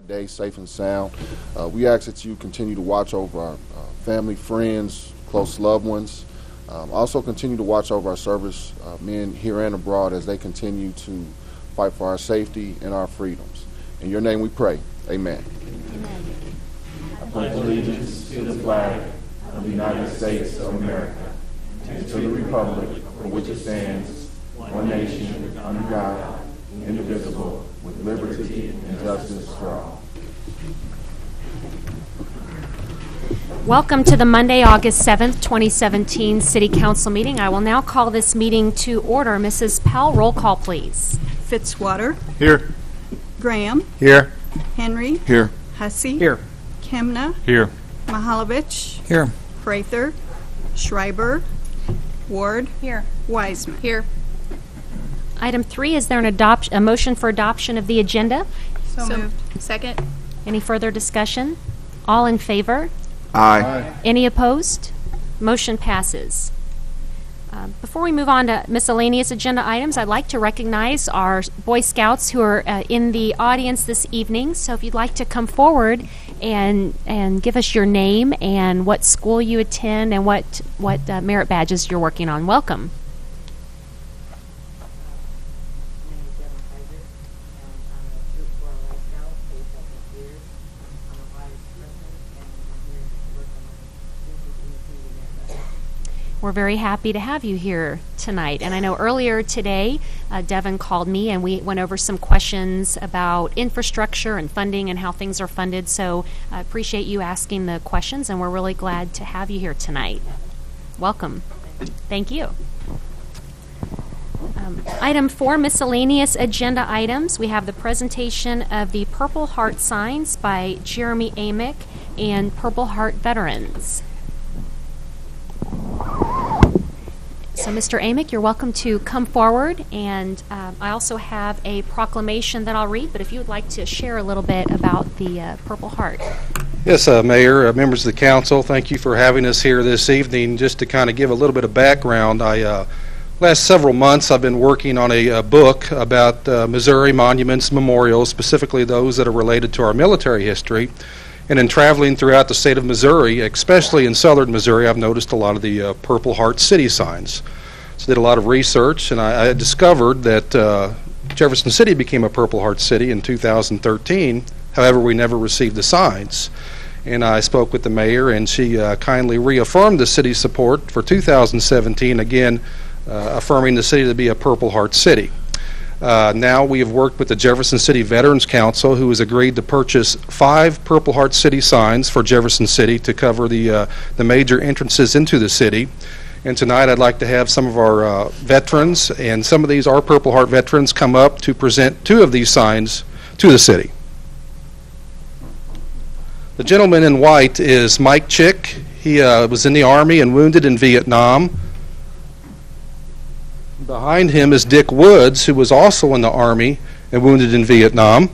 day safe and sound. We ask that you continue to watch over our family, friends, close loved ones. Also continue to watch over our service men here and abroad as they continue to fight for our safety and our freedoms. In your name we pray. Amen. Amen. I pledge allegiance to the flag of the United States of America and to the republic for which it stands, one nation, under God, indivisible, with liberty and justice for all. Welcome to the Monday, August 7th, 2017 City Council meeting. I will now call this meeting to order. Mrs. Powell, roll call, please. Fitzwater. Here. Graham. Here. Henry. Here. Hussey. Here. Kemna. Here. Mahalovich. Here. Prather. Schreiber. Ward. Here. Wiseman. Here. Item 3, is there a motion for adoption of the agenda? So moved. Second. Any further discussion? All in favor? Aye. Any opposed? Motion passes. Before we move on to miscellaneous agenda items, I'd like to recognize our Boy Scouts who are in the audience this evening. So if you'd like to come forward and give us your name and what school you attend and what merit badges you're working on. Welcome. We're very happy to have you here tonight. And I know earlier today, Devin called me and we went over some questions about infrastructure and funding and how things are funded. So I appreciate you asking the questions, and we're really glad to have you here tonight. Welcome. Thank you. Item 4, miscellaneous agenda items. We have the presentation of the Purple Heart signs by Jeremy Amick and Purple Heart veterans. So, Mr. Amick, you're welcome to come forward, and I also have a proclamation that I'll read, but if you would like to share a little bit about the Purple Heart. Yes, Mayor, members of the council, thank you for having us here this evening. Just to kind of give a little bit of background, last several months I've been working on a book about Missouri monuments and memorials, specifically those that are related to our military history. And in traveling throughout the state of Missouri, especially in southern Missouri, I've noticed a lot of the Purple Heart city signs. So I did a lot of research, and I discovered that Jefferson City became a Purple Heart city in 2013. However, we never received the signs. And I spoke with the mayor, and she kindly reaffirmed the city's support for 2017, again affirming the city to be a Purple Heart city. Now we have worked with the Jefferson City Veterans Council, who has agreed to purchase 5 Purple Heart City signs for Jefferson City to cover the major entrances into the city. And tonight I'd like to have some of our veterans, and some of these are Purple Heart veterans, come up to present 2 of these signs to the city. The gentleman in white is Mike Chick. He was in the Army and wounded in Vietnam. Behind him is Dick Woods, who was also in the Army and wounded in Vietnam.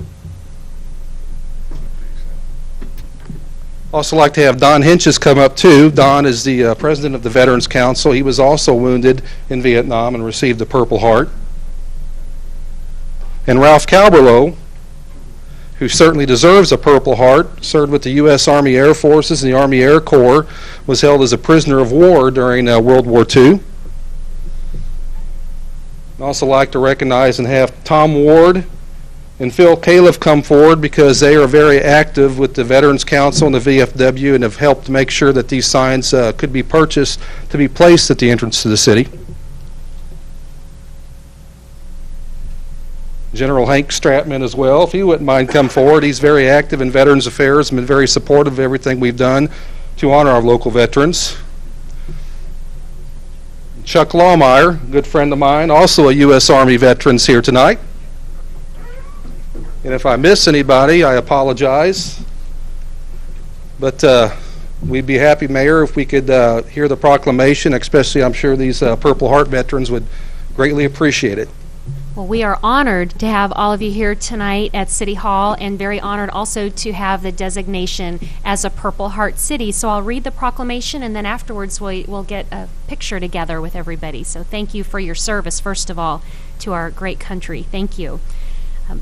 Also like to have Don Hinches come up too. Don is the president of the Veterans Council. He was also wounded in Vietnam and received the Purple Heart. And Ralph Calberlow, who certainly deserves a Purple Heart, served with the U.S. Army Air Forces and the Army Air Corps, was held as a prisoner of war during World War II. I'd also like to recognize and have Tom Ward and Phil Califf come forward, because they are very active with the Veterans Council and the VFW and have helped make sure that these signs could be purchased to be placed at the entrance to the city. General Hank Stratman as well, if he wouldn't mind come forward. He's very active in Veterans Affairs and been very supportive of everything we've done to honor our local veterans. Chuck Lawmeyer, a good friend of mine, also a U.S. Army veteran, is here tonight. And if I miss anybody, I apologize. But we'd be happy, Mayor, if we could hear the proclamation, especially I'm sure these Purple Heart veterans would greatly appreciate it. Well, we are honored to have all of you here tonight at City Hall, and very honored also to have the designation as a Purple Heart City. So I'll read the proclamation, and then afterwards we'll get a picture together with everybody. So thank you for your service, first of all, to our great country. Thank you.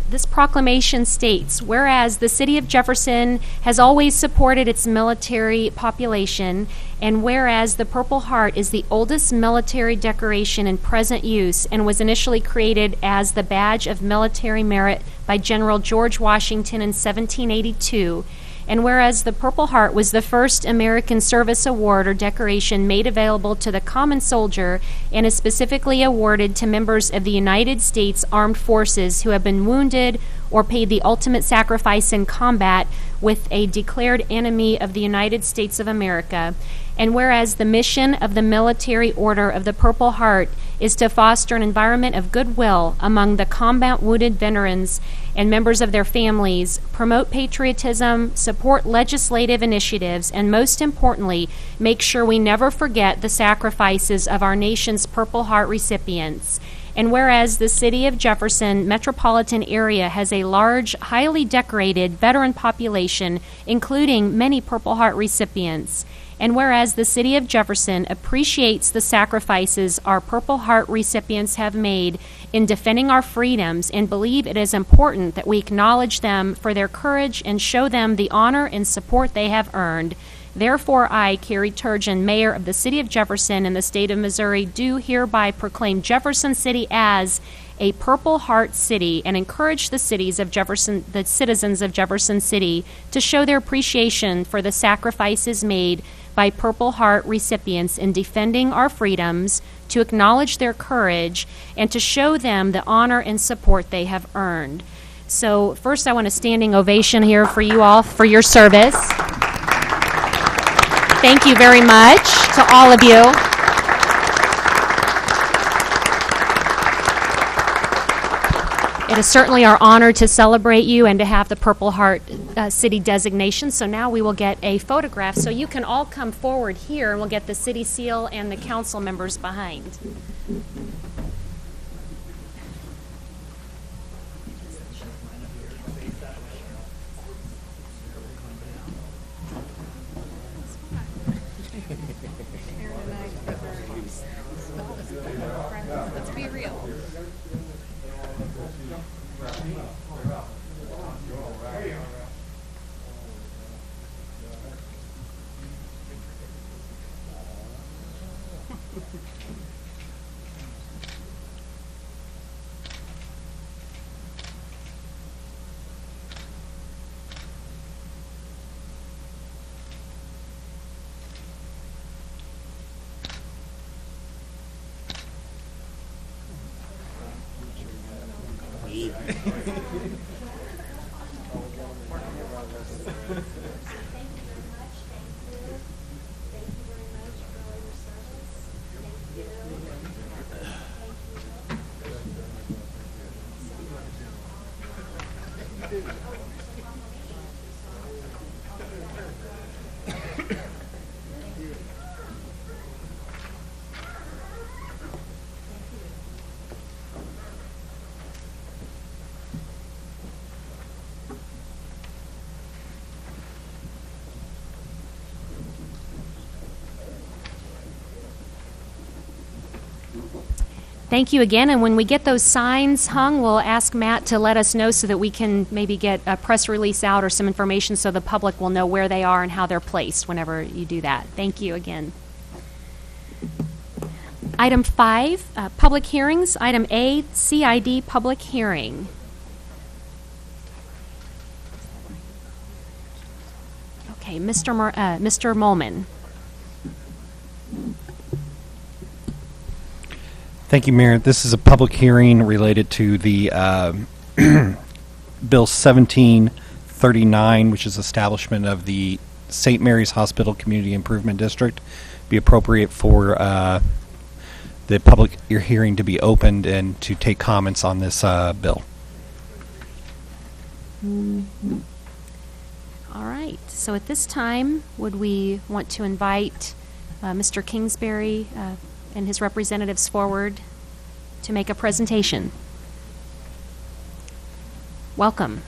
This proclamation states, whereas the City of Jefferson has always supported its military population, and whereas the Purple Heart is the oldest military decoration in present use and was initially created as the badge of military merit by General George Washington in 1782, and whereas the Purple Heart was the first American Service Award or decoration made available to the common soldier and is specifically awarded to members of the United States Armed Forces who have been wounded or paid the ultimate sacrifice in combat with a declared enemy of the United States of America, and whereas the mission of the Military Order of the Purple Heart is to foster an environment of goodwill among the combat wounded veterans and members of their families, promote patriotism, support legislative initiatives, and most importantly, make sure we never forget the sacrifices of our nation's Purple Heart recipients. And whereas the City of Jefferson metropolitan area has a large, highly decorated veteran population, including many Purple Heart recipients, and whereas the City of Jefferson appreciates the sacrifices our Purple Heart recipients have made in defending our freedoms and believe it is important that we acknowledge them for their courage and show them the honor and support they have earned. Therefore, I, Carrie Turgeon, Mayor of the City of Jefferson in the state of Missouri, do hereby proclaim Jefferson City as a Purple Heart City and encourage the citizens of Jefferson City to show their appreciation for the sacrifices made by Purple Heart recipients in defending our freedoms, to acknowledge their courage, and to show them the honor and support they have earned. So first, I want a standing ovation here for you all for your service. Thank you very much to all of you. It is certainly our honor to celebrate you and to have the Purple Heart City designation. So now we will get a photograph. So you can all come forward here and we'll get the city seal and the council members behind. Let's be real. Thank you again, and when we get those signs hung, we'll ask Matt to let us know so that we can maybe get a press release out or some information so the public will know where they are and how they're placed whenever you do that. Thank you again. Item 5, public hearings. Item A, CID public hearing. Okay, Mr. Molman. Thank you, Mayor. This is a public hearing related to the Bill 1739, which is establishment of the St. Mary's Hospital Community Improvement District. Be appropriate for the public hearing to be opened and to take comments on this bill. Mm-hmm. All right. So at this time, would we want to invite Mr. Kingsbury and his representatives forward to make a presentation? Welcome.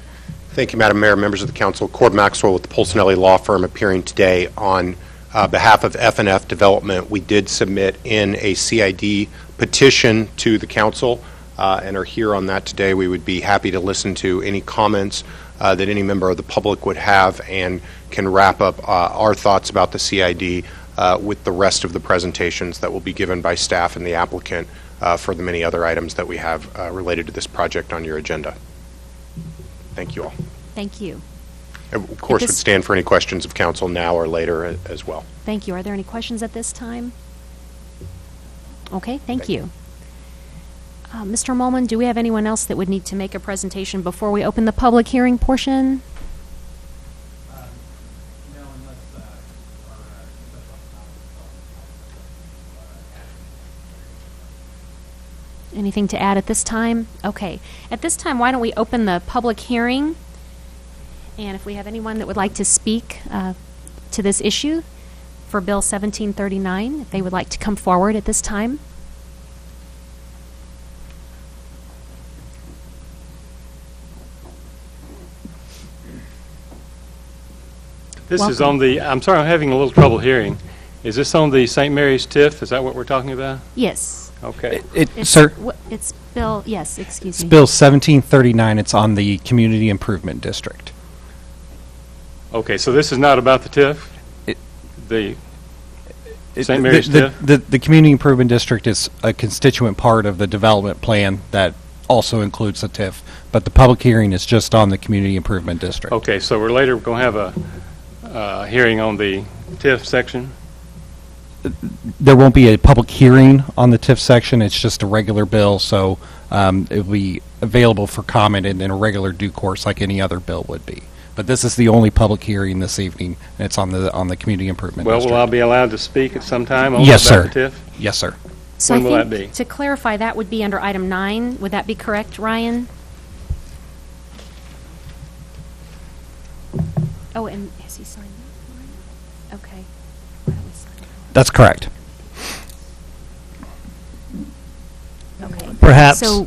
Thank you, Madam Mayor, members of the council. Cord Maxwell with the Polsinelli Law Firm appearing today on behalf of F&F Development. We did submit in a CID petition to the council and are here on that today. We would be happy to listen to any comments that any member of the public would have, and can wrap up our thoughts about the CID with the rest of the presentations that will be given by staff and the applicant for the many other items that we have related to this project on your agenda. Thank you all. Thank you. Of course, would stand for any questions of council now or later as well. Thank you. Are there any questions at this time? Okay, thank you. Mr. Molman, do we have anyone else that would need to make a presentation before we open the public hearing portion? Anything to add at this time? Okay. At this time, why don't we open the public hearing? And if we have anyone that would like to speak to this issue for Bill 1739, if they would like to come forward at this time. This is Welcome. on the, I'm sorry, I'm having a little trouble hearing. Is this on the St. Mary's TIF? Is that what we're talking about? Yes. Okay. It's Bill, yes, excuse It's me. Bill 1739. It's on the Community Improvement District. Okay, so this is not about the TIF? The St. The- Mary's the, TIF? the Community Improvement District is a constituent part of the development plan that also includes the TIF, but the public hearing is just on the Community Improvement District. Okay, so we're later going to have a hearing on the TIF section? There won't be a public hearing on the TIF section. It's just a regular bill, so it will be available for comment in a regular due course like any other bill would be. But this is the only public hearing this evening, and it's on the Community Improvement Well, District. will I be allowed to speak at some time Yes, about sir. the TIF? Yes, sir. So When will I that think, be? to clarify, that would be under item 9. Would that be correct, Ryan? Oh, and has he signed that? Okay. Why don't we sign That's correct. it? Okay. Perhaps, So,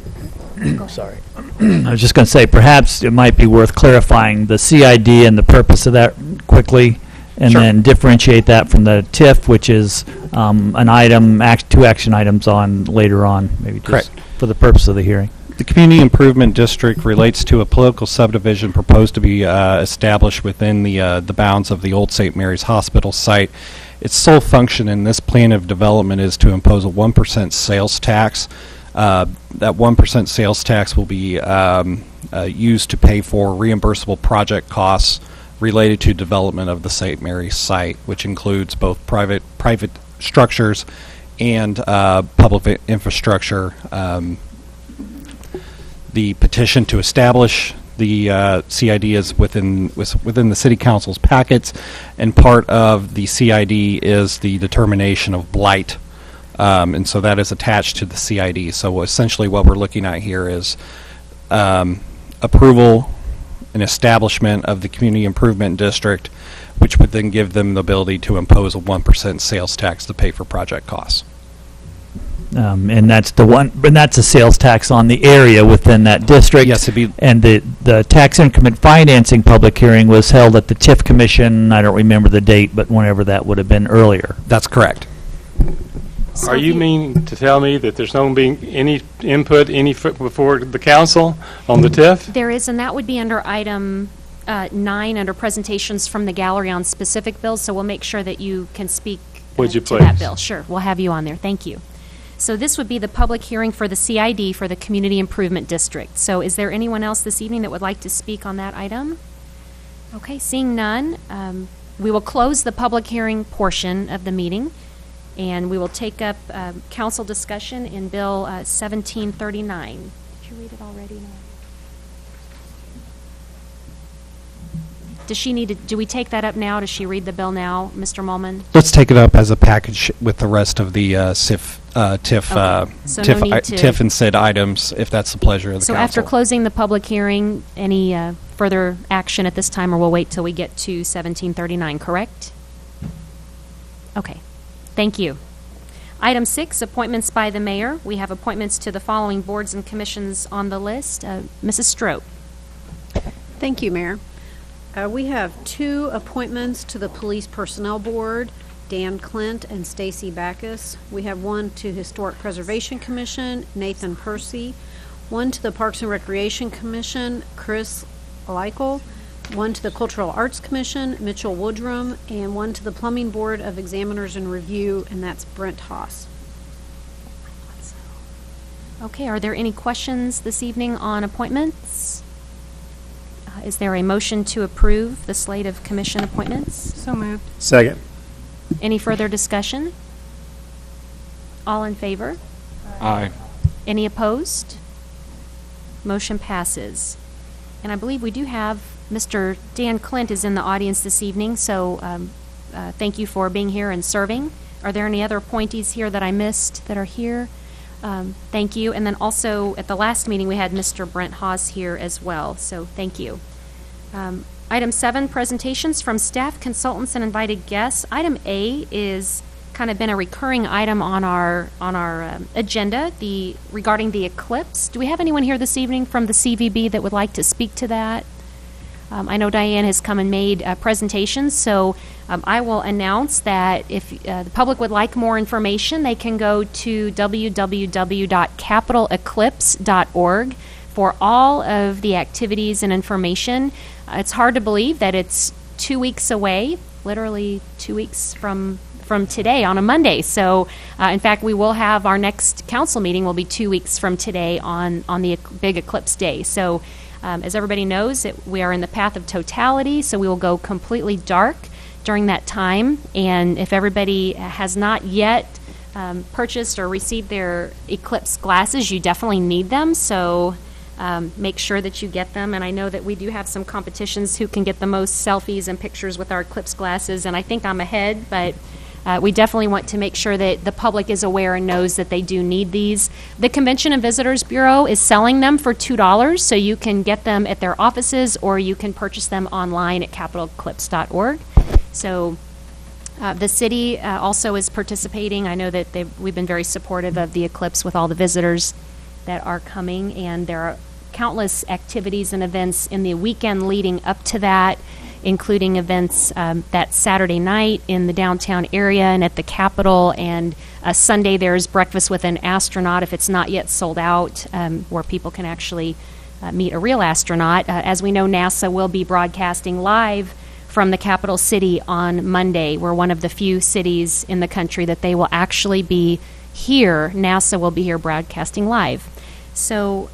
sorry, I was just going to say, perhaps it might be worth clarifying the CID and the purpose of that quickly, and Sure. then differentiate that from the TIF, which is an item, two action items on later on, maybe just Correct. for the purpose of the hearing. The Community Improvement District relates to a political subdivision proposed to be established within the bounds of the old St. Mary's Hospital site. Its sole function in this plan of development is to impose a 1% sales tax. That 1% sales tax will be used to pay for reimbursable project costs related to development of the St. Mary's site, which includes both private structures and public infrastructure. The petition to establish the CID is within the City Council's packets, and part of the CID is the determination of blight, and so that is attached to the CID. So essentially what we're looking at here is approval and establishment of the Community Improvement District, which would then give them the ability to impose a 1% sales tax to pay for project costs. And that's and that's a sales tax on the area within that district. Yes, it'd be. And the tax increment financing public hearing was held at the TIF Commission. I don't remember the date, but whenever that would have been earlier. That's correct. so Are if you meaning to tell me that there's no being any input before the council on the TIF? There is, and that would be under item 9, under presentations from the gallery on specific bills, so we'll make sure that you can speak Would you to that please? bill. Sure, we'll have you on there. Thank you. So this would be the public hearing for the CID for the Community Improvement District. So is there anyone else this evening that would like to speak on that item? Okay, seeing none, we will close the public hearing portion of the meeting, and we will take up council discussion in Bill 1739. Did you read it already? No. Does she need to, do we take that up now? Does she read the bill now, Mr. Mullman? Let's take it up as a package with the rest of the TIF, Okay. So no need to- TIF and SID items, if that's the pleasure of the So council. after closing the public hearing, any further action at this time, or we'll wait till we get to 1739, correct? Okay, thank you. Item 6, appointments by the mayor. We have appointments to the following boards and commissions on the list. Mrs. Strope. Thank you, Mayor. We have 2 appointments to the Police Personnel Board, Dan Clint and Stacy Backus. We have 1 to Historic Preservation Commission, Nathan Percy. 1 to the Parks and Recreation Commission, Chris Leichel, 1 to the Cultural Arts Commission, Mitchell Woodrum, and 1 to the Plumbing Board of Examiners and Review, and that's Brent Haas. Okay, are there any questions this evening on appointments? Is there a motion to approve the slate of commission appointments? So moved. Second. Any further discussion? All in favor? Aye. Any opposed? Motion passes. And I believe we do have Mr. Dan Clint is in the audience this evening, so thank you for being here and serving. Are there any other appointees here that I missed that are here? Thank you. And then also at the last meeting, we had Mr. Brent Haas here as well, so thank you. Item 7, presentations from staff, consultants, and invited guests. Item A is kind of been a recurring item on our agenda, regarding the eclipse. Do we have anyone here this evening from the CVB that would like to speak to that? I know Diane has come and made presentations, so I will announce that if the public would like more information, they can go to www.capitaleclipse.org for all of the activities and information. It's hard to believe that it's 2 weeks away, literally 2 weeks from today on a Monday. So, in fact, we will have our next council meeting will be 2 weeks from today on the big eclipse day. So, as everybody knows, we are in the path of totality, so we will go completely dark during that time. And if everybody has not yet purchased or received their eclipse glasses, you definitely need them. So make sure that you get them. And I know that we do have some competitions who can get the most selfies and pictures with our eclipse glasses. And I think I'm ahead, but we definitely want to make sure that the public is aware and knows that they do need these. The Convention and Visitors Bureau is selling them for $2, so you can get them at their offices or you can purchase them online at capitaleclipse.org. So the city also is participating. I know that we've been very supportive of the eclipse with all the visitors that are coming, and there are countless activities and events in the weekend leading up to that, including events that Saturday night in the downtown area and at the Capitol, and Sunday there's Breakfast with an Astronaut, if it's not yet sold out, where people can actually meet a real astronaut. As we know, NASA will be broadcasting live from the capital city on Monday. We're one of the few cities in the country that they will actually be here. NASA will be here broadcasting live. So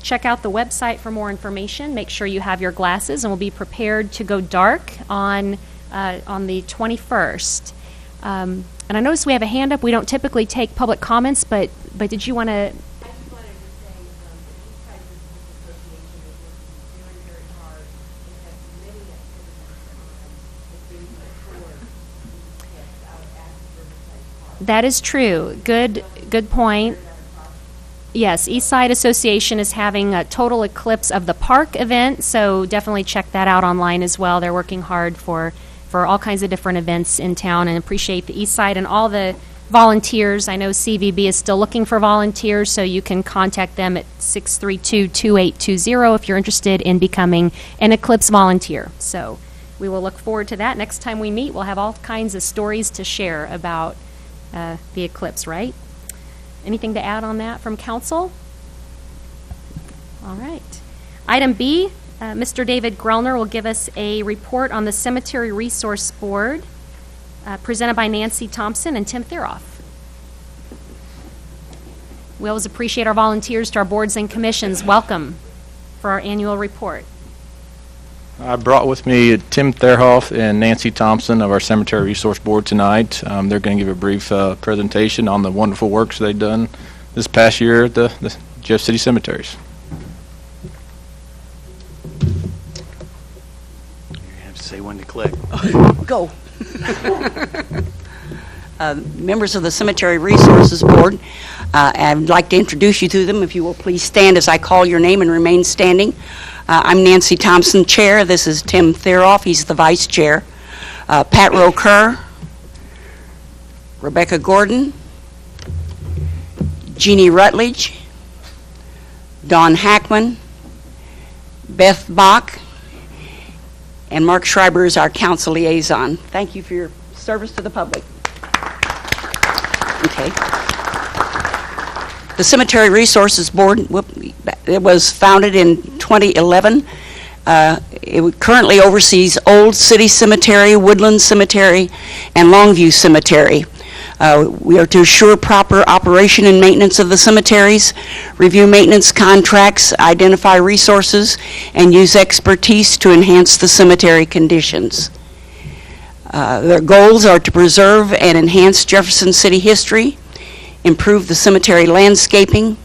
check out the website for more information. Make sure you have your glasses, and we'll be prepared to go dark on the 21st. And I notice we have a hand up. We don't typically take public comments, but did you want to? That is true. Good point. Yes, Eastside Association is having a total eclipse of the park event, so definitely check that out online as well. They're working hard for all kinds of different events in town, and appreciate the Eastside and all the volunteers. I know CVB is still looking for volunteers, so you can contact them at 632-2820 if you're interested in becoming an eclipse volunteer. So we will look forward to that. Next time we meet, we'll have all kinds of stories to share about the eclipse, right? Anything to add on that from council? All right. Item B, Mr. David Grellner will give us a report on the Cemetery Resource Board, presented by Nancy Thompson and Tim Theroff. We always appreciate our volunteers to our boards and commissions. Welcome for our annual report. I brought with me Tim Theroff and Nancy Thompson of our Cemetery Resource Board tonight. They're going to give a brief presentation on the wonderful works they've done this past year at the Jeff City Cemeteries. You have to say when to click. Go. Members of the Cemetery Resources Board, I'd like to introduce you to them. If you will please stand as I call your name and remain standing. I'm Nancy Thompson, Chair. This is Tim Theroff. He's the Vice Chair. Pat Roker, Rebecca Gordon, Jeannie Rutledge, Don Hackman, Beth Bach, and Mark Schreiber is our council liaison. Thank you for your service to the public. Okay. The Cemetery Resources Board, It was founded in 2011. It currently oversees Old City Cemetery, Woodland Cemetery, and Longview Cemetery. We are to assure proper operation and maintenance of the cemeteries, review maintenance contracts, identify resources, and use expertise to enhance the cemetery conditions. Their goals are to preserve and enhance Jefferson City history, improve the cemetery landscaping,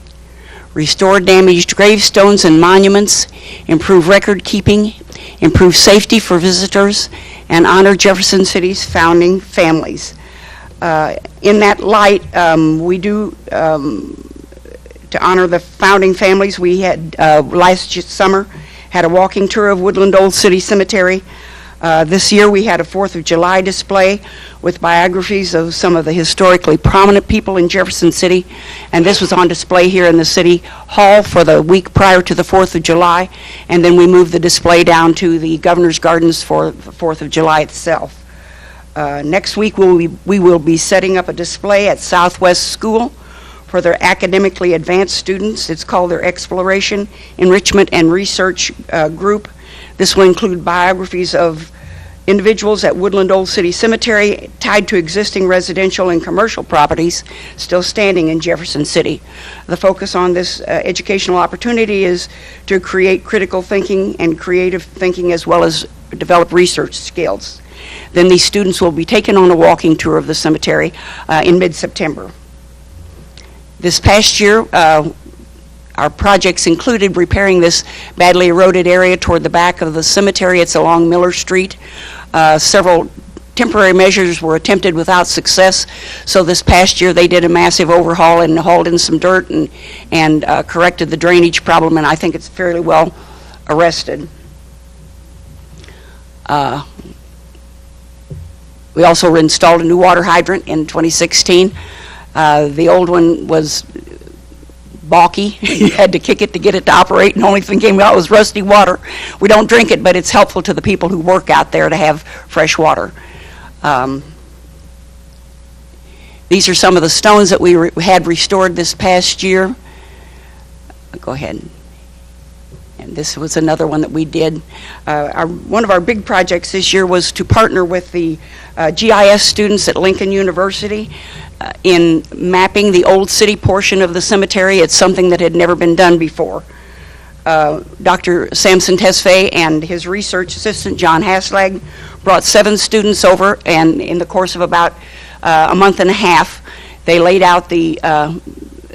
restore damaged gravestones and monuments, improve record keeping, improve safety for visitors, and honor Jefferson City's founding families. In that light, we do, to honor the founding families, we had last summer had a walking tour of Woodland Old City Cemetery. This year we had a 4th of July display with biographies of some of the historically prominent people in Jefferson City, and this was on display here in the City Hall for the week prior to the 4th of July, and then we moved the display down to the Governor's Gardens for the 4th of July itself. Next week we will be setting up a display at Southwest School for their academically advanced students. It's called their Exploration, Enrichment, and Research Group. This will include biographies of individuals at Woodland Old City Cemetery tied to existing residential and commercial properties still standing in Jefferson City. The focus on this educational opportunity is to create critical thinking and creative thinking, as well as develop research skills. Then these students will be taken on a walking tour of the cemetery in mid-September. This past year, our projects included repairing this badly eroded area toward the back of the cemetery. It's along Miller Street. Several temporary measures were attempted without success, so this past year they did a massive overhaul and hauled in some dirt and corrected the drainage problem, and I think it's fairly well arrested. We also installed a new water hydrant in 2016. The old one was balky. You had to kick it to get it to operate, and the only thing came out was rusty water. We don't drink it, but it's helpful to the people who work out there to have fresh water. These are some of the stones that we had restored this past year. Go ahead. And this was another one that we did. One of our big projects this year was to partner with the GIS students at Lincoln University in mapping the Old City portion of the cemetery. It's something that had never been done before. Dr. Samson Tesfaye and his research assistant, John Haslag, brought 7 students over, and in the course of about a month and a half, they laid out the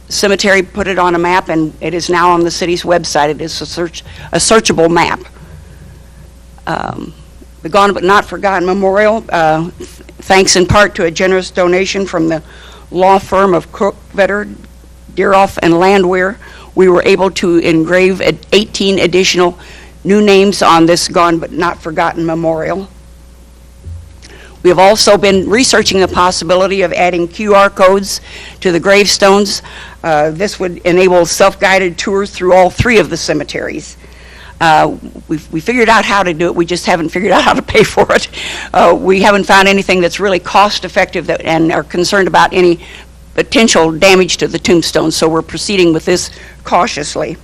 cemetery, put it on a map, and it is now on the city's website. It is a searchable map. The Gone But Not Forgotten Memorial, thanks in part to a generous donation from the law firm of Cook, Vetter, Deeroff, and Landwehr, we were able to engrave 18 additional new names on this Gone But Not Forgotten Memorial. We have also been researching the possibility of adding QR codes to the gravestones. This would enable self-guided tours through all 3 of the cemeteries. We figured out how to do it, we just haven't figured out how to pay for it. We haven't found anything that's really cost-effective and are concerned about any potential damage to the tombstones, so we're proceeding with this cautiously.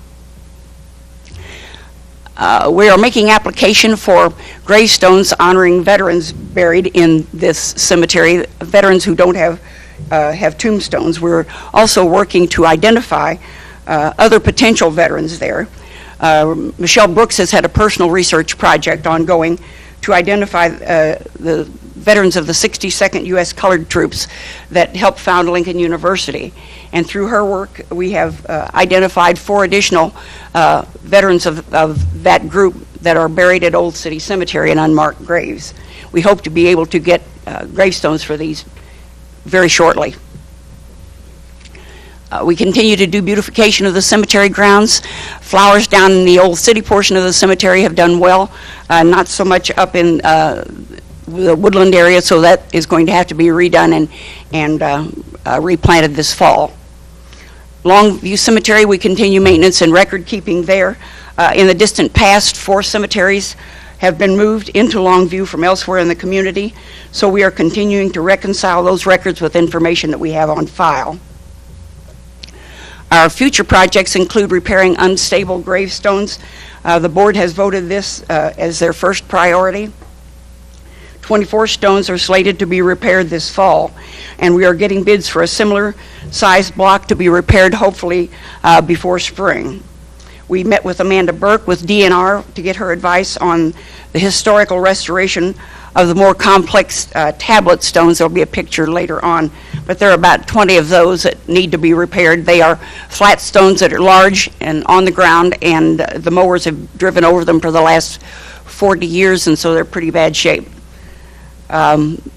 We are making application for gravestones honoring veterans buried in this cemetery, veterans who don't have tombstones. We're also working to identify other potential veterans there. Michelle Brooks has had a personal research project ongoing to identify the veterans of the 62nd U.S. Colored Troops that helped found Lincoln University. And through her work, we have identified 4 additional veterans of that group that are buried at Old City Cemetery in unmarked graves. We hope to be able to get gravestones for these very shortly. We continue to do beautification of the cemetery grounds. Flowers down in the Old City portion of the cemetery have done well, not so much up in the woodland area, so that is going to have to be redone and replanted this fall. Longview Cemetery, we continue maintenance and record keeping there. In the distant past, 4 cemeteries have been moved into Longview from elsewhere in the community, so we are continuing to reconcile those records with information that we have on file. Our future projects include repairing unstable gravestones. The board has voted this as their first priority. 24 stones are slated to be repaired this fall, and we are getting bids for a similar size block to be repaired hopefully before spring. We met with Amanda Burke with DNR to get her advice on the historical restoration of the more complex tablet stones. There'll be a picture later on, but there are about 20 of those that need to be repaired. They are flat stones that are large and on the ground, and the mowers have driven over them for the last 40 years, and so they're pretty bad shape.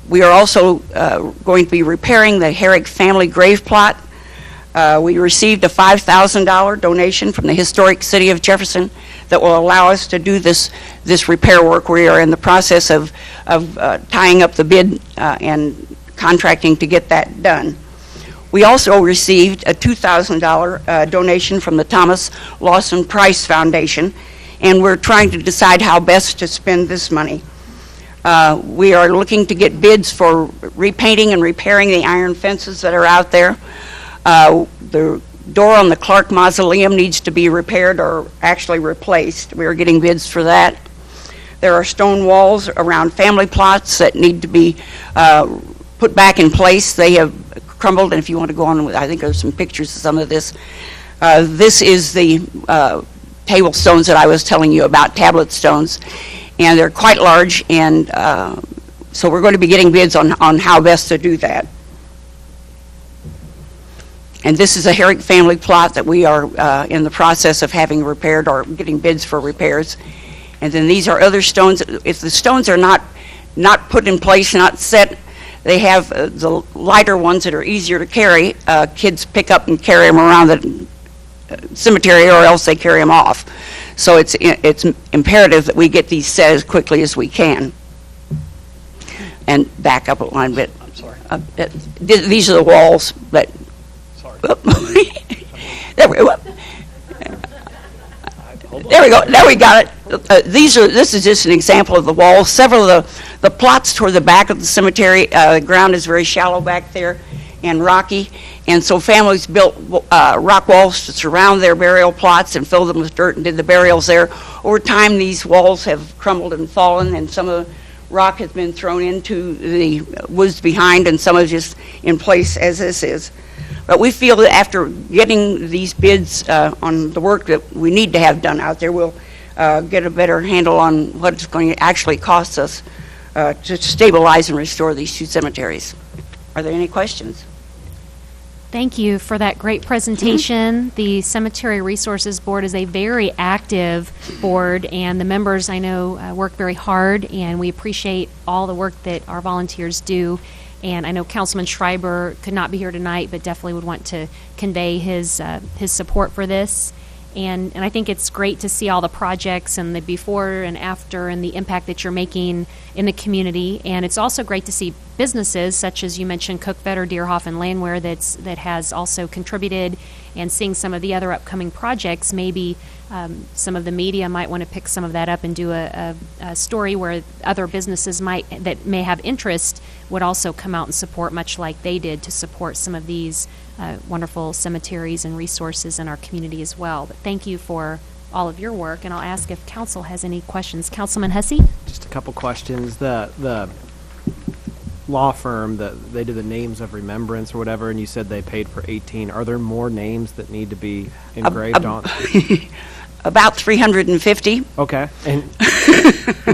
We are also going to be repairing the Herrick family grave plot. We received a $5,000 donation from the historic city of Jefferson that will allow us to do this repair work. We are in the process of tying up the bid and contracting to get that done. We also received a $2,000 donation from the Thomas Lawson Price Foundation, and we're trying to decide how best to spend this money. We are looking to get bids for repainting and repairing the iron fences that are out there. The door on the Clark Mausoleum needs to be repaired or actually replaced. We are getting bids for that. There are stone walls around family plots that need to be put back in place. They have crumbled, and if you want to go on, I think there's some pictures of some of this. This is the table stones that I was telling you about, tablet stones, and they're quite large, and so we're going to be getting bids on how best to do that. And this is a Herrick family plot that we are in the process of having repaired or getting bids for repairs. And then these are other stones. If the stones are not put in place, not set, they have the lighter ones that are easier to carry. Kids pick up and carry them around the cemetery, or else they carry them off. So it's imperative that we get these set as quickly as we can. And back up a line bit. I'm sorry. These are the walls that. There we go. There we go. Now we got it. This is just an example of the walls. Several of the plots toward the back of the cemetery, the ground is very shallow back there and rocky, and so families built rock walls to surround their burial plots and fill them with dirt and did the burials there. Over time, these walls have crumbled and fallen, and some of the rock has been thrown into the woods behind, and some is just in place as this is. But we feel that after getting these bids on the work that we need to have done out there, we'll get a better handle on what it's going to actually cost us to stabilize and restore these two cemeteries. Are there any questions? Thank you for that great presentation. The Cemetery Resources Board is a very active board, and the members, I know, work very hard, and we appreciate all the work that our volunteers do. And I know Councilman Schreiber could not be here tonight, but definitely would want to convey his support for this. And I think it's great to see all the projects and the before and after and the impact that you're making in the community. And it's also great to see businesses such as you mentioned, Cook Vetter, Deerhoff, and Landwehr that has also contributed, and seeing some of the other upcoming projects. Maybe some of the media might want to pick some of that up and do a story where other businesses that may have interest would also come out and support, much like they did to support some of these wonderful cemeteries and resources in our community as well. But thank you for all of your work, and I'll ask if council has any questions. Councilman Hussey? Just a couple questions. The law firm that they did the names of remembrance or whatever, and you said they paid for 18. Are there more names that need to be engraved on? About 350. Okay. And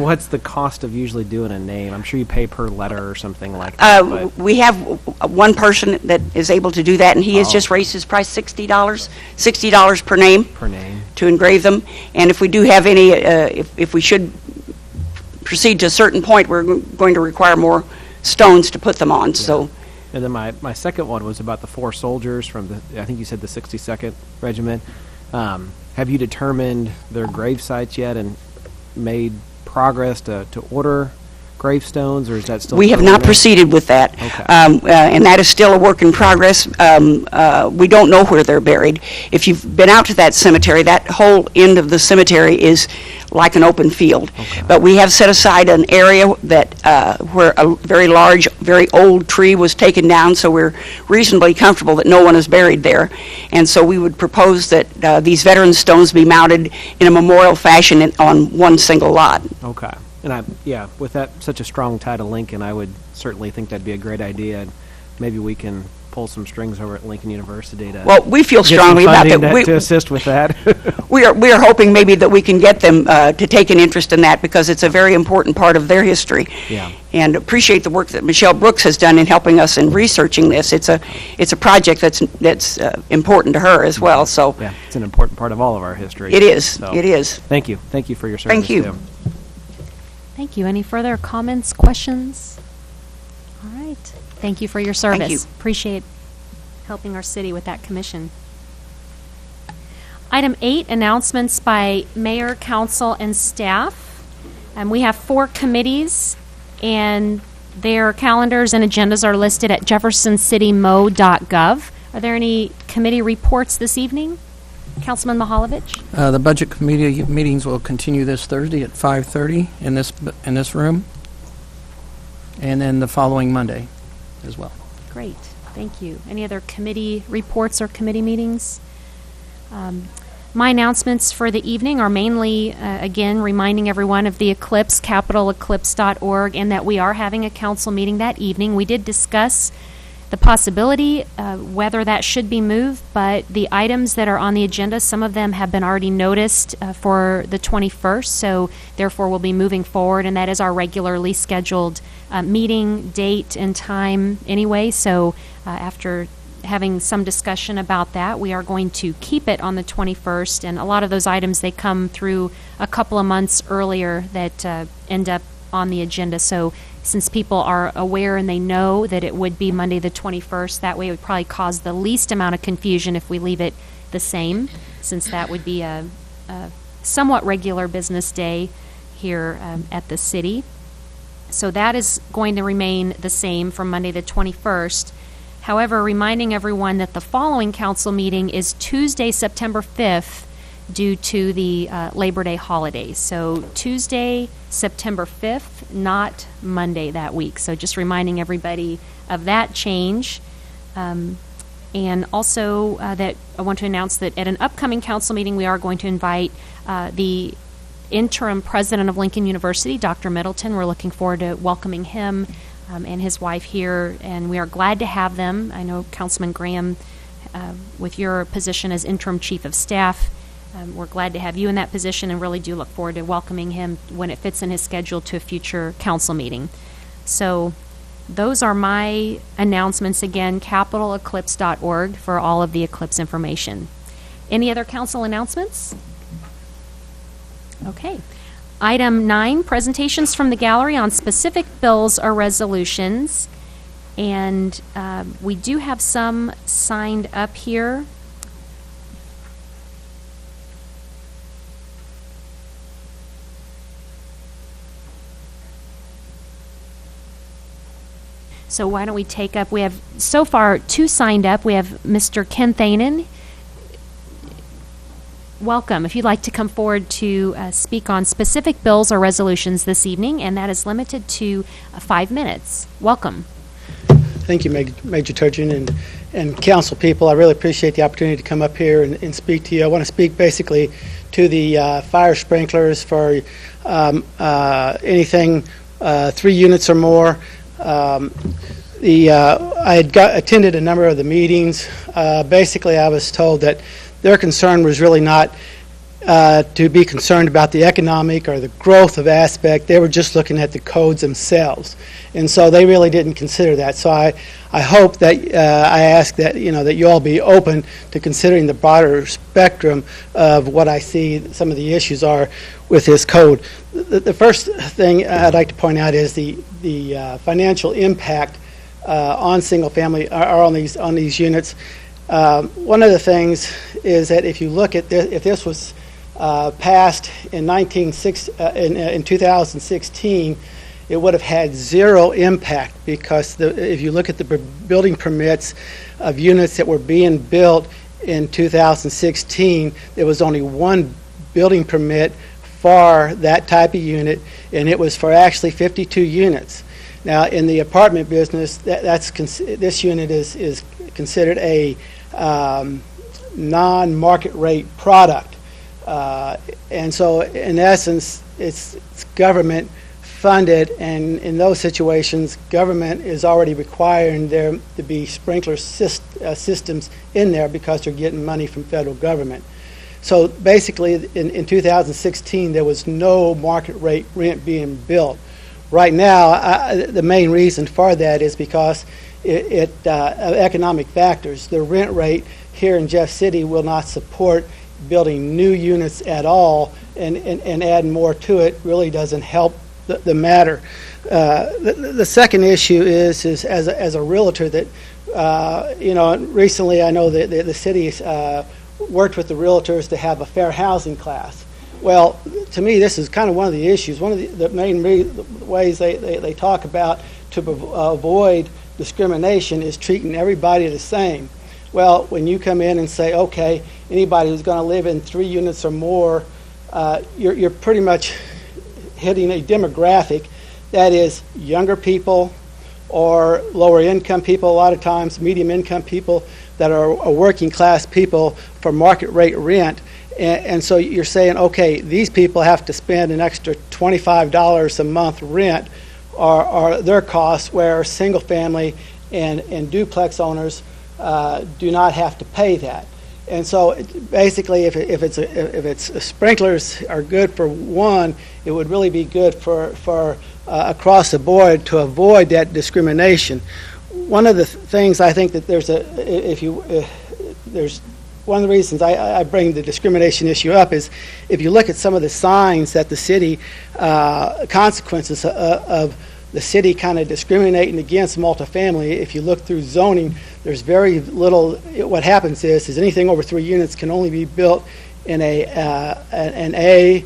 what's the cost of usually doing a name? I'm sure you pay per letter or something like that. We have one person that is able to do that, and he has just raised his price $60 per name. Per name. To engrave them. And if we do have any, if we should proceed to a certain point, we're going to require more stones to put them on. Yeah. So. And then my second one was about the 4 soldiers from I think you said the 62nd Regiment. Have you determined their grave sites yet and made progress to order gravestones, or is that still? We have not proceeded with that. Okay. And that is still a work in progress. We don't know where they're buried. If you've been out to that cemetery, that whole end of the cemetery is like an open field. But we have set aside an area that where a very large, very old tree was taken down, so we're reasonably comfortable that no one is buried there. And so we would propose that these veteran stones be mounted in a memorial fashion on one single lot. Okay. And with that, such a strong tie to Lincoln, I would certainly think that'd be a great idea. And maybe we can pull some strings over at Lincoln University to. Well, we feel strongly about that. To assist with that. we are hoping maybe that we can get them to take an interest in that, because it's a very important part of their history. Yeah. And appreciate the work that Michelle Brooks has done in helping us in researching this. It's a project that's important to her as well. So yeah, it's an important part of all of our history. It is. So, it is. Thank you for your service. Thank you. Too. Thank you. Any further comments, questions? All right. Thank you for your service. Thank you. Appreciate helping our city with that commission. Item 8, announcements by mayor, council, and staff. We have 4 committees, and their calendars and agendas are listed at jeffersoncitymo.gov. Are there any committee reports this evening? Councilman Mihaljevic? The budget committee meetings will continue this Thursday at 5:30 in this room, and then the following Monday as well. Great, thank you. Any other committee reports or committee meetings? My announcements for the evening are mainly, again, reminding everyone of the eclipse, capitaleclipse.org, and that we are having a council meeting that evening. We did discuss the possibility whether that should be moved, but the items that are on the agenda, some of them have been already noticed for the 21st, so therefore we'll be moving forward, and that is our regularly scheduled meeting date and time anyway. So after having some discussion about that, we are going to keep it on the 21st, and a lot of those items, they come through a couple of months earlier that end up on the agenda. So since people are aware and they know that it would be Monday the 21st, that way it would probably cause the least amount of confusion if we leave it the same, since that would be a somewhat regular business day here at the city. So that is going to remain the same from Monday the 21st. However, reminding everyone that the following council meeting is Tuesday, September 5th, due to the Labor Day holiday. So Tuesday, September 5th, not Monday that week. So just reminding everybody of that change. And also that I want to announce that at an upcoming council meeting, we are going to invite the interim president of Lincoln University, Dr. Middleton. We're looking forward to welcoming him and his wife here, and we are glad to have them. I know Councilman Graham, with your position as interim chief of staff, we're glad to have you in that position, and really do look forward to welcoming him when it fits in his schedule to a future council meeting. So those are my announcements. Again, capitaleclipse.org for all of the eclipse information. Any other council announcements? Okay. Item 9, presentations from the gallery on specific bills or resolutions. And we do have some signed up here. So why don't we take up, we have so far 2 signed up. We have Mr. Ken Thanen. Welcome. If you'd like to come forward to speak on specific bills or resolutions this evening, and that is limited to 5 minutes. Welcome. Thank you, Major Turgeon and council people. I really appreciate the opportunity to come up here and speak to you. I want to speak basically to the fire sprinklers for anything 3 units or more. I had attended a number of the meetings. Basically, I was told that their concern was really not to be concerned about the economic or the growth of aspect. They were just looking at the codes themselves, and so they really didn't consider that. So I hope that I ask that that you all be open to considering the broader spectrum of what I see some of the issues are with this code. The first thing I'd like to point out is the financial impact on single family or on these units. One of the things is that if you look at this, if this was passed in 2016, it would have had 0 impact, because if you look at the building permits of units that were being built in 2016, there was only 1 building permit for that type of unit, and it was for actually 52 units. Now, in the apartment business, this unit is considered a non-market rate product. And so, in essence, it's government funded, and in those situations, government is already requiring there to be sprinkler systems in there because they're getting money from federal government. So basically, in 2016, there was no market rate rent being built. Right now, the main reason for that is because of economic factors. The rent rate here in Jeff City will not support building new units at all, and adding more to it really doesn't help the matter. The second issue is as a realtor that, recently I know that the city's worked with the realtors to have a fair housing class. Well, to me, this is kind of one of the issues. One of the main ways they talk about to avoid discrimination is treating everybody the same. Well, when you come in and say, okay, anybody who's going to live in 3 units or more, you're pretty much hitting a demographic that is younger people or lower income people, a lot of times medium income people that are working class people for market rate rent. And so you're saying, okay, these people have to spend an extra $25 a month rent or their costs, where single family and duplex owners do not have to pay that. And so basically, if it's sprinklers are good for one, it would really be good for across the board to avoid that discrimination. One of the things I think that there's one of the reasons I bring the discrimination issue up is if you look at some of the signs that the city, consequences of the city kind of discriminating against multifamily, if you look through zoning, there's very little. What happens is anything over 3 units can only be built in an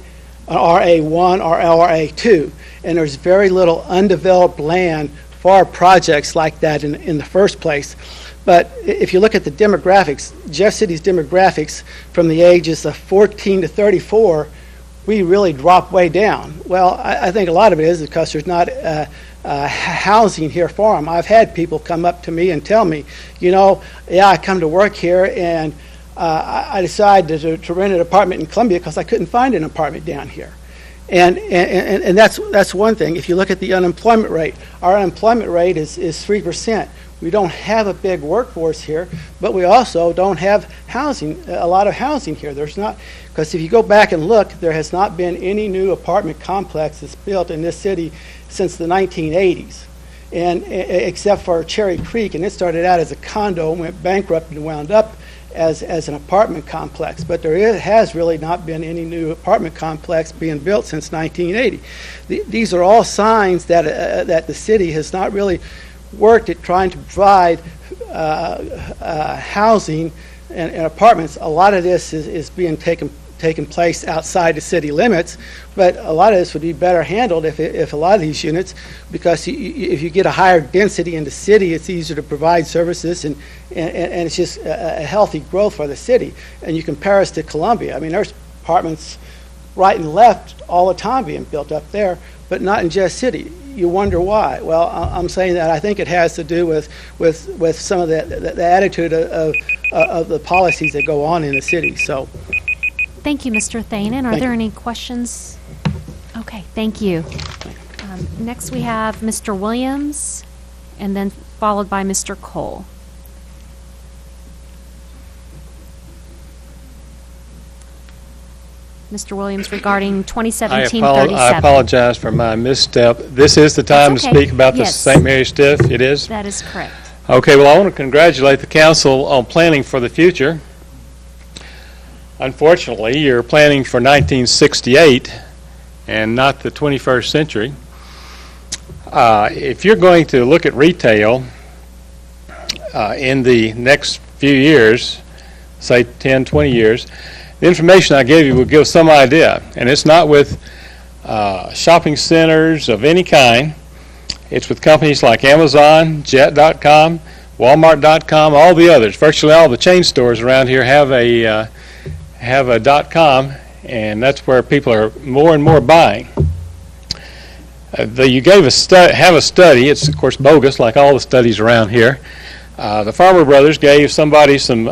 RA1 or RA2, and there's very little undeveloped land for projects like that in the first place. But if you look at the demographics, Jeff City's demographics from the ages of 14 to 34, we really drop way down. Well, I think a lot of it is because there's not housing here for them. I've had people come up to me and tell me, I come to work here and I decided to rent an apartment in Columbia because I couldn't find an apartment down here. And that's one thing. If you look at the unemployment rate, our unemployment rate is 3%. We don't have a big workforce here, but we also don't have a lot of housing here. There's not, because if you go back and look, there has not been any new apartment complexes built in this city since the 1980s, and except for Cherry Creek, and it started out as a condo, went bankrupt, and wound up as an apartment complex. But there has really not been any new apartment complex being built since 1980. These are all signs that the city has not really worked at trying to provide housing and apartments. A lot of this is being taken place outside the city limits, but a lot of this would be better handled if a lot of these units, because if you get a higher density in the city, it's easier to provide services, and it's just a healthy growth for the city. And you compare us to Columbia. I mean, there's apartments right and left all the time being built up there, but not in Jeff City. You wonder why. Well, I'm saying that I think it has to do with some of the attitude of the policies that go on in the city. So, thank you, Mr. Thanen. Are there any questions? Okay, thank you. Next we have Mr. Williams, and then followed by Mr. Cole. Mr. Williams, regarding 2017-37. I apologize for my misstep. This is the time to speak about the St. Mary's TIF. It is? That is correct. Okay, well, I want to congratulate the council on planning for the future. Unfortunately, you're planning for 1968 and not the 21st century. If you're going to look at retail in the next few years, say 10, 20 years, the information I gave you will give some idea, and it's not with shopping centers of any kind. It's with companies like Amazon, Jet.com, Walmart.com, all the others. Virtually all the chain stores around here have a .com, and that's where people are more and more buying. You have a study. It's of course bogus, like all the studies around here. The Farmer Brothers gave somebody some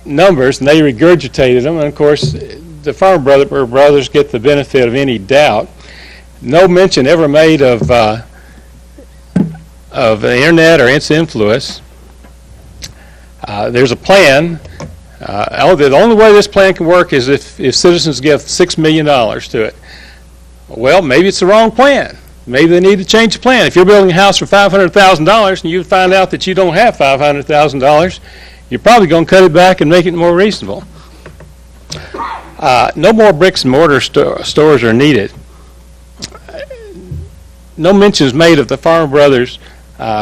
numbers, and they regurgitated them. And of course, the Farmer Brothers get the benefit of any doubt. No mention ever made of the internet or its influence. There's a plan. The only way this plan can work is if citizens give $6 million to it. Well, maybe it's the wrong plan. Maybe they need to change the plan. If you're building a house for $500,000 and you find out that you don't have $500,000, you're probably going to cut it back and make it more reasonable. No more bricks and mortar stores are needed. No mention is made of the Farmer Brothers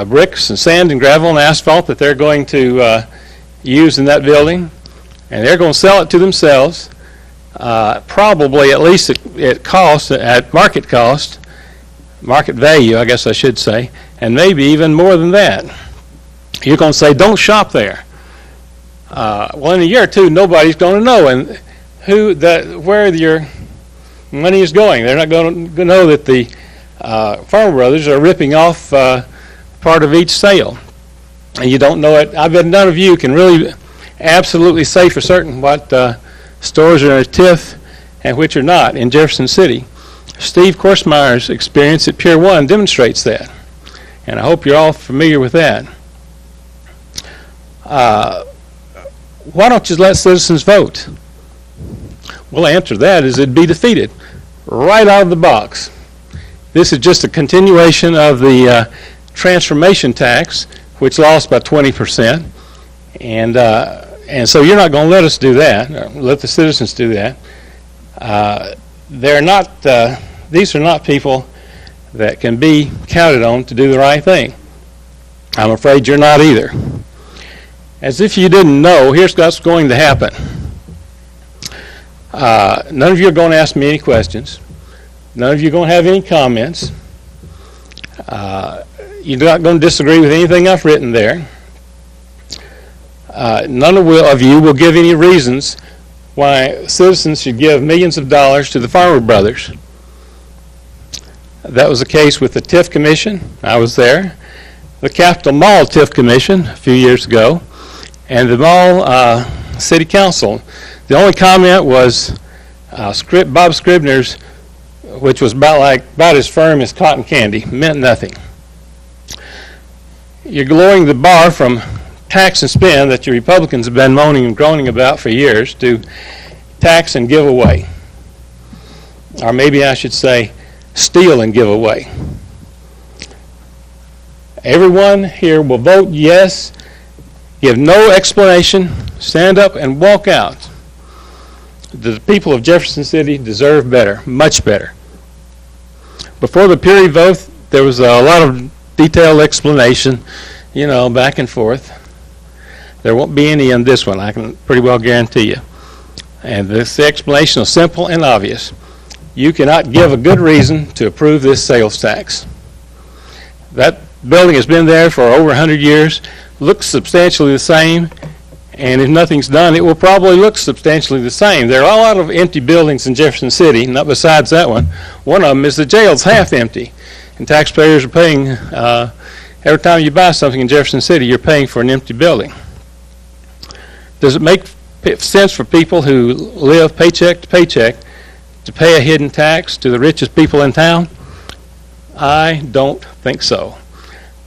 bricks and sand and gravel and asphalt that they're going to use in that building, and they're going to sell it to themselves, probably at least at cost, at market cost, market value, I guess I should say, and maybe even more than that. You're going to say, don't shop there. Well, in a year or two, nobody's going to know and where your money is going. They're not going to know that the Farmer Brothers are ripping off part of each sale, and you don't know it. I bet none of you can really absolutely say for certain what stores are in a TIF and which are not in Jefferson City. Steve Korsmeyer's experience at Pier 1 demonstrates that, and I hope you're all familiar with that. Why don't you let citizens vote? Well, the answer to that is it'd be defeated right out of the box. This is just a continuation of the transformation tax, which lost by 20%, and so you're not going to let us do that, or let the citizens do that. They're not; these are not people that can be counted on to do the right thing. I'm afraid you're not either. As if you didn't know, here's what's going to happen. None of you are going to ask me any questions. None of you are going to have any comments. You're not going to disagree with anything I've written there. None of you will give any reasons why citizens should give millions of dollars to the Farmer Brothers. That was the case with the TIF Commission. I was there. The Capitol Mall TIF Commission a few years ago, and the Mall City Council. The only comment was Bob Scribner's, which was about as firm as cotton candy, meant nothing. You're lowering the bar from tax and spend that your Republicans have been moaning and groaning about for years to tax and give away. Or maybe I should say steal and give away. Everyone here will vote yes, give no explanation, stand up and walk out. The people of Jefferson City deserve better, much better. Before the period vote, there was a lot of detailed explanation, back and forth. There won't be any in this one, I can pretty well guarantee you. And this explanation is simple and obvious. You cannot give a good reason to approve this sales tax. That building has been there for over 100 years, looks substantially the same, and if nothing's done, it will probably look substantially the same. There are a lot of empty buildings in Jefferson City, not besides that one. One of them is the jail's half empty, and taxpayers are paying, every time you buy something in Jefferson City, you're paying for an empty building. Does it make sense for people who live paycheck to paycheck to pay a hidden tax to the richest people in town? I don't think so.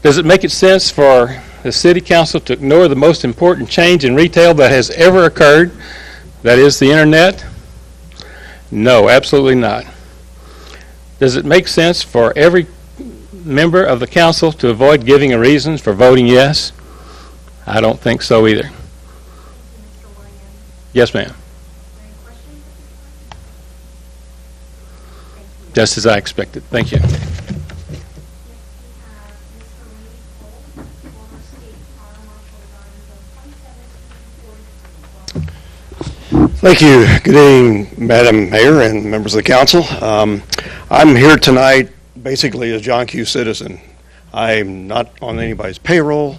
Does it make sense for the City Council to ignore the most important change in retail that has ever occurred, that is the internet? No, absolutely not. Does it make sense for every member of the council to avoid giving a reason for voting yes? I don't think so either. Yes, ma'am. Just as I expected. Thank you. Thank you. Good evening, Madam Mayor and members of the council. I'm here tonight basically as John Q. citizen. I'm not on anybody's payroll.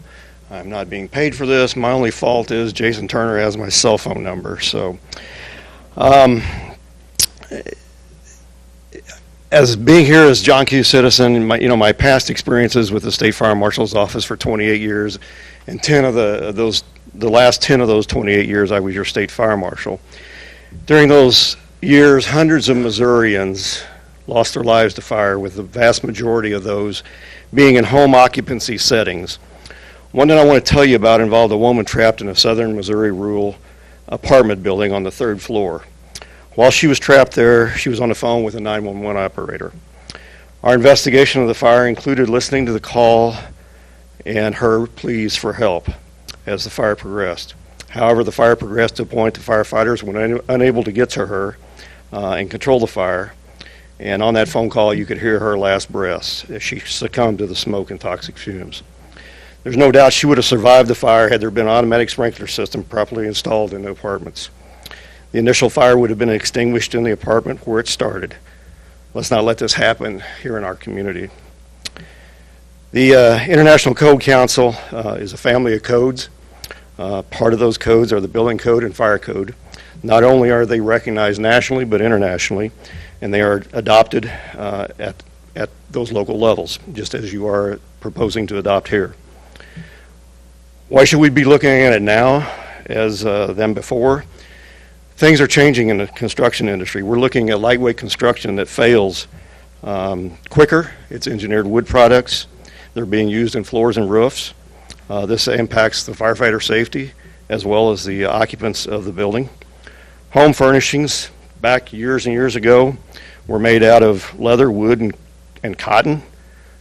I'm not being paid for this. My only fault is Jason Turner has my cell phone number. So As being here as John Q. citizen, my past experiences with the State Fire Marshal's office for 28 years, and the last 10 of those 28 years, I was your State Fire Marshal. During those years, hundreds of Missourians lost their lives to fire, with the vast majority of those being in home occupancy settings. One that I want to tell you about involved a woman trapped in a southern Missouri rural apartment building on the 3rd floor. While she was trapped there, she was on the phone with a 911 operator. Our investigation of the fire included listening to the call and her pleas for help as the fire progressed. However, the fire progressed to a point the firefighters were unable to get to her and control the fire. And on that phone call, you could hear her last breaths as she succumbed to the smoke and toxic fumes. There's no doubt she would have survived the fire had there been an automatic sprinkler system properly installed in the apartments. The initial fire would have been extinguished in the apartment where it started. Let's not let this happen here in our community. The International Code Council is a family of codes. Part of those codes are the Building Code and Fire Code. Not only are they recognized nationally, but internationally, and they are adopted at those local levels, just as you are proposing to adopt here. Why should we be looking at it now as than before? Things are changing in the construction industry. We're looking at lightweight construction that fails quicker. It's engineered wood products. They're being used in floors and roofs. This impacts the firefighter safety as well as the occupants of the building. Home furnishings, back years and years ago, were made out of leather, wood, and cotton.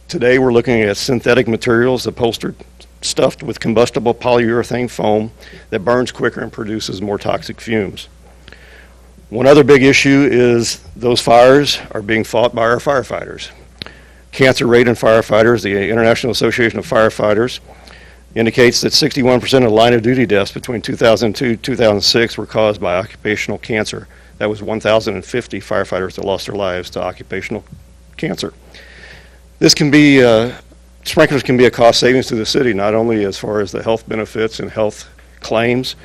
Today we're looking at synthetic materials, upholstered, stuffed with combustible polyurethane foam that burns quicker and produces more toxic fumes. One other big issue is those fires are being fought by our firefighters. Cancer rate in firefighters, the International Association of Firefighters, indicates that 61% of line of duty deaths between 2002 and 2006 were caused by occupational cancer. That was 1,050 firefighters that lost their lives to occupational cancer. This can be, sprinklers can be a cost savings to the city, not only as far as the health benefits and health claims,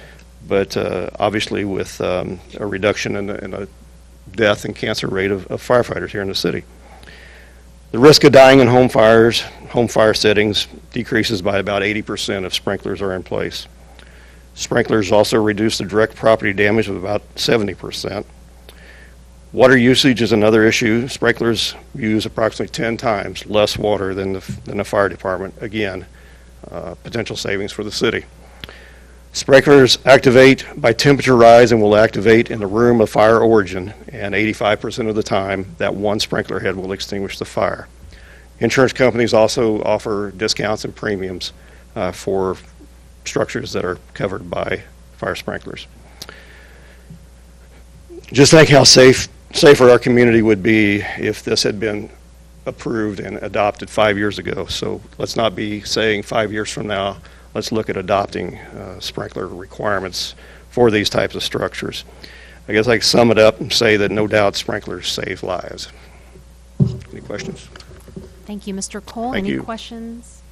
but obviously with a reduction in the death and cancer rate of firefighters here in the city. The risk of dying in home fire settings decreases by about 80% if sprinklers are in place. Sprinklers also reduce the direct property damage of about 70%. Water usage is another issue. Sprinklers use approximately 10 times less water than the fire department. Again, potential savings for the city. Sprinklers activate by temperature rise and will activate in the room of fire origin, and 85% of the time that one sprinkler head will extinguish the fire. Insurance companies also offer discounts and premiums for structures that are covered by fire sprinklers. Just think how safer our community would be if this had been approved and adopted 5 years ago. So let's not be saying 5 years from now, let's look at adopting sprinkler requirements for these types of structures. I guess I can sum it up and say that no doubt sprinklers save lives. Any questions? Thank you, Mr. Cole. Thank Any you. questions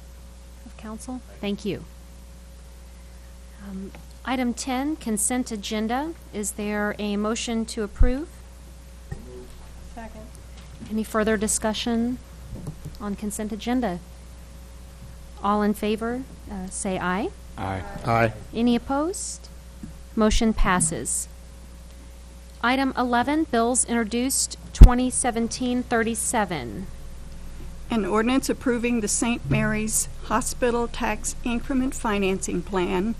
of council? Thank you. Item 10, consent agenda. Is there a motion to approve? Second. Any further discussion on consent agenda? All in favor, say aye. Aye. Aye. Any opposed? Motion passes. Item 11, bills introduced 2017-37. An ordinance approving the St. Mary's Hospital Tax Increment Financing Plan,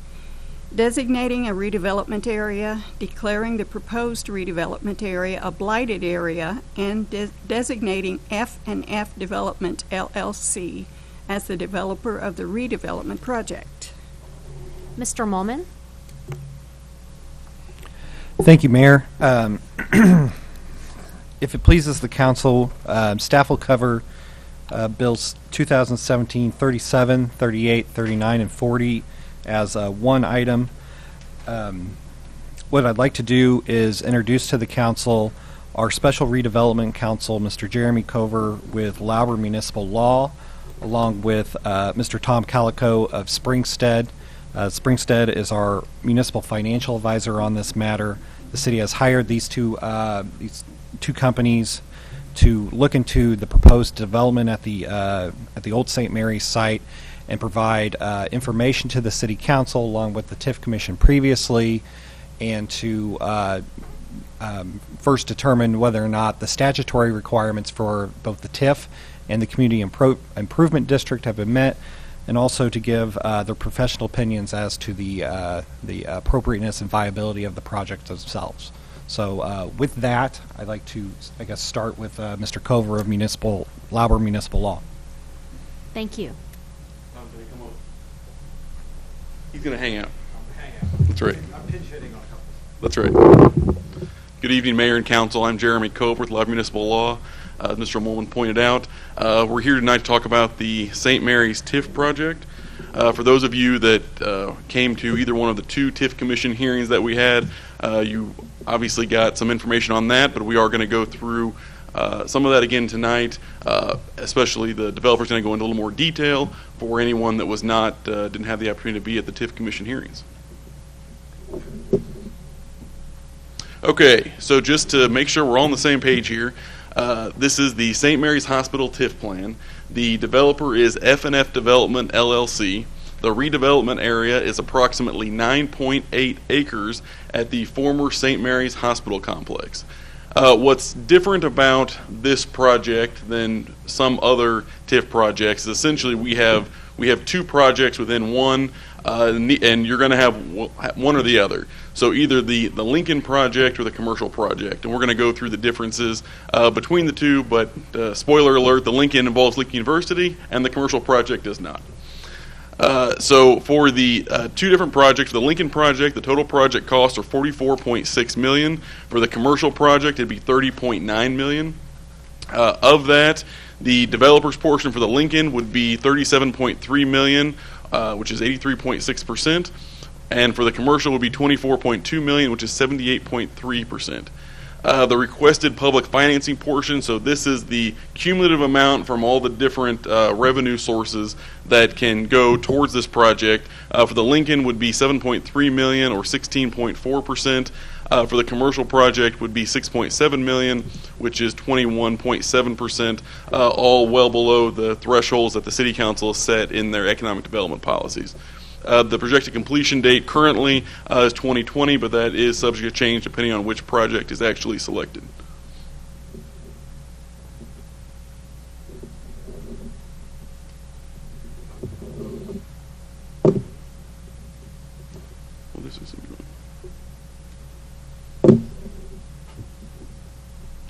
designating a redevelopment area, declaring the proposed redevelopment area a blighted area, and designating F&F Development LLC as the developer of the redevelopment project. Mr. Mullman? Thank you, Mayor. If it pleases the council, staff will cover bills 2017-37, 38, 39, and 40 as one item. What I'd like to do is introduce to the council our Special Redevelopment Council, Mr. Jeremy Cover with Lauber Municipal Law, along with Mr. Tom Calico of Springstead. Springstead is our municipal financial advisor on this matter. the city has hired these two companies to look into the proposed development at the old St. Mary's site and provide information to the City Council along with the TIF Commission previously, and to first determine whether or not the statutory requirements for both the TIF and the Community Improvement District have been met, and also to give their professional opinions as to the appropriateness and viability of the project themselves. So with that, I'd like to, I guess, start with Mr. Cover of Lauber Municipal Law. Thank you. He's going to hang out. That's right. I'm pinch hitting on a couple. That's right. Good evening, Mayor and Council. I'm Jeremy Cover with Lauber Municipal Law. As Mr. Mullen pointed out, we're here tonight to talk about the St. Mary's TIF project. For those of you that came to either one of the two TIF Commission hearings that we had, you obviously got some information on that, but we are going to go through some of that again tonight, especially the developer's going to go into a little more detail for anyone that was not, didn't have the opportunity to be at the TIF Commission hearings. Okay, so just to make sure we're all on the same page here, this is the St. Mary's Hospital TIF plan. The developer is F&F Development, LLC. The redevelopment area is approximately 9.8 acres at the former St. Mary's Hospital complex. What's different about this project than some other TIF projects is essentially we have two projects within one, and you're going to have one or the other. So either the Lincoln project or the commercial project, and we're going to go through the differences between the two. But spoiler alert: the Lincoln involves Lincoln University, and the commercial project does not. So for the two different projects, for the Lincoln project, the total project costs are $44.6 million. For the commercial project, it'd be $30.9 million. Of that, the developer's portion for the Lincoln would be $37.3 million, which is 83.6%, and for the commercial would be $24.2 million, which is 78.3%. The requested public financing portion, so this is the cumulative amount from all the different revenue sources that can go towards this project. For the Lincoln would be $7.3 million or 16.4%. For the commercial project would be $6.7 million, which is 21.7%, all well below the thresholds that the City Council has set in their economic development policies. The projected completion date currently is 2020, but that is subject to change depending on which project is actually selected. Well, this isn't going.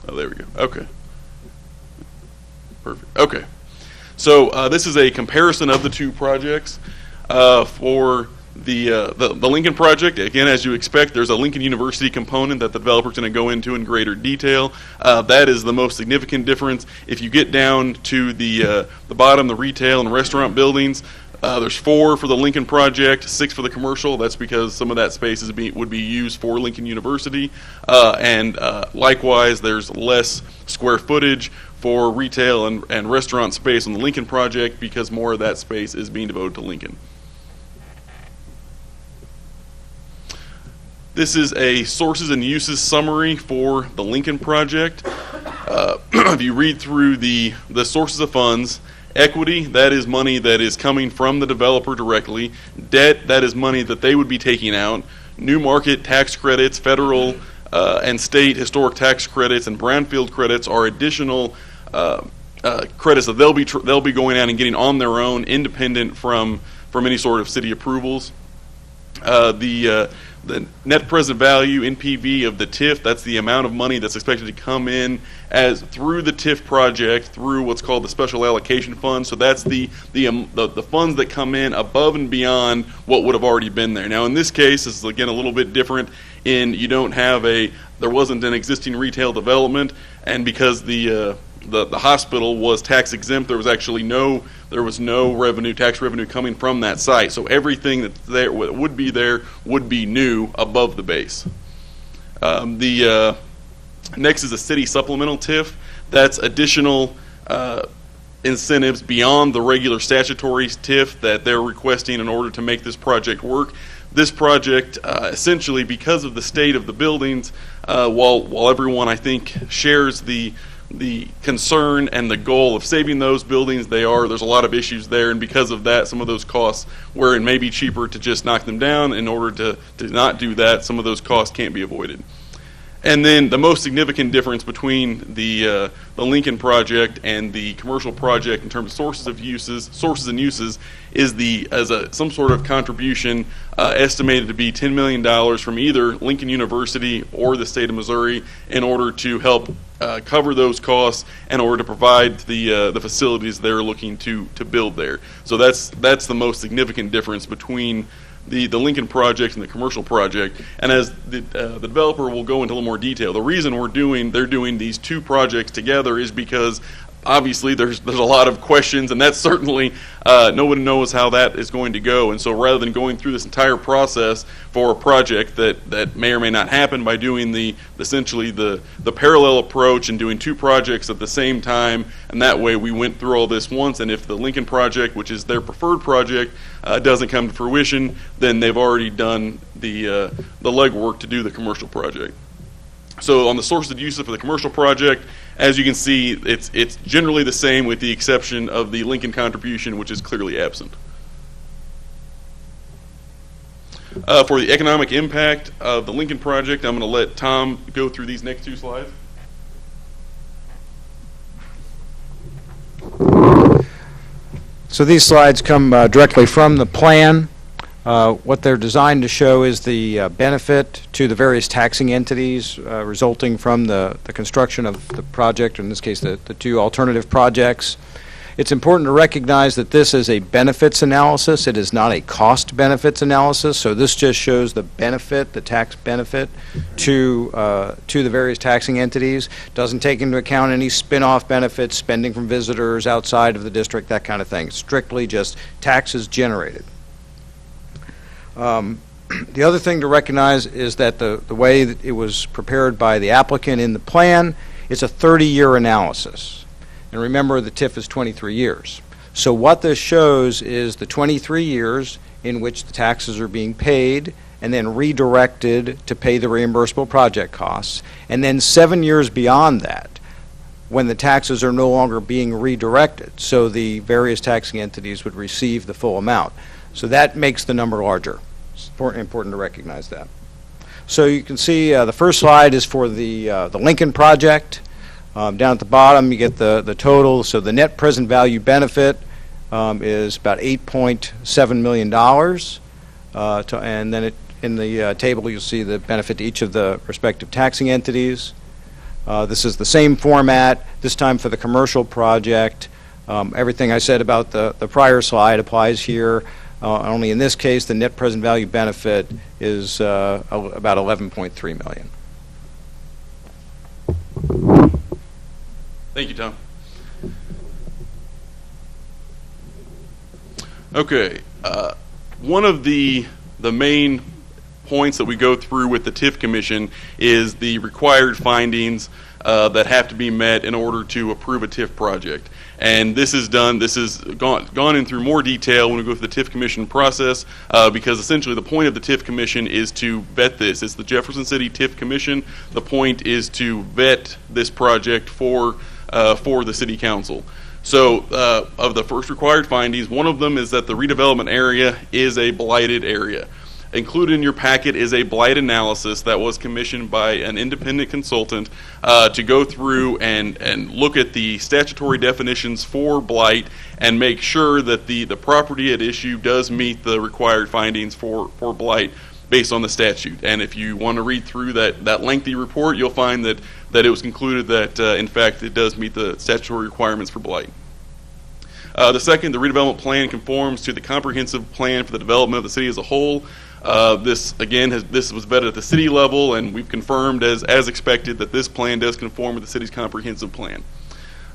Oh, there we go. Okay. Perfect. Okay. So this is a comparison of the two projects. For the Lincoln project, again, as you expect, there's a Lincoln University component that the developer's going to go into in greater detail. That is the most significant difference. If you get down to the bottom, the retail and restaurant buildings, there's 4 for the Lincoln project, 6 for the commercial. That's because some of that space would be used for Lincoln University. And likewise, there's less square footage for retail and restaurant space on the Lincoln project because more of that space is being devoted to Lincoln. This is a sources and uses summary for the Lincoln project. If you read through the sources of funds, equity, that is money that is coming from the developer directly. Debt, that is money that they would be taking out. New market tax credits, federal and state historic tax credits, and brownfield credits are additional credits that they'll be going out and getting on their own, independent from any sort of city approvals. The net present value, NPV, of the TIF, that's the amount of money that's expected to come in as through the TIF project through what's called the special allocation fund. So that's the funds that come in above and beyond what would have already been there. Now in this case, this is again a little bit different in you don't have there wasn't an existing retail development, and because the hospital was tax exempt, there was actually no tax revenue coming from that site. So everything that would be new above the base. The next is a city supplemental TIF. That's additional incentives beyond the regular statutory TIF that they're requesting in order to make this project work. this project, essentially because of the state of the buildings, while everyone I think shares the concern and the goal of saving those buildings, there's a lot of issues there, and because of that, some of those costs, where it may be cheaper to just knock them down, in order to not do that, some of those costs can't be avoided. And then the most significant difference between the Lincoln project and the commercial project in terms of sources and uses is some sort of contribution estimated to be $10 million from either Lincoln University or the state of Missouri in order to help cover those costs in order to provide the facilities they're looking to build there. So that's the most significant difference between the Lincoln project and the commercial project. And as the developer will go into a little more detail, the reason they're doing these two projects together is because obviously there's a lot of questions, and that's certainly nobody knows how that is going to go. And so rather than going through this entire process for a project that may or may not happen, by doing essentially the parallel approach and doing two projects at the same time, and that way we went through all this once, and if the Lincoln project, which is their preferred project, doesn't come to fruition, then they've already done the legwork to do the commercial project. So on the sources of use for the commercial project, as you can see, it's generally the same with the exception of the Lincoln contribution, which is clearly absent. For the economic impact of the Lincoln project, I'm going to let Tom go through these next two slides. So these slides come directly from the plan. What they're designed to show is the benefit to the various taxing entities resulting from the construction of the project, or in this case the two alternative projects. It's important to recognize that this is a benefits analysis. It is not a cost benefits analysis, so this just shows the benefit, the tax benefit to the various taxing entities. Doesn't take into account any spin-off benefits, spending from visitors outside of the district, that kind of thing. Strictly just taxes generated. The other thing to recognize is that the way that it was prepared by the applicant in the plan, it's a 30-year analysis. And remember, the TIF is 23 years. So what this shows is the 23 years in which the taxes are being paid and then redirected to pay the reimbursable project costs, and then 7 years beyond that when the taxes are no longer being redirected, so the various taxing entities would receive the full amount. So that makes the number larger. It's important to recognize that. So you can see the first slide is for the Lincoln project. Down at the bottom you get the total. So the net present value benefit is about $8.7 million. And then in the table you'll see the benefit to each of the respective taxing entities. This is the same format, this time for the commercial project. Everything I said about the prior slide applies here. Only in this case, the net present value benefit is about $11.3 million. Thank you, Tom. Okay, one of the main points that we go through with the TIF Commission is the required findings that have to be met in order to approve a TIF project. And this is gone in through more detail when we go through the TIF Commission process, because essentially the point of the TIF Commission is to vet this. It's the Jefferson City TIF Commission. The point is to vet this project for the City Council. So of the first required findings, one of them is that the redevelopment area is a blighted area. Included in your packet is a blight analysis that was commissioned by an independent consultant to go through and look at the statutory definitions for blight and make sure that the property at issue does meet the required findings for blight based on the statute. And if you want to read through that lengthy report, you'll find that it was concluded that, in fact, it does meet the statutory requirements for blight. The second, the redevelopment plan conforms to the comprehensive plan for the development of the city as a whole. This was vetted at the city level, and we've confirmed as expected that this plan does conform with the city's comprehensive plan.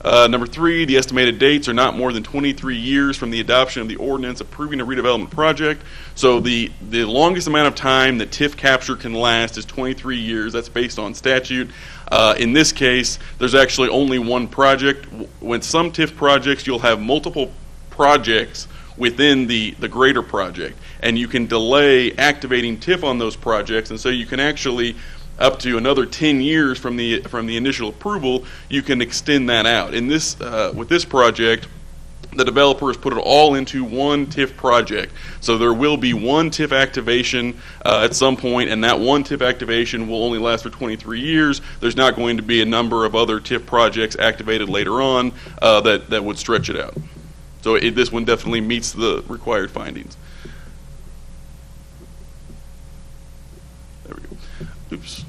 Number three, the estimated dates are not more than 23 years from the adoption of the ordinance approving a redevelopment project. So the longest amount of time that TIF capture can last is 23 years. That's based on statute. In this case, there's actually only one project. With some TIF projects, you'll have multiple projects within the greater project. And you can delay activating TIF on those projects, and so you can actually, up to another 10 years from the initial approval, you can extend that out. In this, with this project, the developer has put it all into one TIF project. So there will be one TIF activation at some point, and that one TIF activation will only last for 23 years. There's not going to be a number of other TIF projects activated later on that would stretch it out. So this one definitely meets the required findings. There we go. Oops.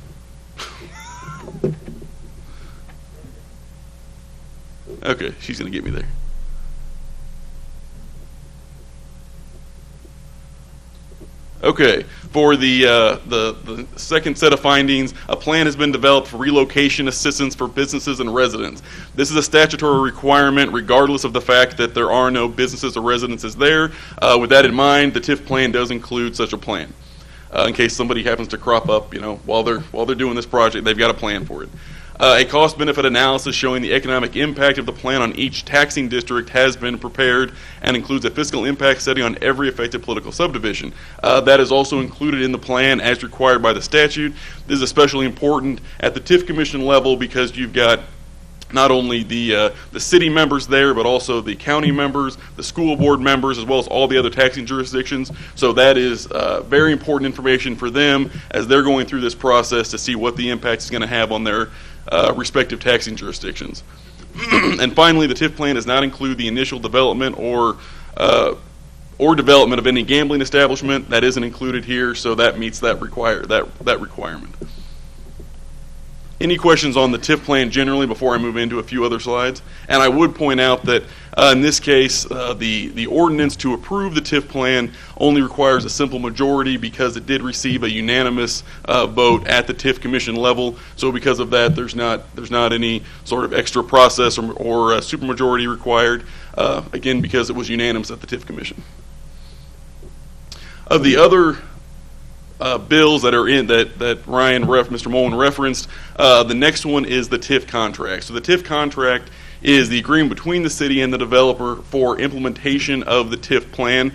Okay, she's going to get me there. Okay, for the second set of findings, a plan has been developed for relocation assistance for businesses and residents. This is a statutory requirement regardless of the fact that there are no businesses or residences there. With that in mind, the TIF plan does include such a plan. In case somebody happens to crop up, while they're doing this project, they've got a plan for it. A cost-benefit analysis showing the economic impact of the plan on each taxing district has been prepared and includes a fiscal impact study on every affected political subdivision. That is also included in the plan as required by the statute. This is especially important at the TIF Commission level because you've got not only the city members there, but also the county members, the school board members, as well as all the other taxing jurisdictions. So that is very important information for them as they're going through this process to see what the impact is going to have on their respective taxing jurisdictions. And finally, the TIF plan does not include the initial development or development of any gambling establishment. That isn't included here, so that meets that requirement. Any questions on the TIF plan generally before I move into a few other slides? And I would point out that in this case, the ordinance to approve the TIF plan only requires a simple majority because it did receive a unanimous vote at the TIF Commission level. So because of that, there's not any sort of extra process or supermajority required. Again, because it was unanimous at the TIF Commission. Of the other bills that are in that Mr. Mullen referenced, the next one is the TIF contract. So the TIF contract is the agreement between the city and the developer for implementation of the TIF plan.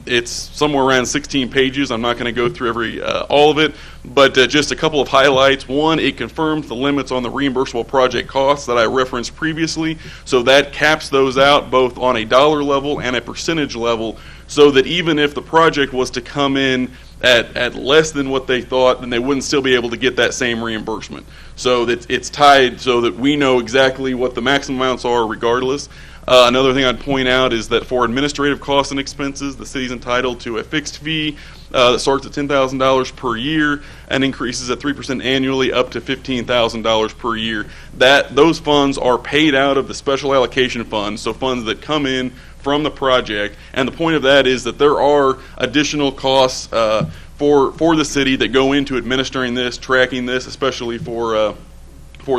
It's somewhere around 16 pages. I'm not going to go through all of it, but just a couple of highlights. One, it confirms the limits on the reimbursable project costs that I referenced previously. So that caps those out both on a dollar level and a percentage level, so that even if the project was to come in at less than what they thought, then they wouldn't still be able to get that same reimbursement. So that it's tied so that we know exactly what the maximum amounts are regardless. Another thing I'd point out is that for administrative costs and expenses, the city's entitled to a fixed fee that starts at $10,000 per year and increases at 3% annually up to $15,000 per year. Those funds are paid out of the special allocation fund, so funds that come in from the project. And the point of that is that there are additional costs for the city that go into administering this, tracking this, especially for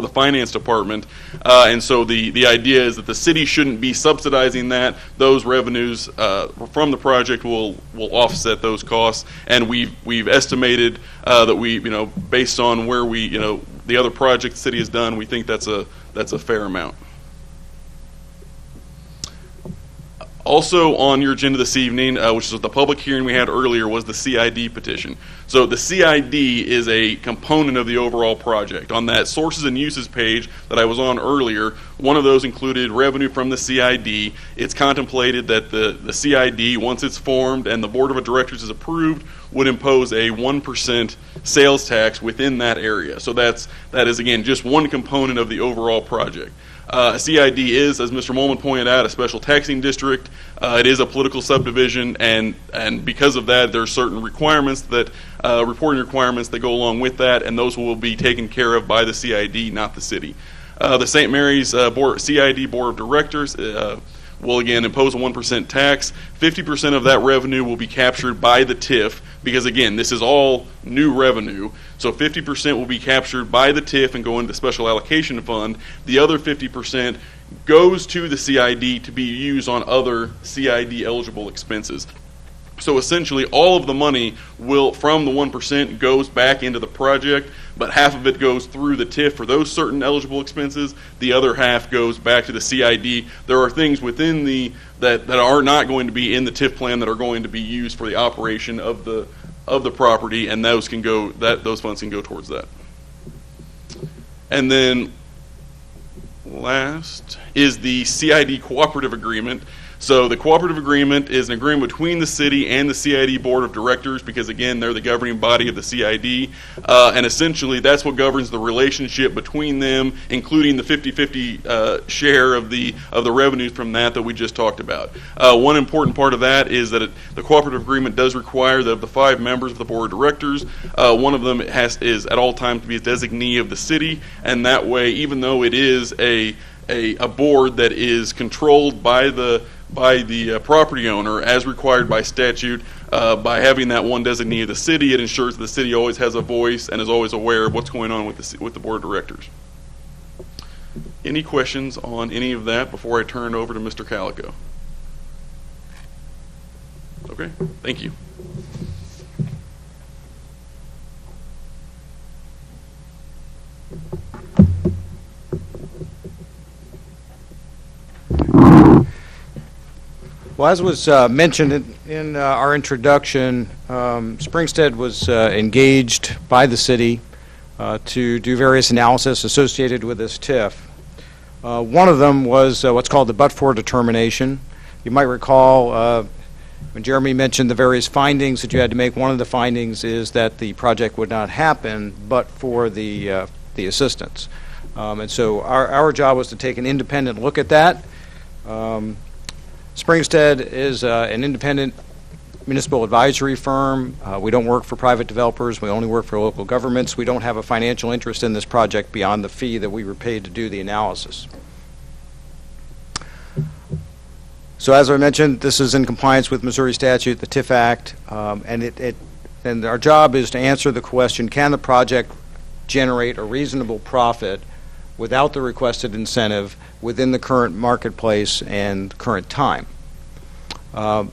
the finance department. And so the idea is that the city shouldn't be subsidizing that. Those revenues from the project will offset those costs. And we've estimated that based on where the other project the city has done, we think that's a fair amount. Also on your agenda this evening, which is the public hearing we had earlier, was the CID petition. So the CID is a component of the overall project. On that sources and uses page that I was on earlier, one of those included revenue from the CID. It's contemplated that the CID, once it's formed and the board of directors is approved, would impose a 1% sales tax within that area. So that is, again, just one component of the overall project. CID is, as Mr. Mullen pointed out, a special taxing district. It is a political subdivision, and because of that, there are certain requirements reporting requirements that go along with that, and those will be taken care of by the CID, not the city. The St. Mary's CID Board of Directors will again impose a 1% tax. 50% of that revenue will be captured by the TIF, because again, this is all new revenue. So 50% will be captured by the TIF and go into the special allocation fund. The other 50% goes to the CID to be used on other CID eligible expenses. So essentially, all of the money from the 1% goes back into the project, but half of it goes through the TIF for those certain eligible expenses. The other half goes back to the CID. There are things within that are not going to be in the TIF plan that are going to be used for the operation of the property, and those funds can go towards that. And then last is the CID cooperative agreement. So the cooperative agreement is an agreement between the city and the CID board of directors, because again, they're the governing body of the CID, and essentially that's what governs the relationship between them, including the 50-50 share of the revenues from that we just talked about. One important part of that is that the cooperative agreement does require that of the 5 members of the board of directors, one of them is at all times to be a designee of the city, and that way, even though it is a board that is controlled by the property owner as required by statute, by having that one designee of the city, it ensures that the city always has a voice and is always aware of what's going on with the board of directors. Any questions on any of that before I turn it over to Mr. Calico? Okay, thank you. Well, as was mentioned in our introduction, Springstead was engaged by the city to do various analysis associated with this TIF. One of them was what's called the but-for determination. You might recall when Jeremy mentioned the various findings that you had to make, one of the findings is that the project would not happen but for the assistance. And so our job was to take an independent look at that. Springstead is an independent municipal advisory firm. We don't work for private developers. We only work for local governments. We don't have a financial interest in this project beyond the fee that we were paid to do the analysis. So as I mentioned, this is in compliance with Missouri statute, the TIF Act, and our job is to answer the question, can the project generate a reasonable profit without the requested incentive within the current marketplace and current time. I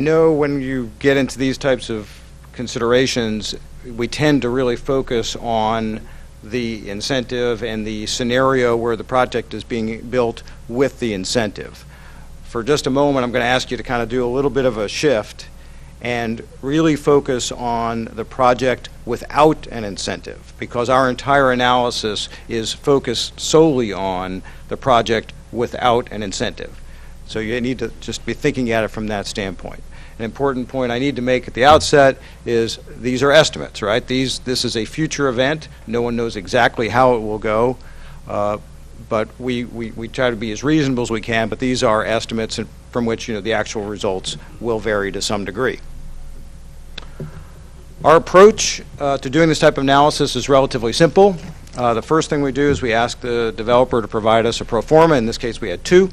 know when you get into these types of considerations, we tend to really focus on the incentive and the scenario where the project is being built with the incentive. For just a moment, I'm going to ask you to kind of do a little bit of a shift and really focus on the project without an incentive, because our entire analysis is focused solely on the project without an incentive. So you need to just be thinking at it from that standpoint. An important point I need to make at the outset is these are estimates, right? This is a future event. No one knows exactly how it will go, but we try to be as reasonable as we can, but these are estimates from which the actual results will vary to some degree. Our approach to doing this type of analysis is relatively simple. The first thing we do is we ask the developer to provide us a pro forma. In this case, we had 2.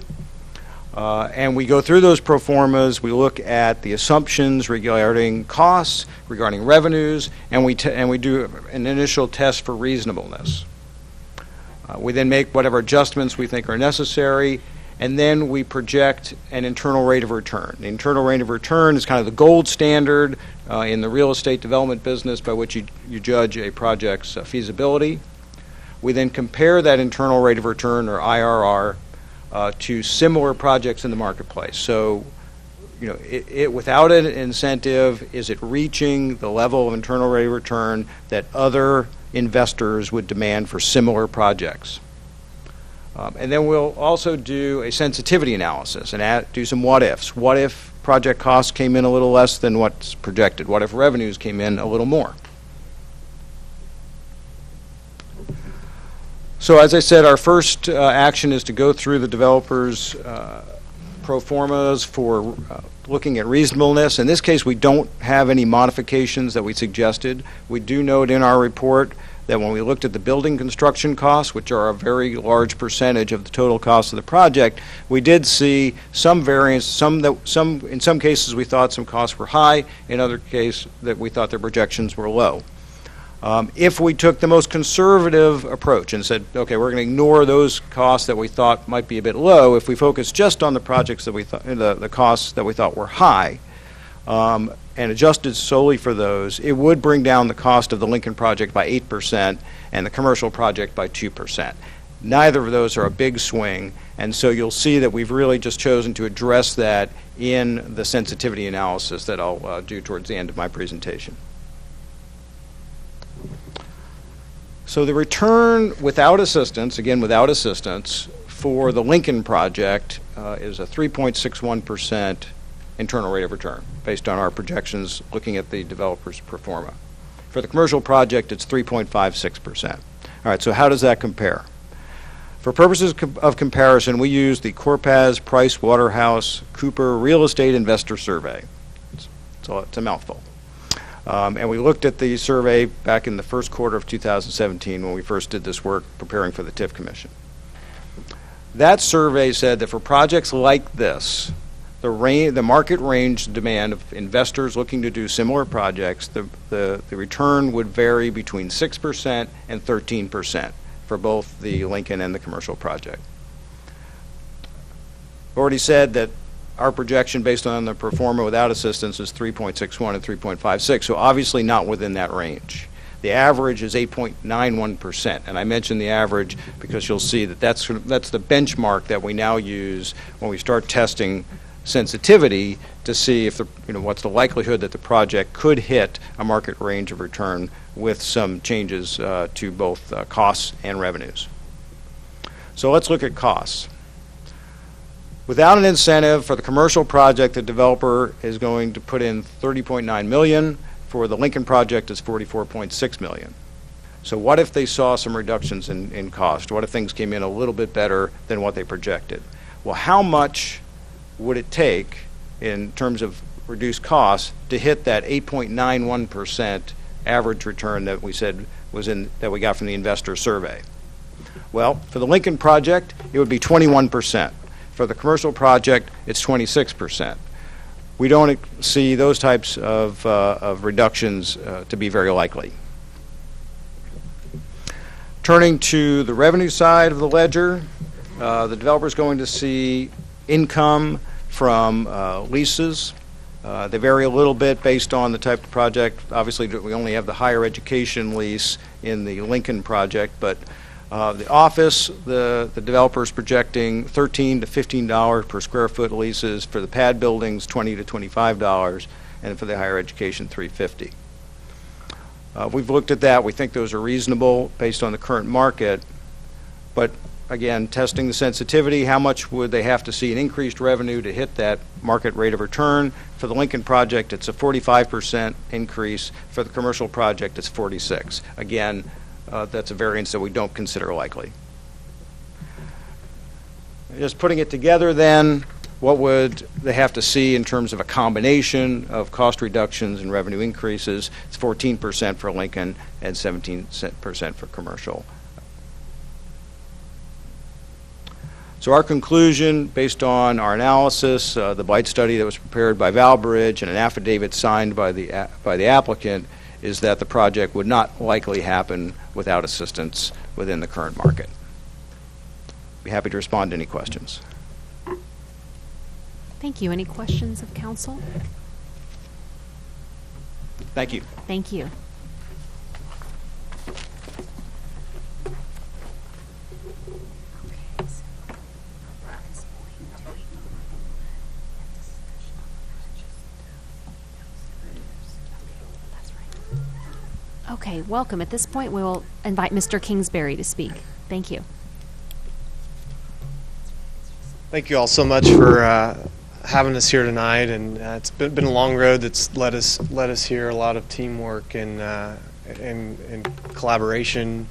And we go through those pro formas. We look at the assumptions regarding costs, regarding revenues, and we do an initial test for reasonableness. We then make whatever adjustments we think are necessary, and then we project an internal rate of return. The internal rate of return is kind of the gold standard in the real estate development business by which you judge a project's feasibility. We then compare that internal rate of return, or IRR, to similar projects in the marketplace. So, without an incentive, is it reaching the level of internal rate of return that other investors would demand for similar projects? And then we'll also do a sensitivity analysis and do some what-ifs. What if project costs came in a little less than what's projected? What if revenues came in a little more? So as I said, our first action is to go through the developer's pro formas for looking at reasonableness. In this case, we don't have any modifications that we suggested. We do note in our report that when we looked at the building construction costs, which are a very large percentage of the total cost of the project, we did see some variance. In some cases we thought some costs were high. In other cases that we thought their projections were low. If we took the most conservative approach and said, okay, we're going to ignore those costs that we thought might be a bit low, if we focus just on the projects that we thought, the costs that we thought were high, and adjusted solely for those, it would bring down the cost of the Lincoln project by 8% and the commercial project by 2%. Neither of those are a big swing, and so you'll see that we've really just chosen to address that in the sensitivity analysis that I'll do towards the end of my presentation. So the return without assistance, again without assistance, for the Lincoln project is a 3.61% internal rate of return based on our projections looking at the developer's pro forma. For the commercial project, it's 3.56%. All right, so how does that compare? For purposes of comparison, we use the Corpaz Price Waterhouse Cooper Real Estate Investor Survey. It's a mouthful. And we looked at the survey back in the first quarter of 2017 when we first did this work preparing for the TIF Commission. That survey said that for projects like this, the market range demand of investors looking to do similar projects, the return would vary between 6% and 13% for both the Lincoln and the commercial project. I've already said that our projection based on the pro forma without assistance is 3.61 and 3.56, so obviously not within that range. The average is 8.91%, and I mention the average because you'll see that that's the benchmark that we now use when we start testing sensitivity to see if what's the likelihood that the project could hit a market range of return with some changes to both costs and revenues. So let's look at costs. Without an incentive for the commercial project, the developer is going to put in $30.9 million. For the Lincoln project, it's $44.6 million. So what if they saw some reductions in cost? What if things came in a little bit better than what they projected? Well, how much would it take in terms of reduced costs to hit that 8.91% average return that we said that we got from the investor survey? Well, for the Lincoln project, it would be 21%. For the commercial project, it's 26%. We don't see those types of reductions to be very likely. Turning to the revenue side of the ledger, the developer is going to see income from leases. They vary a little bit based on the type of project. Obviously, we only have the higher education lease in the Lincoln project, but the office, the developer is projecting $13 to $15 per square foot leases. For the pad buildings, $20 to $25, and for the higher education, $350. We've looked at that. We think those are reasonable based on the current market, but again, testing the sensitivity, how much would they have to see an increased revenue to hit that market rate of return? For the Lincoln project, it's a 45% increase. For the commercial project, it's 46%. Again, that's a variance that we don't consider likely. Just putting it together then, what would they have to see in terms of a combination of cost reductions and revenue increases? It's 14% for Lincoln and 17% for commercial. So our conclusion, based on our analysis, the blight study that was prepared by Valbridge and an affidavit signed by the applicant, is that the project would not likely happen without assistance within the current market. Be happy to respond to any questions. Thank you. Any questions of council? Thank you. Thank you. Okay, welcome. At this point, we will invite Mr. Kingsbury to speak. Thank you. Thank you all so much for having us here tonight, and it's been a long road that's led us here. A lot of teamwork and collaboration.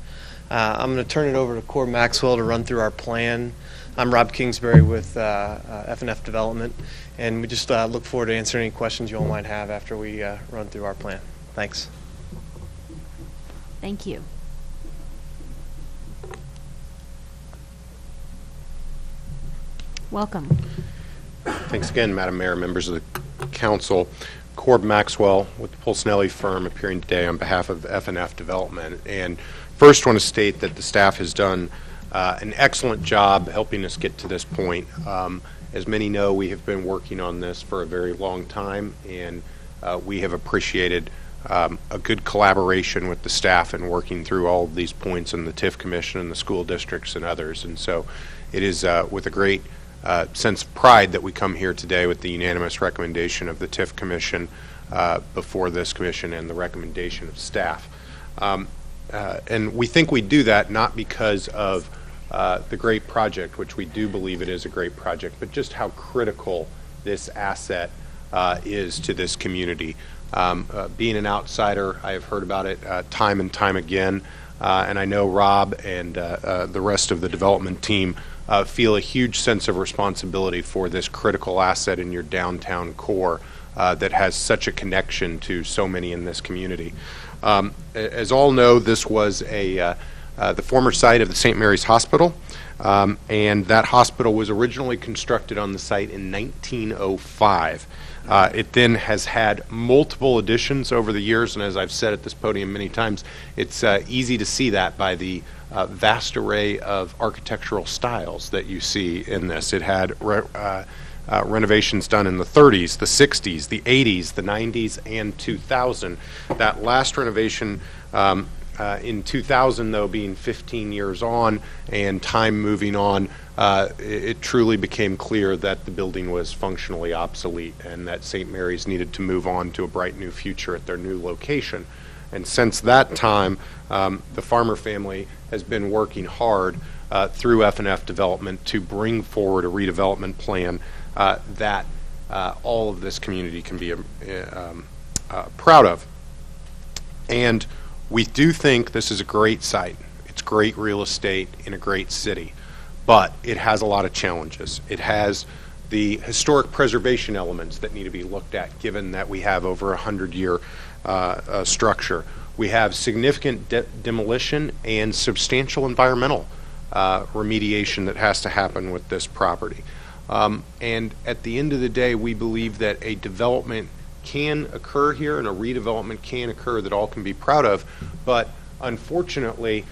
I'm going to turn it over to Cord Maxwell to run through our plan. I'm Rob Kingsbury with F&F Development, and we just look forward to answering any questions you all might have after we run through our plan. Thanks. Thank you. Welcome. Thanks again, Madam Mayor, members of the council. Corb Maxwell with the Pulcinelli firm, appearing today on behalf of FNF Development. And first want to state that the staff has done an excellent job helping us get to this point. As many know, we have been working on this for a very long time, and we have appreciated a good collaboration with the staff in working through all of these points in the TIF Commission and the school districts and others. And so it is with a great sense of pride that we come here today with the unanimous recommendation of the TIF Commission before this commission and the recommendation of staff. And we think we do that not because of the great project, which we do believe it is a great project, but just how critical this asset is to this community. Being an outsider, I have heard about it time and time again, and I know Rob and the rest of the development team feel a huge sense of responsibility for this critical asset in your downtown core that has such a connection to so many in this community. As all know, this was the former site of the St. Mary's Hospital, and that hospital was originally constructed on the site in 1905. It then has had multiple additions over the years, and as I've said at this podium many times, it's easy to see that by the vast array of architectural styles that you see in this. It had renovations done in the 30s, the 60s, the 80s, the 90s, and 2000. That last renovation in 2000, though, being 15 years on and time moving on, it truly became clear that the building was functionally obsolete and that St. Mary's needed to move on to a bright new future at their new location. And since that time, the Farmer family has been working hard through FNF Development to bring forward a redevelopment plan that all of this community can be proud of. And we do think this is a great site. It's great real estate in a great city, but it has a lot of challenges. It has the historic preservation elements that need to be looked at, given that we have over 100-year structure. We have significant demolition and substantial environmental remediation that has to happen with this property. And at the end of the day, we believe that a development can occur here and a redevelopment can occur that all can be proud of, but unfortunately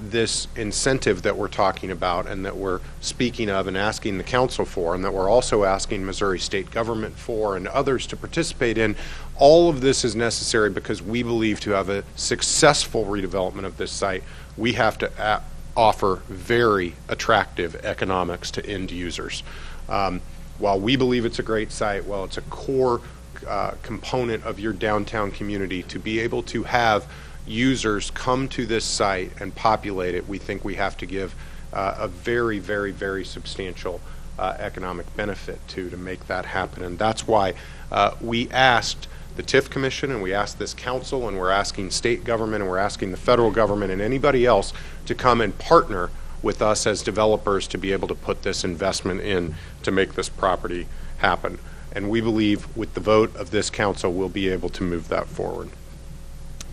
this incentive that we're talking about and that we're speaking of and asking the council for, and that we're also asking Missouri state government for and others to participate in, all of this is necessary because we believe to have a successful redevelopment of this site, we have to offer very attractive economics to end users. While we believe it's a great site, while it's a core component of your downtown community, to be able to have users come to this site and populate it, we think we have to give a very, very, very substantial economic benefit to make that happen. And that's why we asked the TIF Commission, and we asked this council, and we're asking state government, and we're asking the federal government and anybody else to come and partner with us as developers to be able to put this investment in to make this property happen. And we believe with the vote of this council, we'll be able to move that forward.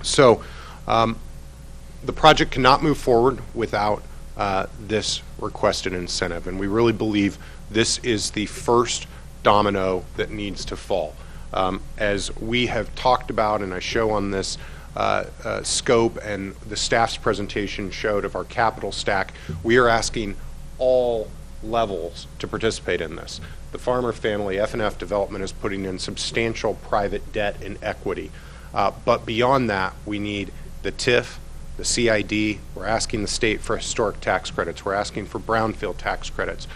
So the project cannot move forward without this requested incentive. And we really believe this is the first domino that needs to fall. As we have talked about, and I show on this scope and the staff's presentation showed of our capital stack, we are asking all levels to participate in this. The Farmer family, FNF Development, is putting in substantial private debt and equity. But beyond that, we need the TIF, the CID. We're asking the state for historic tax credits. We're asking for brownfield tax credits.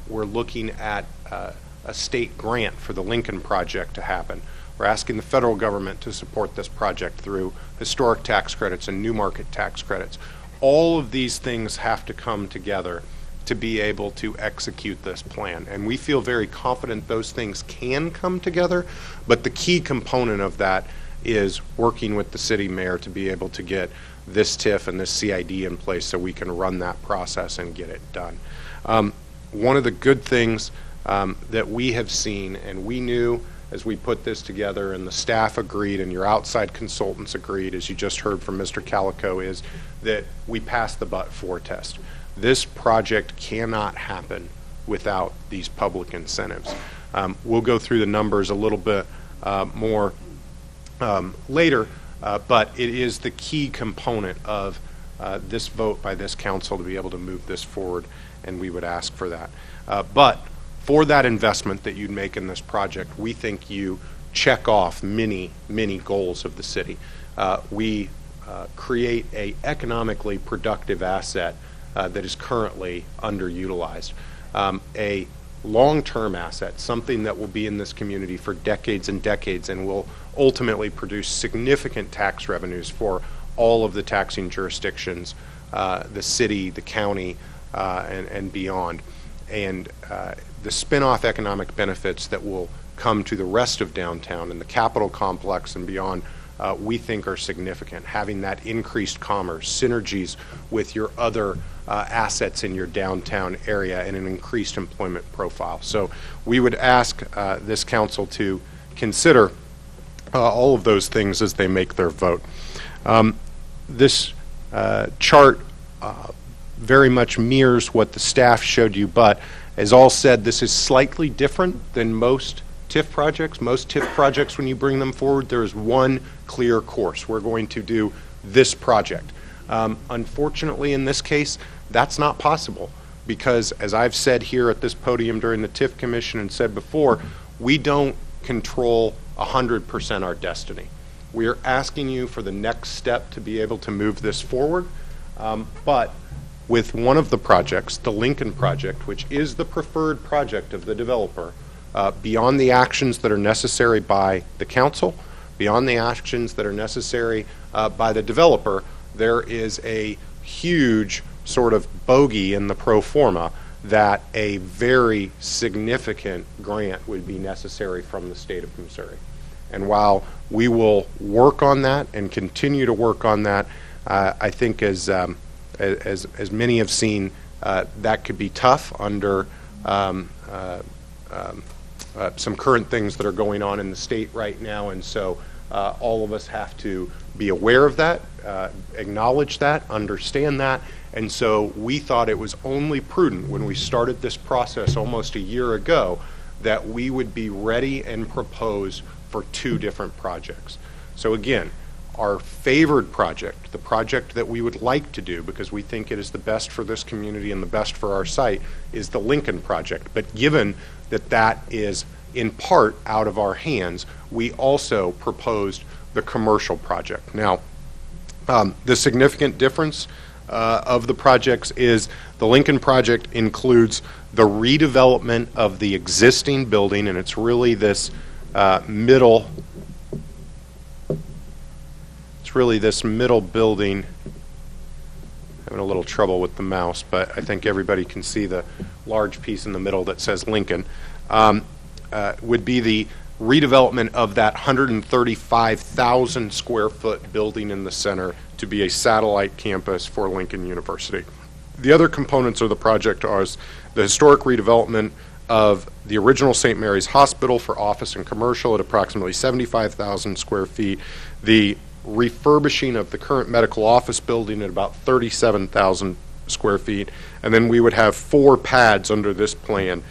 We're looking at a state grant for the Lincoln project to happen. We're asking the federal government to support this project through historic tax credits and new market tax credits. All of these things have to come together to be able to execute this plan. And we feel very confident those things can come together, but the key component of that is working with the city mayor to be able to get this TIF and this CID in place so we can run that process and get it done. One of the good things that we have seen, and we knew as we put this together, and the staff agreed, and your outside consultants agreed, as you just heard from Mr. Calico, is that we passed the but-for test. This project cannot happen without these public incentives. We'll go through the numbers a little bit more later, but it is the key component of this vote by this council to be able to move this forward, and we would ask for that. But for that investment that you'd make in this project, we think you check off many, many goals of the city. We create a economically productive asset that is currently underutilized. A long-term asset, something that will be in this community for decades and decades and will ultimately produce significant tax revenues for all of the taxing jurisdictions, the city, the county, and beyond. And the spin-off economic benefits that will come to the rest of downtown and the Capitol complex and beyond, we think are significant. Having that increased commerce, synergies with your other assets in your downtown area, and an increased employment profile. So we would ask this council to consider all of those things as they make their vote. This chart very much mirrors what the staff showed you, but as all said, this is slightly different than most TIF projects. Most TIF projects, when you bring them forward, there is one clear course. We're going to do this project. Unfortunately, in this case, that's not possible because, as I've said here at this podium during the TIF Commission and said before, we don't control 100% our destiny. We are asking you for the next step to be able to move this forward, but with one of the projects, the Lincoln project, which is the preferred project of the developer, beyond the actions that are necessary by the council, beyond the actions that are necessary by the developer, there is a huge sort of bogey in the pro forma that a very significant grant would be necessary from the state of Missouri. And while we will work on that and continue to work on that, I think as many have seen, that could be tough under some current things that are going on in the state right now, and so all of us have to be aware of that, acknowledge that, understand that, and so we thought it was only prudent when we started this process almost a year ago that we would be ready and propose for two different projects. So again, our favored project, the project that we would like to do because we think it is the best for this community and the best for our site, is the Lincoln project. But given that that is in part out of our hands, we also proposed the commercial project. Now, the significant difference of the projects is the Lincoln project includes the redevelopment of the existing building, and it's really this middle building. Having a little trouble with the mouse, but I think everybody can see the large piece in the middle that says Lincoln. Would be the redevelopment of that 135,000 square foot building in the center to be a satellite campus for Lincoln University. The other components of the project are the historic redevelopment of the original St. Mary's Hospital for office and commercial at approximately 75,000 square feet, the refurbishing of the current medical office building at about 37,000 square feet, and then we would have 4 pads under this plan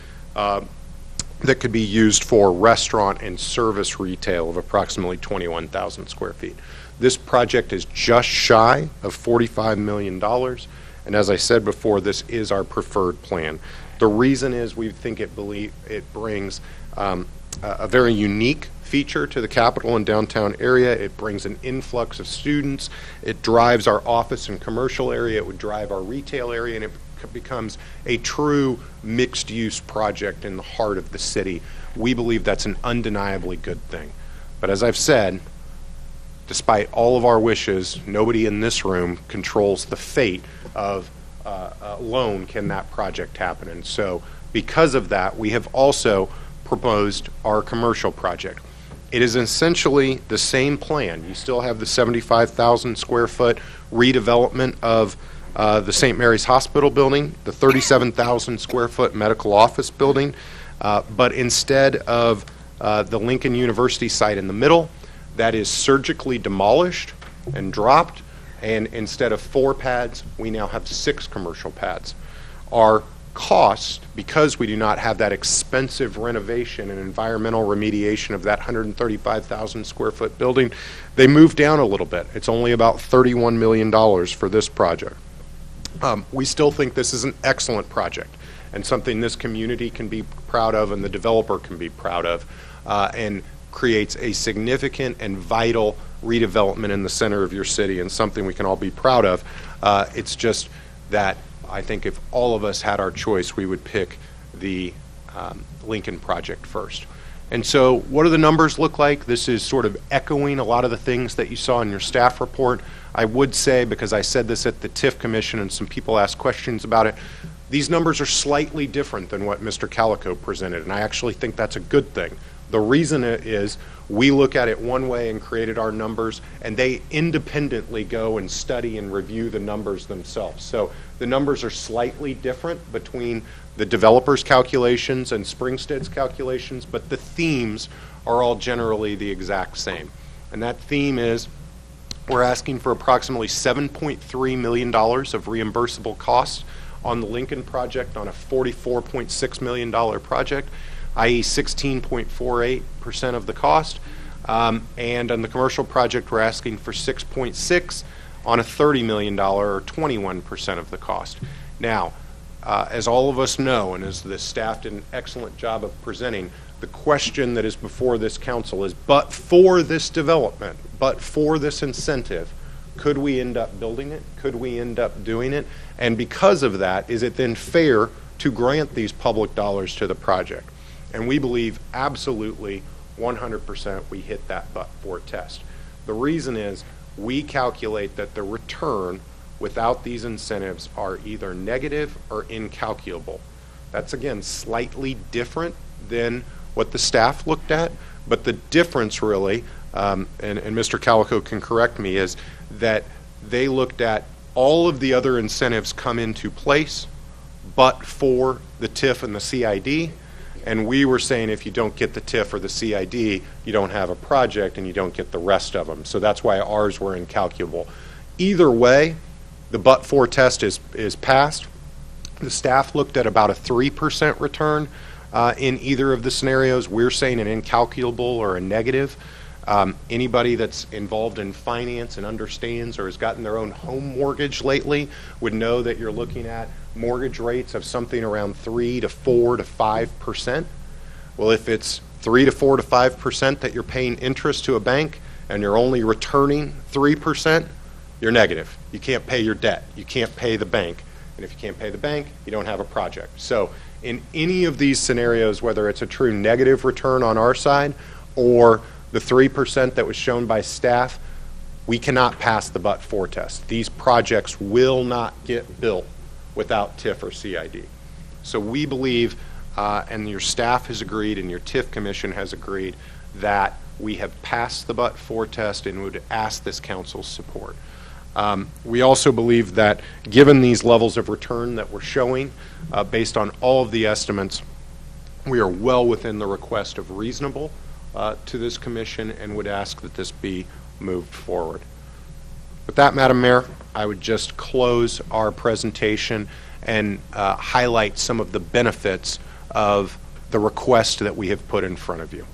that could be used for restaurant and service retail of approximately 21,000 square feet. This project is just shy of $45 million, and as I said before, this is our preferred plan. The reason is we think it brings a very unique feature to the Capitol and downtown area. It brings an influx of students. It drives our office and commercial area. It would drive our retail area, and it becomes a true mixed-use project in the heart of the city. We believe that's an undeniably good thing. But as I've said, despite all of our wishes, nobody in this room controls the fate of alone can that project happen. And so because of that, we have also proposed our commercial project. It is essentially the same plan. You still have the 75,000 square foot redevelopment of the St. Mary's Hospital building, the 37,000 square foot medical office building, but instead of the Lincoln University site in the middle, that is surgically demolished and dropped, and instead of 4 pads, we now have 6 commercial pads. Our cost, because we do not have that expensive renovation and environmental remediation of that 135,000 square foot building, they move down a little bit. It's only about $31 million for this project. We still think this is an excellent project and something this community can be proud of and the developer can be proud of, and creates a significant and vital redevelopment in the center of your city and something we can all be proud of. It's just that I think if all of us had our choice, we would pick the Lincoln project first. And so what do the numbers look like? This is sort of echoing a lot of the things that you saw in your staff report. I would say, because I said this at the TIF Commission and some people asked questions about it, these numbers are slightly different than what Mr. Calico presented, and I actually think that's a good thing. The reason is we look at it one way and created our numbers, and they independently go and study and review the numbers themselves. So the numbers are slightly different between the developer's calculations and Springstead's calculations, but the themes are all generally the exact same. And that theme is we're asking for approximately $7.3 million of reimbursable costs on the Lincoln project on a $44.6 million project, i.e. 16.48% of the cost. And on the commercial project, we're asking for 6.6 on a $30 million or 21% of the cost. Now, as all of us know, and as the staff did an excellent job of presenting, the question that is before this council is, but for this development, but for this incentive, could we end up building it? Could we end up doing it? And because of that, is it then fair to grant these public dollars to the project? And we believe absolutely 100% we hit that but-for test. The reason is we calculate that the return without these incentives are either negative or incalculable. That's, again, slightly different than what the staff looked at, but the difference really, and Mr. Calico can correct me, is that they looked at all of the other incentives come into place but for the TIF and the CID, and we were saying if you don't get the TIF or the CID, you don't have a project and you don't get the rest of them. So that's why ours were incalculable. Either way, the but-for test is passed. The staff looked at about a 3% return in either of the scenarios. We're saying an incalculable or a negative. Anybody that's involved in finance and understands or has gotten their own home mortgage lately would know that you're looking at mortgage rates of something around 3 to 4 to 5%. Well, if it's 3 to 4 to 5% that you're paying interest to a bank and you're only returning 3%, you're negative. You can't pay your debt. You can't pay the bank. And if you can't pay the bank, you don't have a project. So in any of these scenarios, whether it's a true negative return on our side or the 3% that was shown by staff, we cannot pass the but-for test. These projects will not get built without TIF or CID. So we believe, and your staff has agreed and your TIF commission has agreed, that we have passed the but-for test and would ask this council's support. We also believe that given these levels of return that we're showing, based on all of the estimates, we are well within the request of reasonable to this commission and would ask that this be moved forward. With that, Madam Mayor, I would just close our presentation and highlight some of the benefits of the request that we have put in front of you.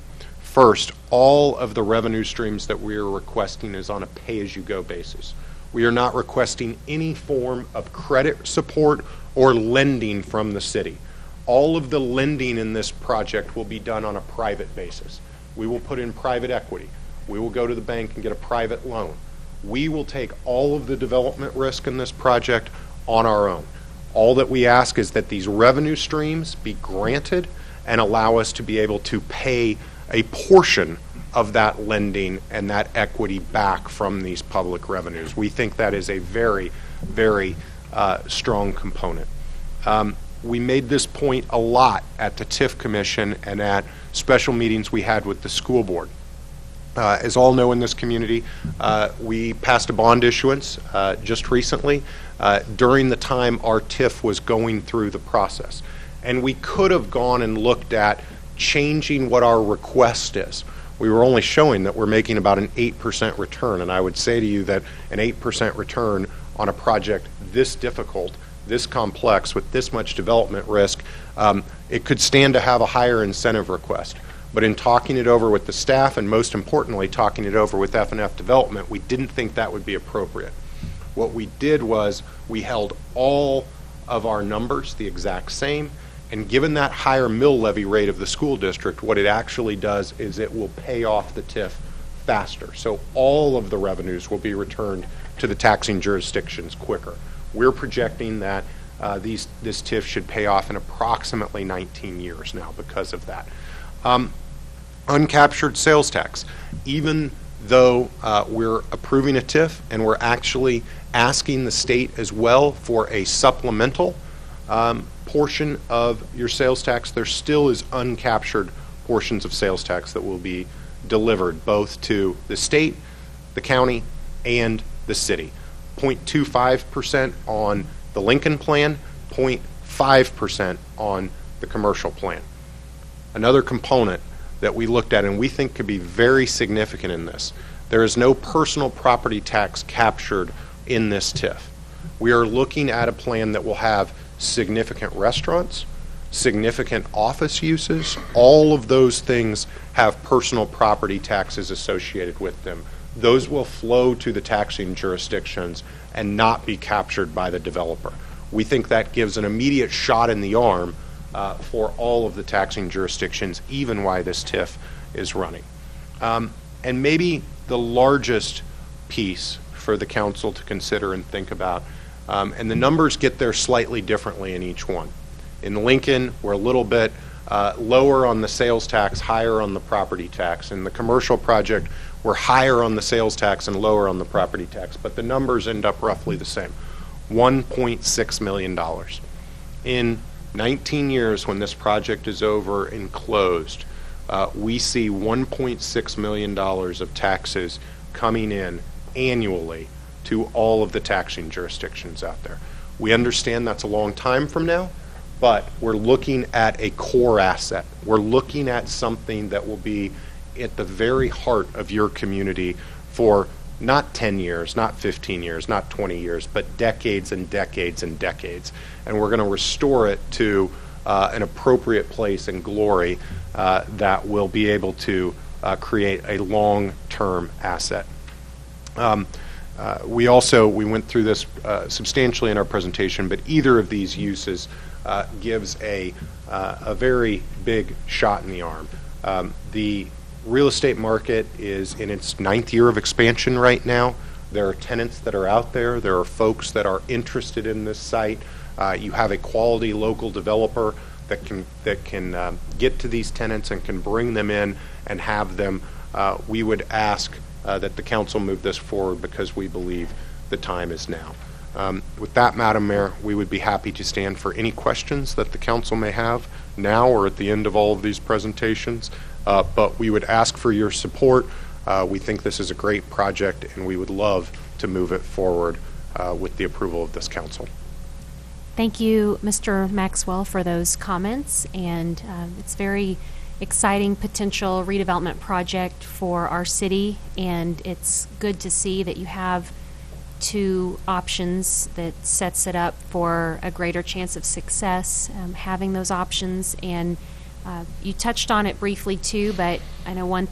First, all of the revenue streams that we are requesting is on a pay-as-you-go basis. We are not requesting any form of credit support or lending from the city. All of the lending in this project will be done on a private basis. We will put in private equity. We will go to the bank and get a private loan. We will take all of the development risk in this project on our own. All that we ask is that these revenue streams be granted and allow us to be able to pay a portion of that lending and that equity back from these public revenues. We think that is a very, very strong component. We made this point a lot at the TIF Commission and at special meetings we had with the school board. As all know in this community, we passed a bond issuance just recently during the time our TIF was going through the process. And we could have gone and looked at changing what our request is. We were only showing that we're making about an 8% return, and I would say to you that an 8% return on a project this difficult this complex with this much development risk, it could stand to have a higher incentive request. But in talking it over with the staff, and most importantly, talking it over with F&F Development, we didn't think that would be appropriate. What we did was we held all of our numbers the exact same, and given that higher mill levy rate of the school district, what it actually does is it will pay off the TIF faster. So all of the revenues will be returned to the taxing jurisdictions quicker. We're projecting that this TIF should pay off in approximately 19 years now because of that. Uncaptured sales tax. Even though we're approving a TIF and we're actually asking the state as well for a supplemental portion of your sales tax, there still is uncaptured portions of sales tax that will be delivered both to the state, the county, and the city. 0.25% on the Lincoln plan, 0.5% on the commercial plan. Another component that we looked at and we think could be very significant in this, there is no personal property tax captured in this TIF. We are looking at a plan that will have significant restaurants, significant office uses. All of those things have personal property taxes associated with them. Those will flow to the taxing jurisdictions and not be captured by the developer. We think that gives an immediate shot in the arm for all of the taxing jurisdictions, even while this TIF is running. And maybe the largest piece for the council to consider and think about, and the numbers get there slightly differently in each one. In Lincoln, we're a little bit lower on the sales tax, higher on the property tax. In the commercial project, we're higher on the sales tax and lower on the property tax, but the numbers end up roughly the same. $1.6 million. In 19 years, when this project is over and closed, we see $1.6 million of taxes coming in annually to all of the taxing jurisdictions out there. We understand that's a long time from now, but we're looking at a core asset. We're looking at something that will be at the very heart of your community for not 10 years, not 15 years, not 20 years, but decades and decades and decades. And we're going to restore it to an appropriate place and glory that will be able to create a long-term asset. We went through this substantially in our presentation, but either of these uses gives a very big shot in the arm. The real estate market is in its 9th year of expansion right now. There are tenants that are out there. There are folks that are interested in this site. You have a quality local developer that can get to these tenants and can bring them in and have them. We would ask that the council move this forward because we believe the time is now. With that, Madam Mayor, we would be happy to stand for any questions that the council may have now or at the end of all of these presentations. But we would ask for your support. We think this is a great project, and we would love to move it forward with the approval of this council. Thank you, Mr. Maxwell, for those comments, and it's very exciting potential redevelopment project for our city, and it's good to see that you have two options that sets it up for a greater chance of success, having those options. And you touched on it briefly too, but I know one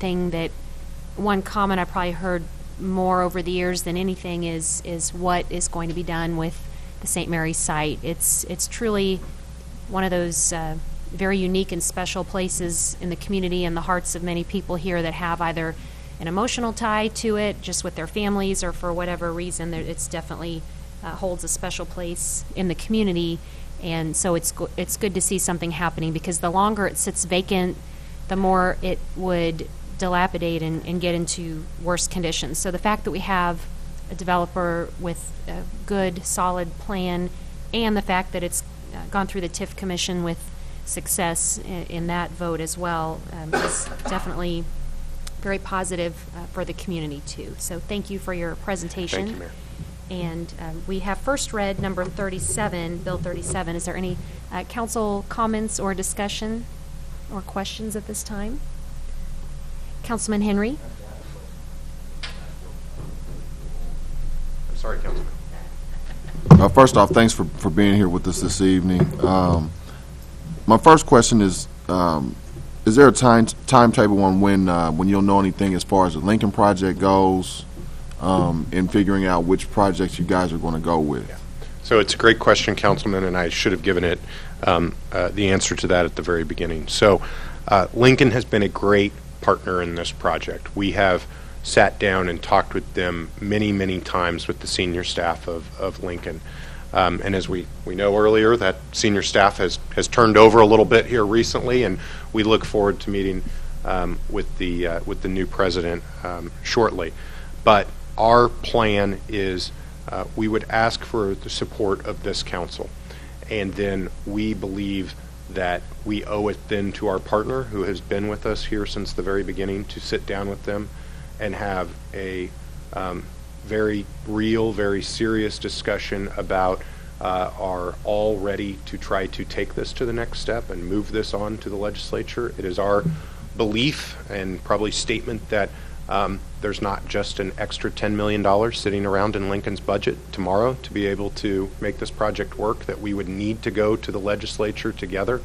comment I probably heard more over the years than anything is what is going to be done with the St. Mary's site. It's truly one of those very unique and special places in the community and the hearts of many people here that have either an emotional tie to it, just with their families, or for whatever reason, it's definitely holds a special place in the community. And so it's good to see something happening, because the longer it sits vacant, the more it would dilapidate and get into worse conditions. So the fact that we have a developer with a good, solid plan, and the fact that it's gone through the TIF commission with success in that vote as well is definitely very positive for the community too. So thank you for your presentation. Thank you, Mayor. And we have first read number 37, Bill 37. Is there any council comments or discussion or questions at this time? Councilman Henry? I'm sorry, Councilman. First off, thanks for being here with us this evening. My first question is there a timetable on when you'll know anything as far as the Lincoln project goes, in figuring out which projects you guys are going to go with? Yeah. So it's a great question, Councilman, and I should have given it the answer to that at the very beginning. So Lincoln has been a great partner in this project. We have sat down and talked with them many, many times with the senior staff of Lincoln. And as we know earlier, that senior staff has turned over a little bit here recently, and we look forward to meeting with the new president shortly. But our plan is we would ask for the support of this council, and then we believe that we owe it then to our partner, who has been with us here since the very beginning, to sit down with them and have a very real, very serious discussion about are all ready to try to take this to the next step and move this on to the legislature. It is our belief and probably statement that there's not just an extra $10 million sitting around in Lincoln's budget tomorrow to be able to make this project work, that we would need to go to the legislature together.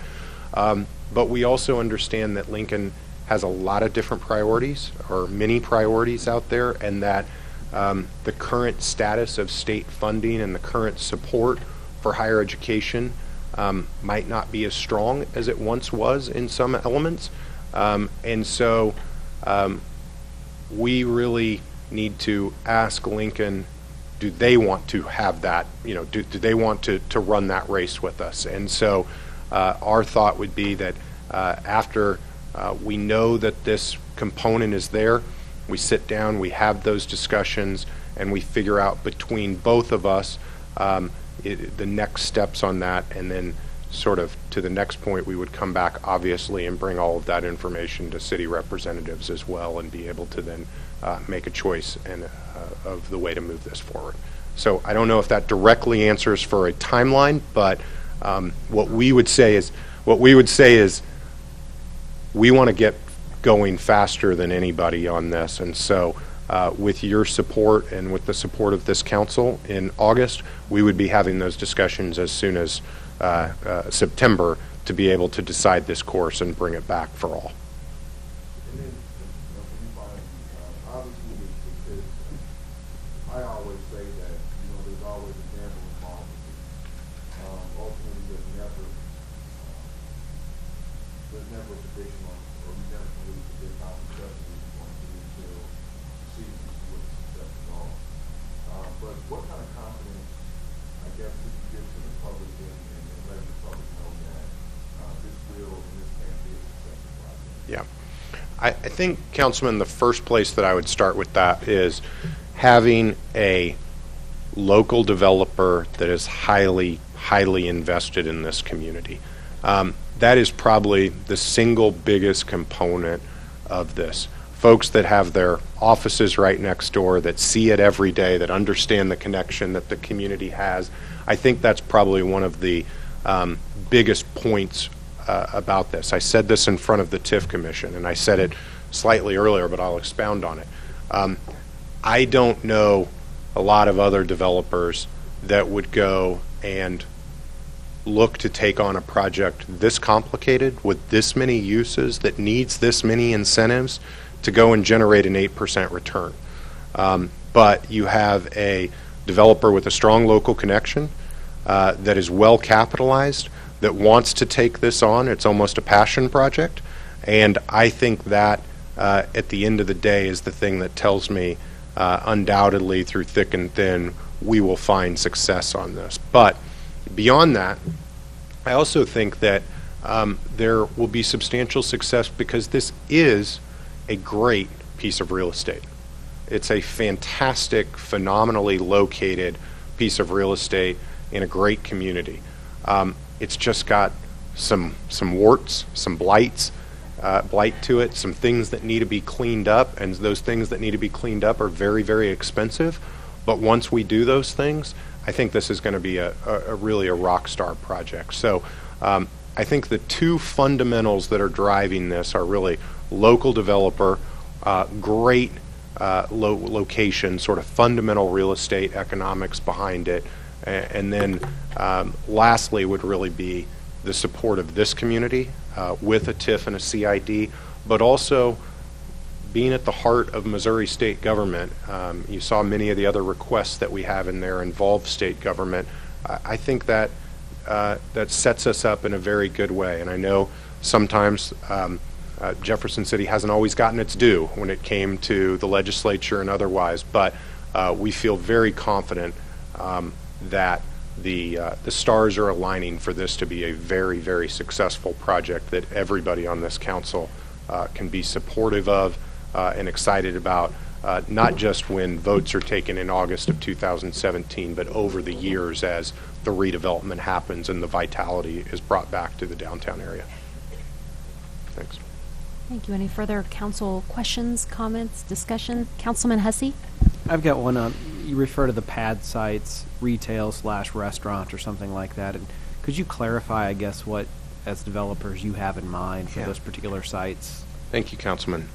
But we also understand that Lincoln has a lot of different priorities, or many priorities out there, and that the current status of state funding and the current support for higher education might not be as strong as it once was in some elements. And so we really need to ask Lincoln, do they want to have that, do they want to run that race with us? And so our thought would be that after we know that this component is there, we sit down, we have those discussions, and we figure out between both of us the next steps on that, and then sort of to the next point we would come back, obviously, and bring all of that information to city representatives as well, and be able to then make a choice of the way to move this forward. So I don't know if that directly answers for a timeline, but what we would say is we want to get going faster than anybody on this, and so with your support and with the support of this council in August, we would be having those discussions as soon as September to be able to decide this course and bring it back for all. And then, obviously, I always say that there's always a gamble involved. Ultimately, there's never a prediction on, or we never can really predict how successful it's going to be until see what the success is all. But what kind of confidence, I guess, could you give to the public and let the public know that this will and this can be a successful project? Yeah. I think, Councilman, the first place that I would start with that is having a local developer that is highly, highly invested in this community. That is probably the single biggest component of this. Folks that have their offices right next door, that see it every day, that understand the connection that the community has. I think that's probably one of the biggest points about this. I said this in front of the TIF Commission, and I said it slightly earlier, but I'll expound on it. I don't know a lot of other developers that would go and look to take on a project this complicated with this many uses that needs this many incentives to go and generate an 8% return. But you have a developer with a strong local connection that is well capitalized, that wants to take this on. It's almost a passion project, and I think that at the end of the day is the thing that tells me undoubtedly through thick and thin we will find success on this. But beyond that, I also think that there will be substantial success because this is a great piece of real estate. It's a fantastic, phenomenally located piece of real estate in a great community. It's just got some warts, some blight to it, some things that need to be cleaned up, and those things that need to be cleaned up are very, very expensive. But once we do those things, I think this is going to be a really a rock star project. So I think the two fundamentals that are driving this are really local developer, great location, sort of fundamental real estate economics behind it, And then lastly would really be the support of this community with a TIF and a CID, but also being at the heart of Missouri state government. You saw many of the other requests that we have in there involve state government. I think that that sets us up in a very good way. And I know sometimes Jefferson City hasn't always gotten its due when it came to the legislature and otherwise, but we feel very confident that the stars are aligning for this to be a very, very successful project that everybody on this council can be supportive of and excited about, not just when votes are taken in August of 2017, but over the years as the redevelopment happens and the vitality is brought back to the downtown area. Thanks. Thank you. Any further council questions, comments, discussion? Councilman Hussey? I've got one. You refer to the pad sites, retail/restaurant or something like that. And could you clarify, I guess, what, as developers, you have in mind for those particular sites? Thank you, Councilman.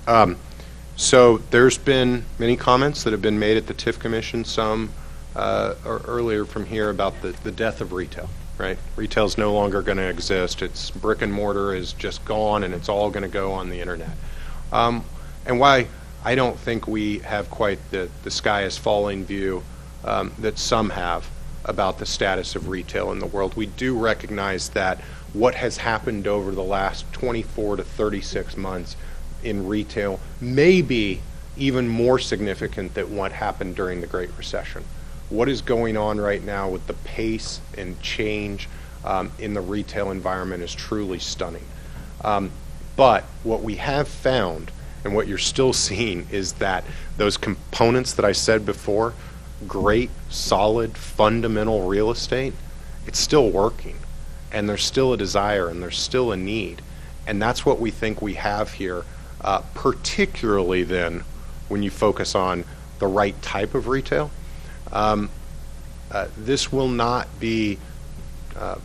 So there's been many comments that have been made at the TIF Commission, some or earlier from here, about the death of retail, right? Retail's no longer going to exist. It's brick and mortar is just gone, and it's all going to go on the internet. And why I don't think we have quite the sky is falling view that some have about the status of retail in the world. We do recognize that what has happened over the last 24 to 36 months in retail may be even more significant than what happened during the Great Recession. What is going on right now with the pace and change in the retail environment is truly stunning. But what we have found and what you're still seeing is that those components that I said before, great, solid, fundamental real estate, it's still working. And there's still a desire and there's still a need. And that's what we think we have here, particularly then when you focus on the right type of retail. This will not be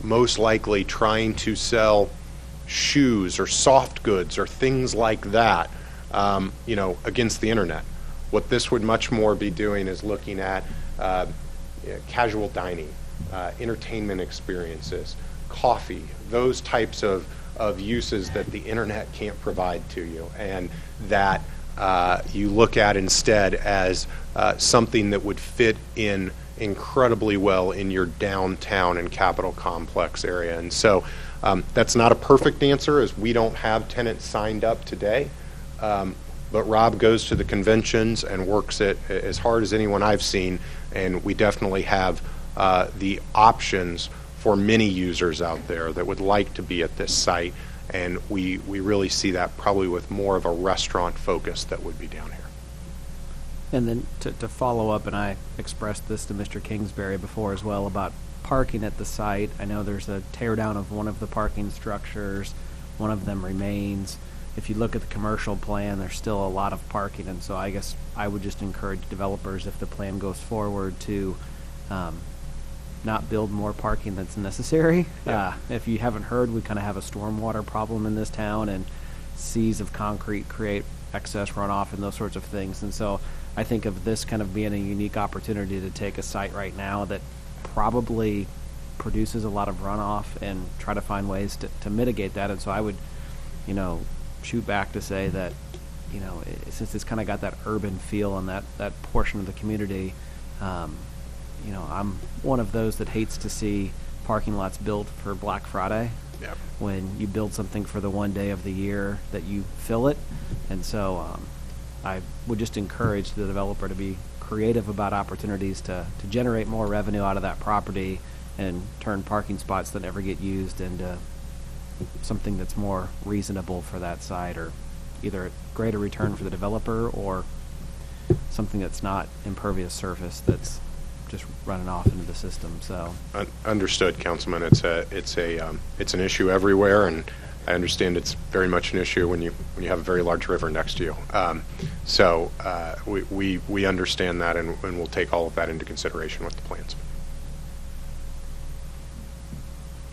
most likely trying to sell shoes or soft goods or things like that, against the internet. What this would much more be doing is looking at casual dining, entertainment experiences, coffee, those types of uses that the internet can't provide to you, and that you look at instead as something that would fit in incredibly well in your downtown and Capitol Complex area. And so that's not a perfect answer, as we don't have tenants signed up today, but Rob goes to the conventions and works it as hard as anyone I've seen, and we definitely have the options for many users out there that would like to be at this site, and we really see that probably with more of a restaurant focus that would be down here. And then to follow up, and I expressed this to Mr. Kingsbury before as well, about parking at the site. I know there's a tear down of one of the parking structures. One of them remains. If you look at the commercial plan, there's still a lot of parking, and so I guess I would just encourage developers, if the plan goes forward, to not build more parking that's necessary. Yeah. If you haven't heard, we kind of have a stormwater problem in this town, and seas of concrete create excess runoff and those sorts of things. And so I think of this kind of being a unique opportunity to take a site right now that probably produces a lot of runoff and try to find ways to mitigate that. And so I would, shoot back to say that, since it's kind of got that urban feel and that portion of the community, I'm one of those that hates to see parking lots built for Black Friday. Yep. When you build something for the one day of the year that you fill it. And so I would just encourage the developer to be creative about opportunities to generate more revenue out of that property and turn parking spots that never get used into something that's more reasonable for that site, or either a greater return for the developer or something that's not impervious surface that's just running off into the system. So Understood, Councilman. It's an issue everywhere, and I understand it's very much an issue when you have a very large river next to you. So we understand that, and we'll take all of that into consideration with the plans.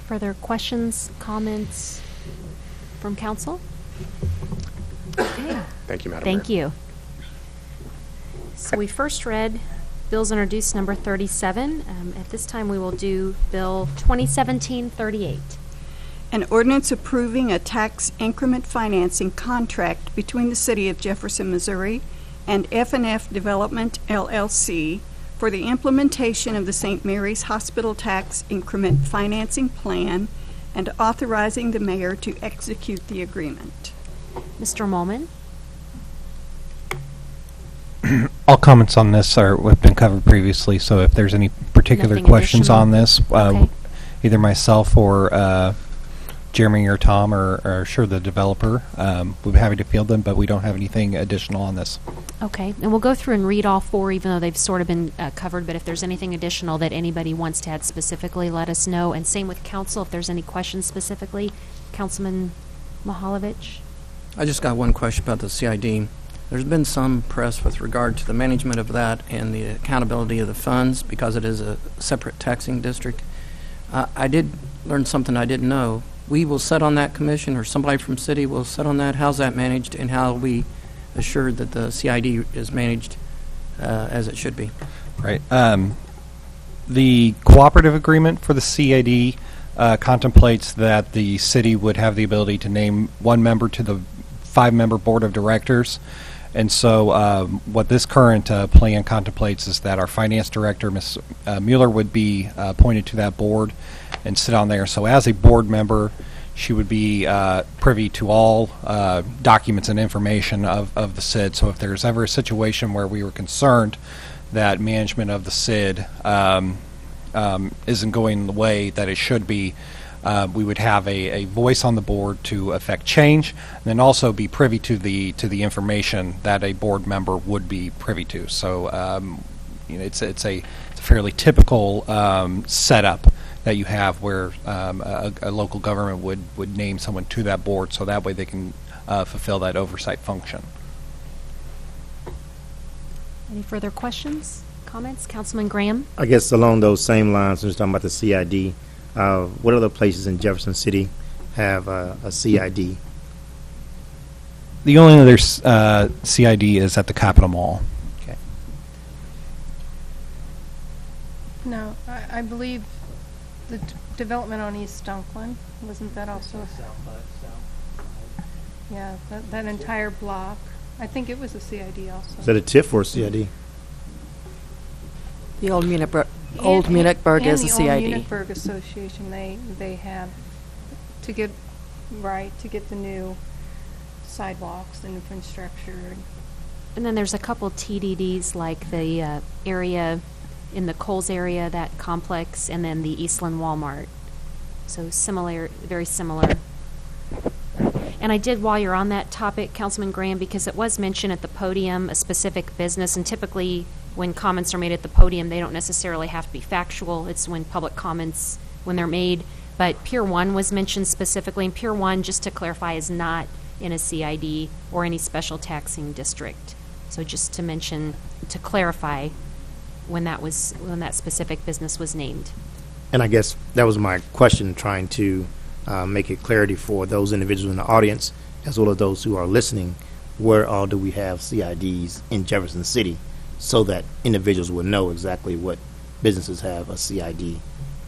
Further questions, comments from council? Okay. Thank you, Madam Thank Mayor. you. So we first read Bills introduced number 37. At this time, we will do Bill 2017-38. An ordinance approving a tax increment financing contract between the City of Jefferson, Missouri and F&F Development, LLC for the implementation of the St. Mary's Hospital Tax Increment Financing Plan and authorizing the mayor to execute the agreement. Mr. Molman? All comments on this have been covered previously, so if there's any particular Nothing questions additional. on this, Okay. either myself or Jeremy or Tom or sure the developer, we'd be happy to field them, but we don't have anything additional on this. Okay, and we'll go through and read all four, even though they've sort of been covered, but if there's anything additional that anybody wants to add specifically, let us know. And same with council, if there's any questions specifically. Councilman Mahalovich? I just got one question about the CID. There's been some press with regard to the management of that and the accountability of the funds because it is a separate taxing district. I did learn something I didn't know. We will sit on that commission, or somebody from city will sit on that. How's that managed, and how are we assured that the CID is managed as it should be? Right. The cooperative agreement for the CID contemplates that the city would have the ability to name one member to the 5-member board of directors. And so what this current plan contemplates is that our finance director, Ms. Mueller, would be appointed to that board and sit on there. So as a board member, she would be privy to all documents and information of the SID. So if there's ever a situation where we were concerned that management of the SID isn't going the way that it should be, we would have a voice on the board to affect change, and then also be privy to the information that a board member would be privy to. So it's a fairly typical setup that you have where a local government would name someone to that board, so that way they can fulfill that oversight function. Any further questions, comments? Councilman Graham? I guess along those same lines, when we're talking about the CID, what other places in Jefferson City have a CID? The only other CID is at the Capitol Mall. Okay. No, I believe the development on East Stonklin, wasn't that also? Yeah, that entire block. I think it was a CID also. Is that a TIF or a CID? The Old Munich-Burg is a CID. And the Old Munich-Burg Association, they have to get the new sidewalks and infrastructure. And then there's a couple TDDs, like the area in the Coles area, that complex, and then the Eastland Walmart. So similar, very similar. And I did, while you're on that topic, Councilman Graham, because it was mentioned at the podium, a specific business, and typically when comments are made at the podium, they don't necessarily have to be factual. It's when public comments, when they're made. But Pier 1 was mentioned specifically, and Pier 1, just to clarify, is not in a CID or any special taxing district. So just to mention, to clarify when that specific business was named. And I guess that was my question, trying to make it clarity for those individuals in the audience, as well as those who are listening, where all do we have CIDs in Jefferson City, so that individuals will know exactly what businesses have a CID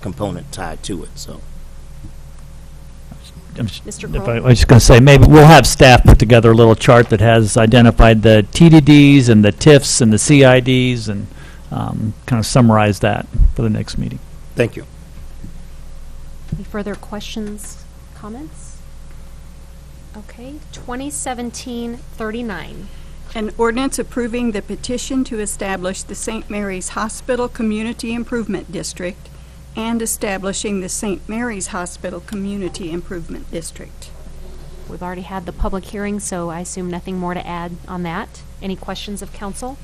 component tied to it. So, Mr. I was just going to say, maybe we'll have staff put together a little chart that has identified the TDDs and the TIFs and the CIDs, and kind of summarize that for the next meeting. Thank you. Any further questions, comments? Okay, 2017-39. An ordinance approving the petition to establish the St. Mary's Hospital Community Improvement District and establishing the St. Mary's Hospital Community Improvement District. We've already had the public hearing, so I assume nothing more to add on that. Any questions of council?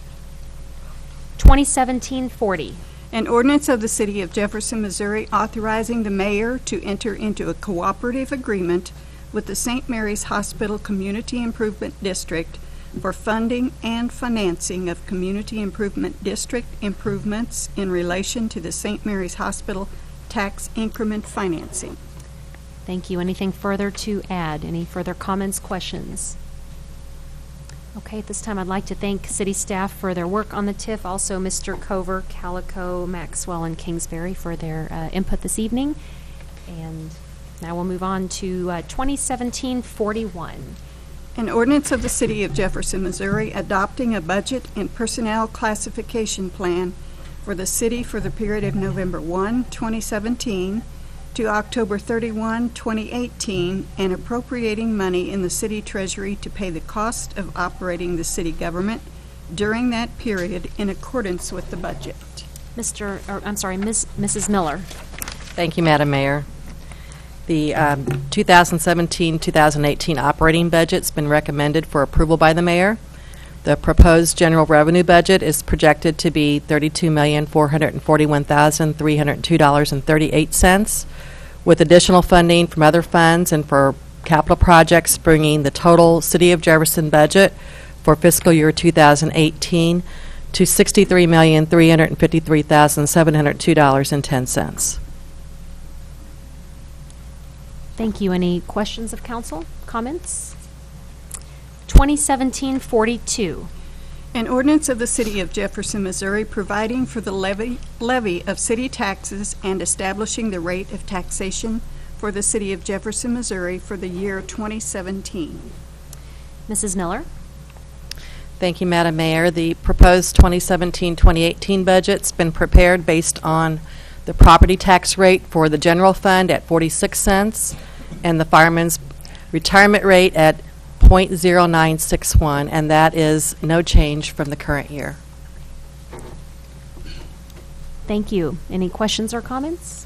2017-40. An ordinance of the City of Jefferson, Missouri, authorizing the mayor to enter into a cooperative agreement with the St. Mary's Hospital Community Improvement District for funding and financing of Community Improvement District improvements in relation to the St. Mary's Hospital tax increment financing. Thank you. Anything further to add? Any further comments, questions? Okay, at this time, I'd like to thank city staff for their work on the TIF, also Mr. Cover, Calico, Maxwell, and Kingsbury for their input this evening. And now we'll move on to 2017-41. An ordinance of the City of Jefferson, Missouri adopting a budget and personnel classification plan for the city for the period of November 1, 2017 to October 31, 2018, and appropriating money in the city treasury to pay the cost of operating the city government during that period in accordance with the budget. Mrs. Miller. Thank you, Madam Mayor. The 2017-2018 operating budget's been recommended for approval by the mayor. The proposed general revenue budget is projected to be $32,441,302.38, with additional funding from other funds and for capital projects, bringing the total City of Jefferson budget for fiscal year 2018 to $63,353,702.10. Thank you. Any questions of council? Comments? 2017-42. An ordinance of the City of Jefferson, Missouri providing for the levy of city taxes and establishing the rate of taxation for the City of Jefferson, Missouri for the year 2017. Mrs. Miller. Thank you, Madam Mayor. The proposed 2017-2018 budget's been prepared based on the property tax rate for the general fund at 46 cents and the fireman's retirement rate at .0961, and that is no change from the current year. Thank you. Any questions or comments?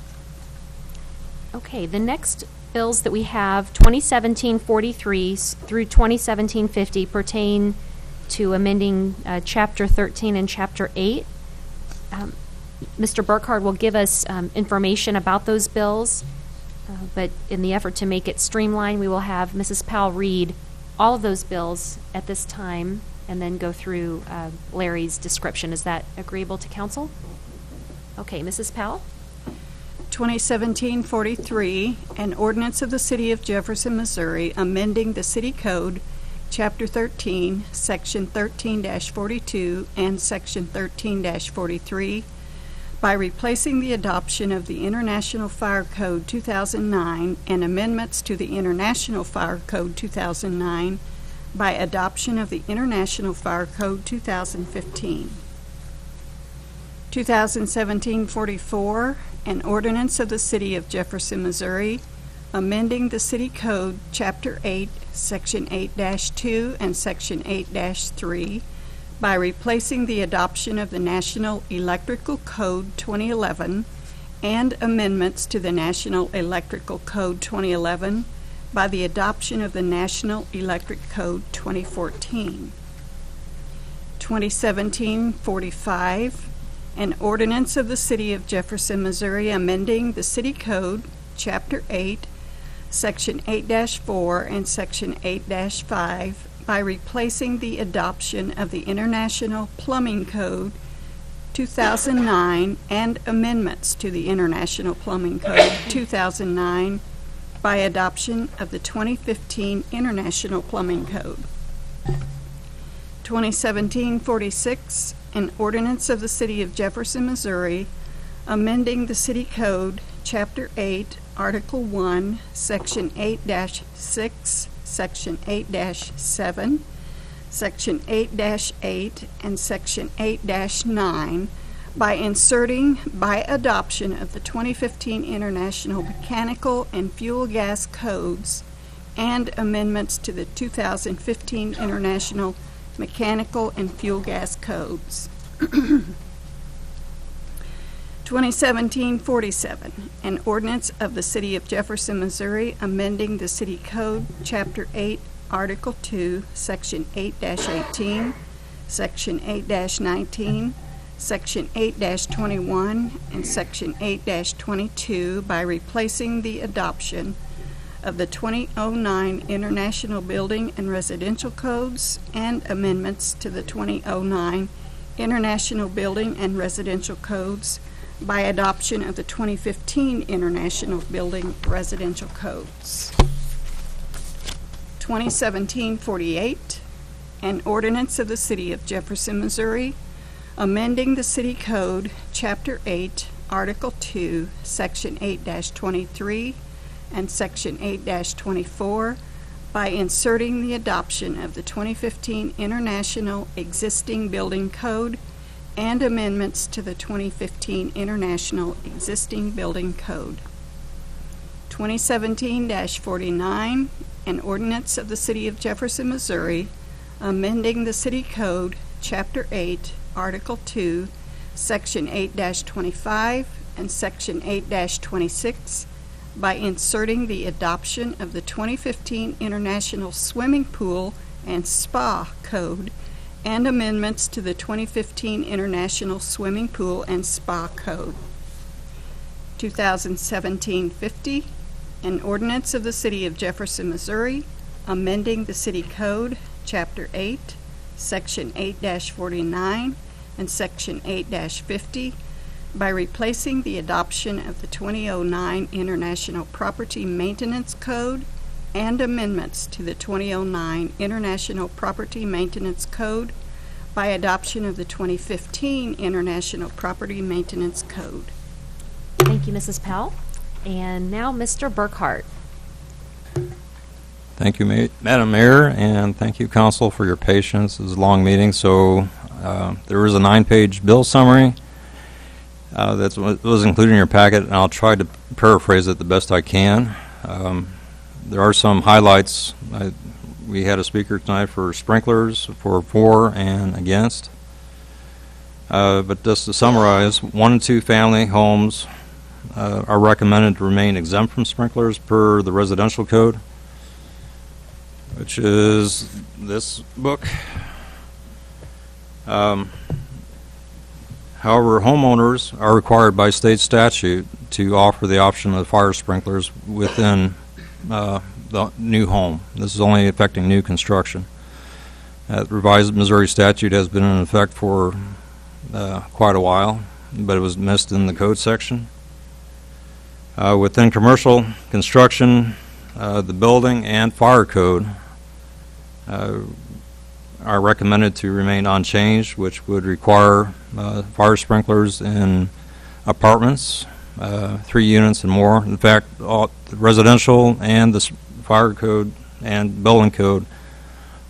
Okay, the next bills that we have, 2017-43 through 2017-50, pertain to amending Chapter 13 and Chapter 8. Mr. Burkhardt will give us information about those bills, but in the effort to make it streamlined, we will have Mrs. Powell read all of those bills at this time and then go through Larry's description. Is that agreeable to council? Okay, Mrs. Powell. 2017-43, an ordinance of the City of Jefferson, Missouri, amending the City Code, Chapter 13, Section 13-42 and Section 13-43, by replacing the adoption of the International Fire Code 2009 and amendments to the International Fire Code 2009 by adoption of the International Fire Code 2015. 2017-44, an ordinance of the City of Jefferson, Missouri, amending the City Code, Chapter 8, Section 8-2 and Section 8-3, by replacing the adoption of the National Electrical Code 2011 and amendments to the National Electrical Code 2011 by the adoption of the National Electric Code 2014. 2017-45, an ordinance of the City of Jefferson, Missouri, amending the City Code, Chapter 8, Section 8-4 and Section 8-5 by replacing the adoption of the International Plumbing Code 2009 and amendments to the International Plumbing Code 2009 by adoption of the 2015 International Plumbing Code. 2017-46, an ordinance of the City of Jefferson, Missouri, amending the City Code, Chapter 8, Article 1, Section 8-6, Section 8-7, Section 8-8, and Section 8-9 by inserting by adoption of the 2015 International Mechanical and Fuel Gas Codes and amendments to the 2015 International Mechanical and Fuel Gas Codes. 2017-47, an ordinance of the City of Jefferson, Missouri, amending the City Code, Chapter 8, Article 2, Section 8-18, Section 8-19, Section 8-21, and Section 8-22 by replacing the adoption of the 2009 International Building and Residential Codes and amendments to the 2009 International Building and Residential Codes by adoption of the 2015 International Building Residential Codes. 2017-48, an ordinance of the City of Jefferson, Missouri, amending the City Code, Chapter 8, Article 2, Section 8-23, and Section 8-24 by inserting the adoption of the 2015 International Existing Building Code and amendments to the 2015 International Existing Building Code. 2017-49, an ordinance of the City of Jefferson, Missouri, amending the City Code, Chapter 8, Article 2, Section 8-25 and Section 8-26 by inserting the adoption of the 2015 International Swimming Pool and Spa Code and amendments to the 2015 International Swimming Pool and Spa Code. 2017-50, an ordinance of the City of Jefferson, Missouri, amending the City Code, Chapter 8, Section 8-49 and Section 8-50 by replacing the adoption of the 2009 International Property Maintenance Code and amendments to the 2009 International Property Maintenance Code by adoption of the 2015 International Property Maintenance Code. Thank you, Mrs. Pell. And now Mr. Burkhart. Thank you, Madam Mayor, and thank you, Council, for your patience. This is a long meeting, so there is a 9-page bill summary that was included in your packet, and I'll try to paraphrase it the best I can. There are some highlights. We had a speaker tonight for sprinklers, for and against. But just to summarize, 1 and 2 family homes are recommended to remain exempt from sprinklers per the residential code, which is this book. However, homeowners are required by state statute to offer the option of fire sprinklers within the new home. This is only affecting new construction. The revised Missouri statute has been in effect for quite a while, but it was missed in the code section. Within commercial construction, the building and fire code are recommended to remain unchanged, which would require fire sprinklers in apartments, 3 units and more. In fact, all the residential and the fire code and building code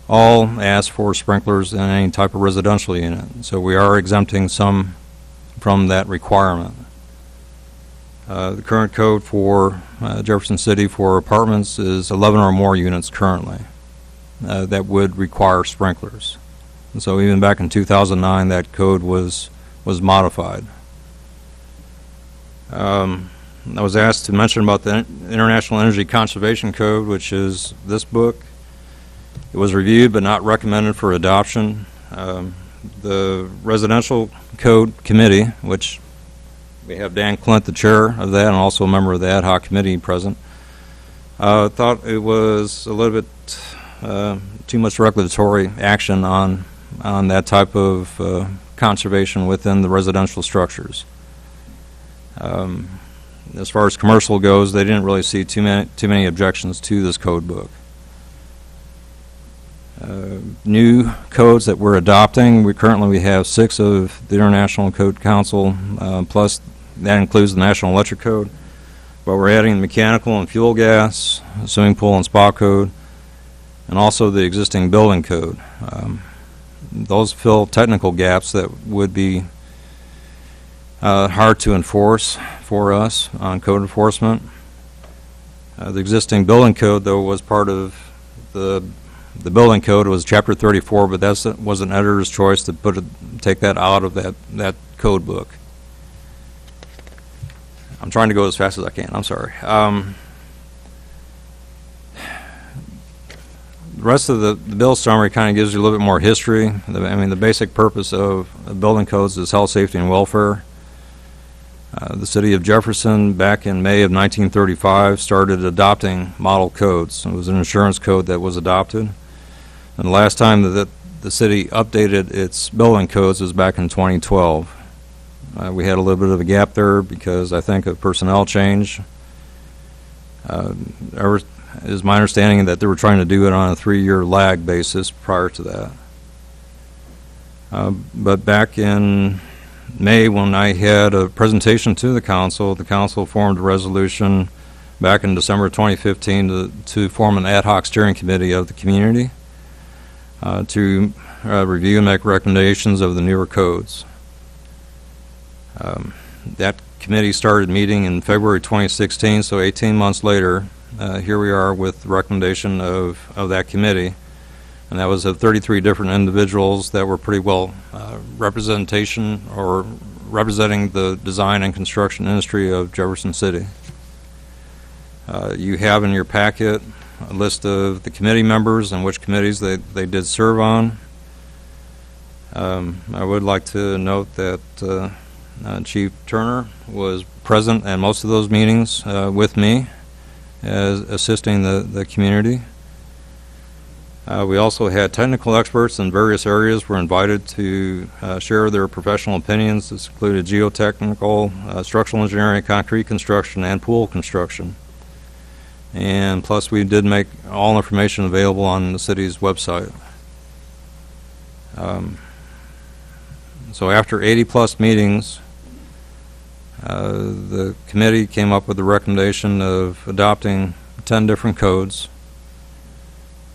all ask for sprinklers in any type of residential unit. So we are exempting some from that requirement. The current code for Jefferson City for apartments is 11 or more units currently that would require sprinklers. And so even back in 2009, that code was modified. I was asked to mention about the International Energy Conservation Code, which is this book. It was reviewed but not recommended for adoption. The Residential Code Committee, which we have Dan Clint, the chair of that, and also a member of the ad hoc committee present, thought it was a little bit too much regulatory action on that type of conservation within the residential structures. As far as commercial goes, they didn't really see too many objections to this code book. New codes that we're adopting, we currently have 6 of the International Code Council, plus that includes the National Electric Code, but we're adding the mechanical and fuel gas, swimming pool and spa code, and also the existing building code. Those fill technical gaps that would be hard to enforce for us on code enforcement. The existing building code, though, was part of the building code. It was Chapter 34, but that was an editor's choice to take that out of that code book. I'm trying to go as fast as I can. I'm sorry. The rest of the bill summary kind of gives you a little bit more history. The basic purpose of building codes is health, safety, and welfare. The City of Jefferson, back in May of 1935, started adopting model codes. It was an insurance code that was adopted. And the last time that the city updated its building codes was back in 2012. We had a little bit of a gap there because I think of personnel change. is my understanding that they were trying to do it on a 3-year lag basis prior to that. But back in May, when I had a presentation to the council formed a resolution back in December 2015 to form an ad hoc steering committee of the community to review and make recommendations of the newer codes. That committee started meeting in February 2016, so 18 months later, here we are with the recommendation of that committee. And that was of 33 different individuals that were pretty well representing the design and construction industry of Jefferson City. You have in your packet a list of the committee members and which committees they did serve on. I would like to note that Chief Turner was present at most of those meetings with me, as assisting the community. We also had technical experts in various areas were invited to share their professional opinions. This included geotechnical, structural engineering, concrete construction, and pool construction. And plus, we did make all information available on the city's website. So after 80-plus meetings, the committee came up with the recommendation of adopting 10 different codes.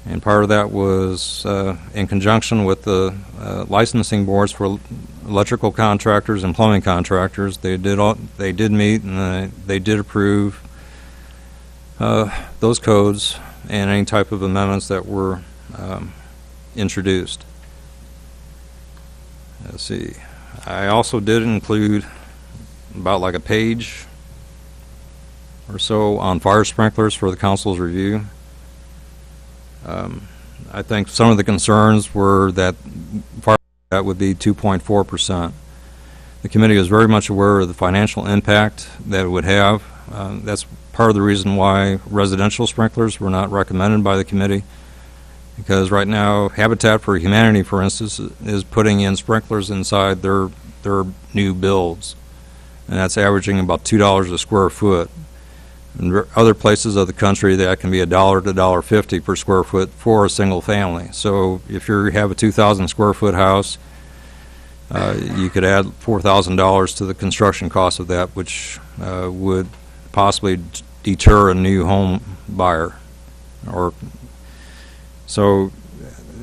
And part of that was in conjunction with the licensing boards for electrical contractors and plumbing contractors. They did meet and they did approve those codes and any type of amendments that were introduced. Let's see. I also did include about like a page or so on fire sprinklers for the council's review. I think some of the concerns were that that would be 2.4%. The committee is very much aware of the financial impact that it would have. That's part of the reason why residential sprinklers were not recommended by the committee, because right now Habitat for Humanity, for instance, is putting in sprinklers inside their new builds, and that's averaging about $2 a square foot. In other places of the country, that can be $1 to $1.50 per square foot for a single family. So if you have a 2,000 square foot house, you could add $4,000 to the construction cost of that, which would possibly deter a new home buyer. So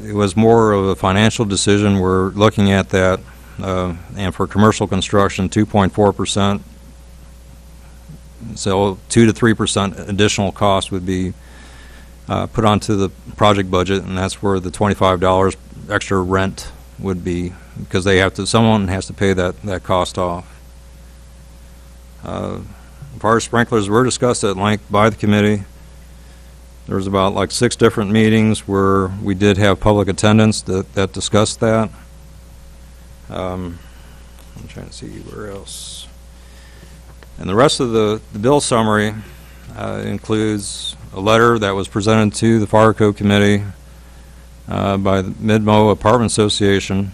it was more of a financial decision. We're looking at that, and for commercial construction, 2.4%. So 2 to 3% additional cost would be put onto the project budget, and that's where the $25 extra rent would be, because someone has to pay that cost off. Fire sprinklers were discussed at length by the committee. There was about like 6 different meetings where we did have public attendance that discussed that. I'm trying to see where else. And the rest of the bill summary includes a letter that was presented to the Fire Code Committee by the Mid-Mo Apartment Association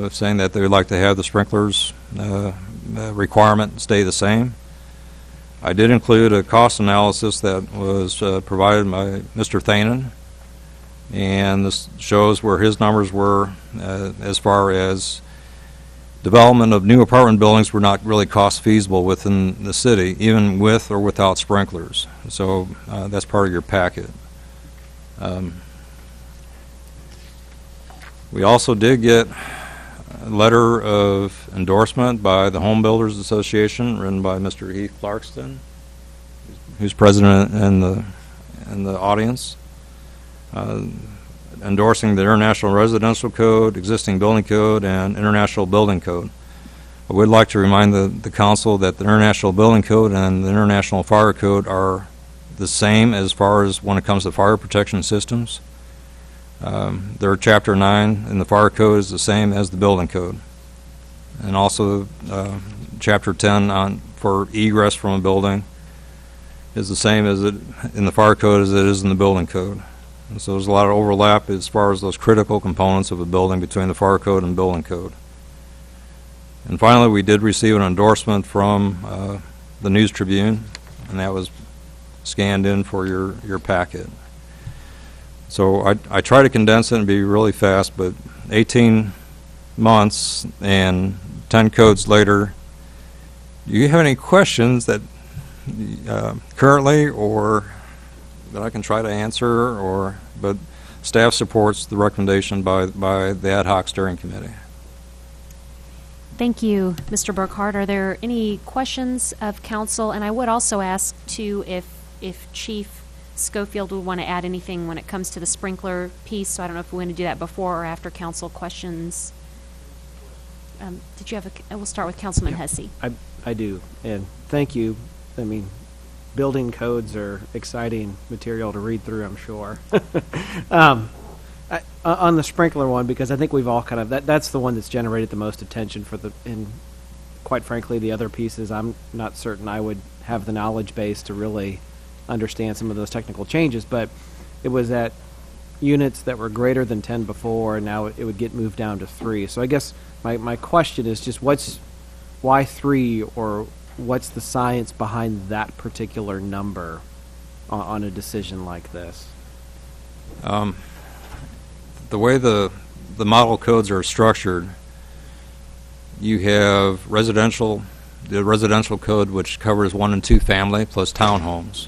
saying that they would like to have the sprinklers requirement stay the same. I did include a cost analysis that was provided by Mr. Thanen, and this shows where his numbers were as far as development of new apartment buildings were not really cost feasible within the city, even with or without sprinklers. So that's part of your packet. We also did get a letter of endorsement by the Home Builders Association, written by Mr. Heath Clarkston, who's president in the audience, endorsing the International Residential Code, Existing Building Code, and International Building Code. I would like to remind the council that the International Building Code and the International Fire Code are the same as far as when it comes to fire protection systems. Their Chapter 9 in the Fire Code is the same as the Building Code. And also Chapter 10 for egress from a building is the same as it in the Fire Code as it is in the Building Code. And so there's a lot of overlap as far as those critical components of a building between the Fire Code and Building Code. And finally, we did receive an endorsement from the News Tribune, and that was scanned in for your packet. So I try to condense it and be really fast, but 18 months and 10 codes later, do you have any questions that currently or that I can try to answer, but staff supports the recommendation by the ad hoc steering committee. Thank you, Mr. Burkhart. Are there any questions of council? And I would also ask, too, if Chief Schofield would want to add anything when it comes to the sprinkler piece. So I don't know if we want to do that before or after council questions. Did you have we'll start with Councilman Hussey. I do, and thank you. I mean, building codes are exciting material to read through, I'm sure. On the sprinkler one, because I think we've all kind of, that's the one that's generated the most attention and quite frankly, the other pieces, I'm not certain I would have the knowledge base to really understand some of those technical changes, but it was at units that were greater than 10 before, and now it would get moved down to 3. So I guess my question is just why 3, or what's the science behind that particular number on a decision like this? The way the model codes are structured, you have the residential code, which covers 1 and 2 family plus townhomes,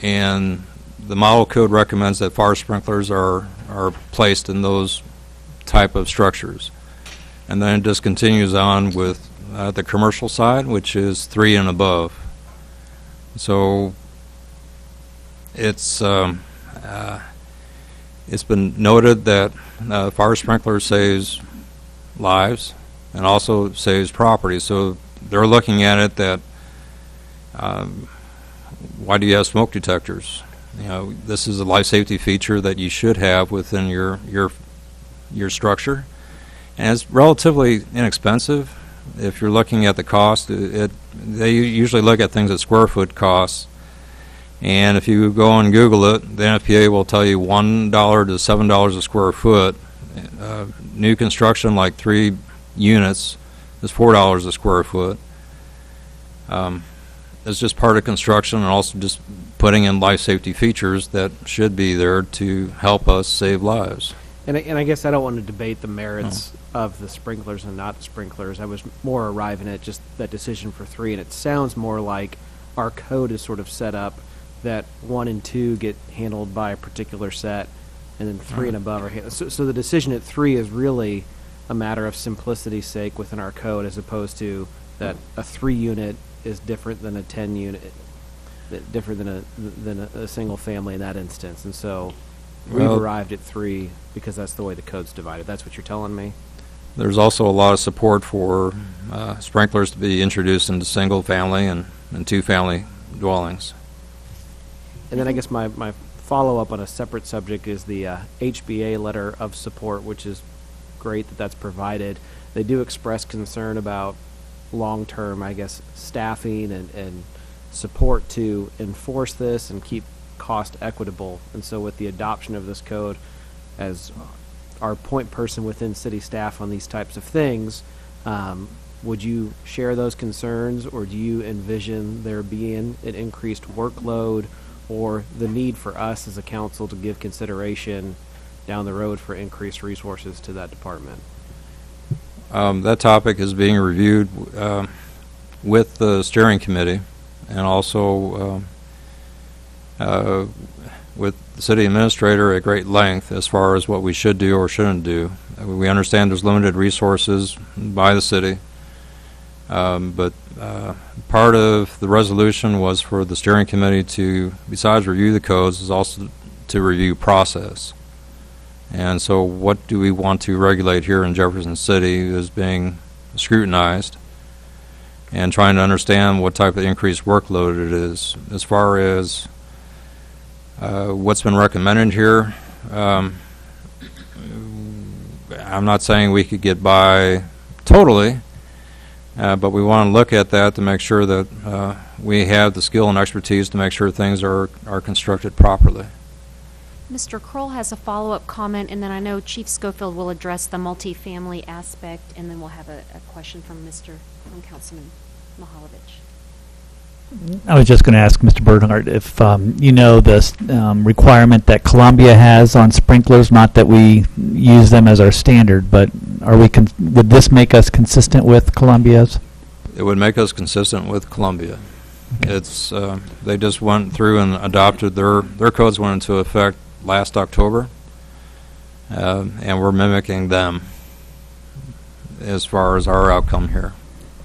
and the model code recommends that fire sprinklers are placed in those type of structures, and then it just continues on with the commercial side, which is 3 and above. So it's been noted that fire sprinkler saves lives and also saves property. So they're looking at it that why do you have smoke detectors? You know, this is a life safety feature that you should have within your structure, and it's relatively inexpensive. If you're looking at the cost, they usually look at things at square foot costs. And if you go and Google it, the NFPA will tell you $1 to $7 a square foot. New construction, like 3 units, is $4 a square foot. It's just part of construction, and also just putting in life safety features that should be there to help us save lives. And I guess I don't want to debate the merits of the sprinklers and not the sprinklers. I was more arriving at just that decision for 3, and it sounds more like our code is sort of set up that 1 and 2 get handled by a particular set, and then 3 and above are handled. So the decision at 3 is really a matter of simplicity's sake within our code, as opposed to that a 3 unit is different than a 10 unit, different than a single family in that instance. And so we've arrived at 3 because that's the way the code's divided. That's what you're telling me? There's also a lot of support for sprinklers to be introduced into single family and 2 family dwellings. And then I guess my follow-up on a separate subject is the HBA letter of support, which is great that that's provided. They do express concern about long-term, I guess, staffing and support to enforce this and keep cost equitable. And so with the adoption of this code as our point person within city staff on these types of things, would you share those concerns, or do you envision there being an increased workload or the need for us as a council to give consideration down the road for increased resources to that department? That topic is being reviewed with the steering committee, and also with the city administrator at great length as far as what we should do or shouldn't do. We understand there's limited resources by the city, but part of the resolution was for the steering committee to, besides review the codes, is also to review process. And so what do we want to regulate here in Jefferson City is being scrutinized, and trying to understand what type of increased workload it is. As far as what's been recommended here, I'm not saying we could get by totally, but we want to look at that to make sure that we have the skill and expertise to make sure things are constructed properly. Mr. Kroll has a follow-up comment, and then I know Chief Schofield will address the multifamily aspect, and then we'll have a question from Councilman Mahalovich. I was just going to ask Mr. Bernhardt if you know the requirement that Columbia has on sprinklers, not that we use them as our standard, but are we would this make us consistent with Columbia's? It would make us consistent with Columbia. It's they just went through and adopted their codes went into effect last October, and we're mimicking them as far as our outcome here.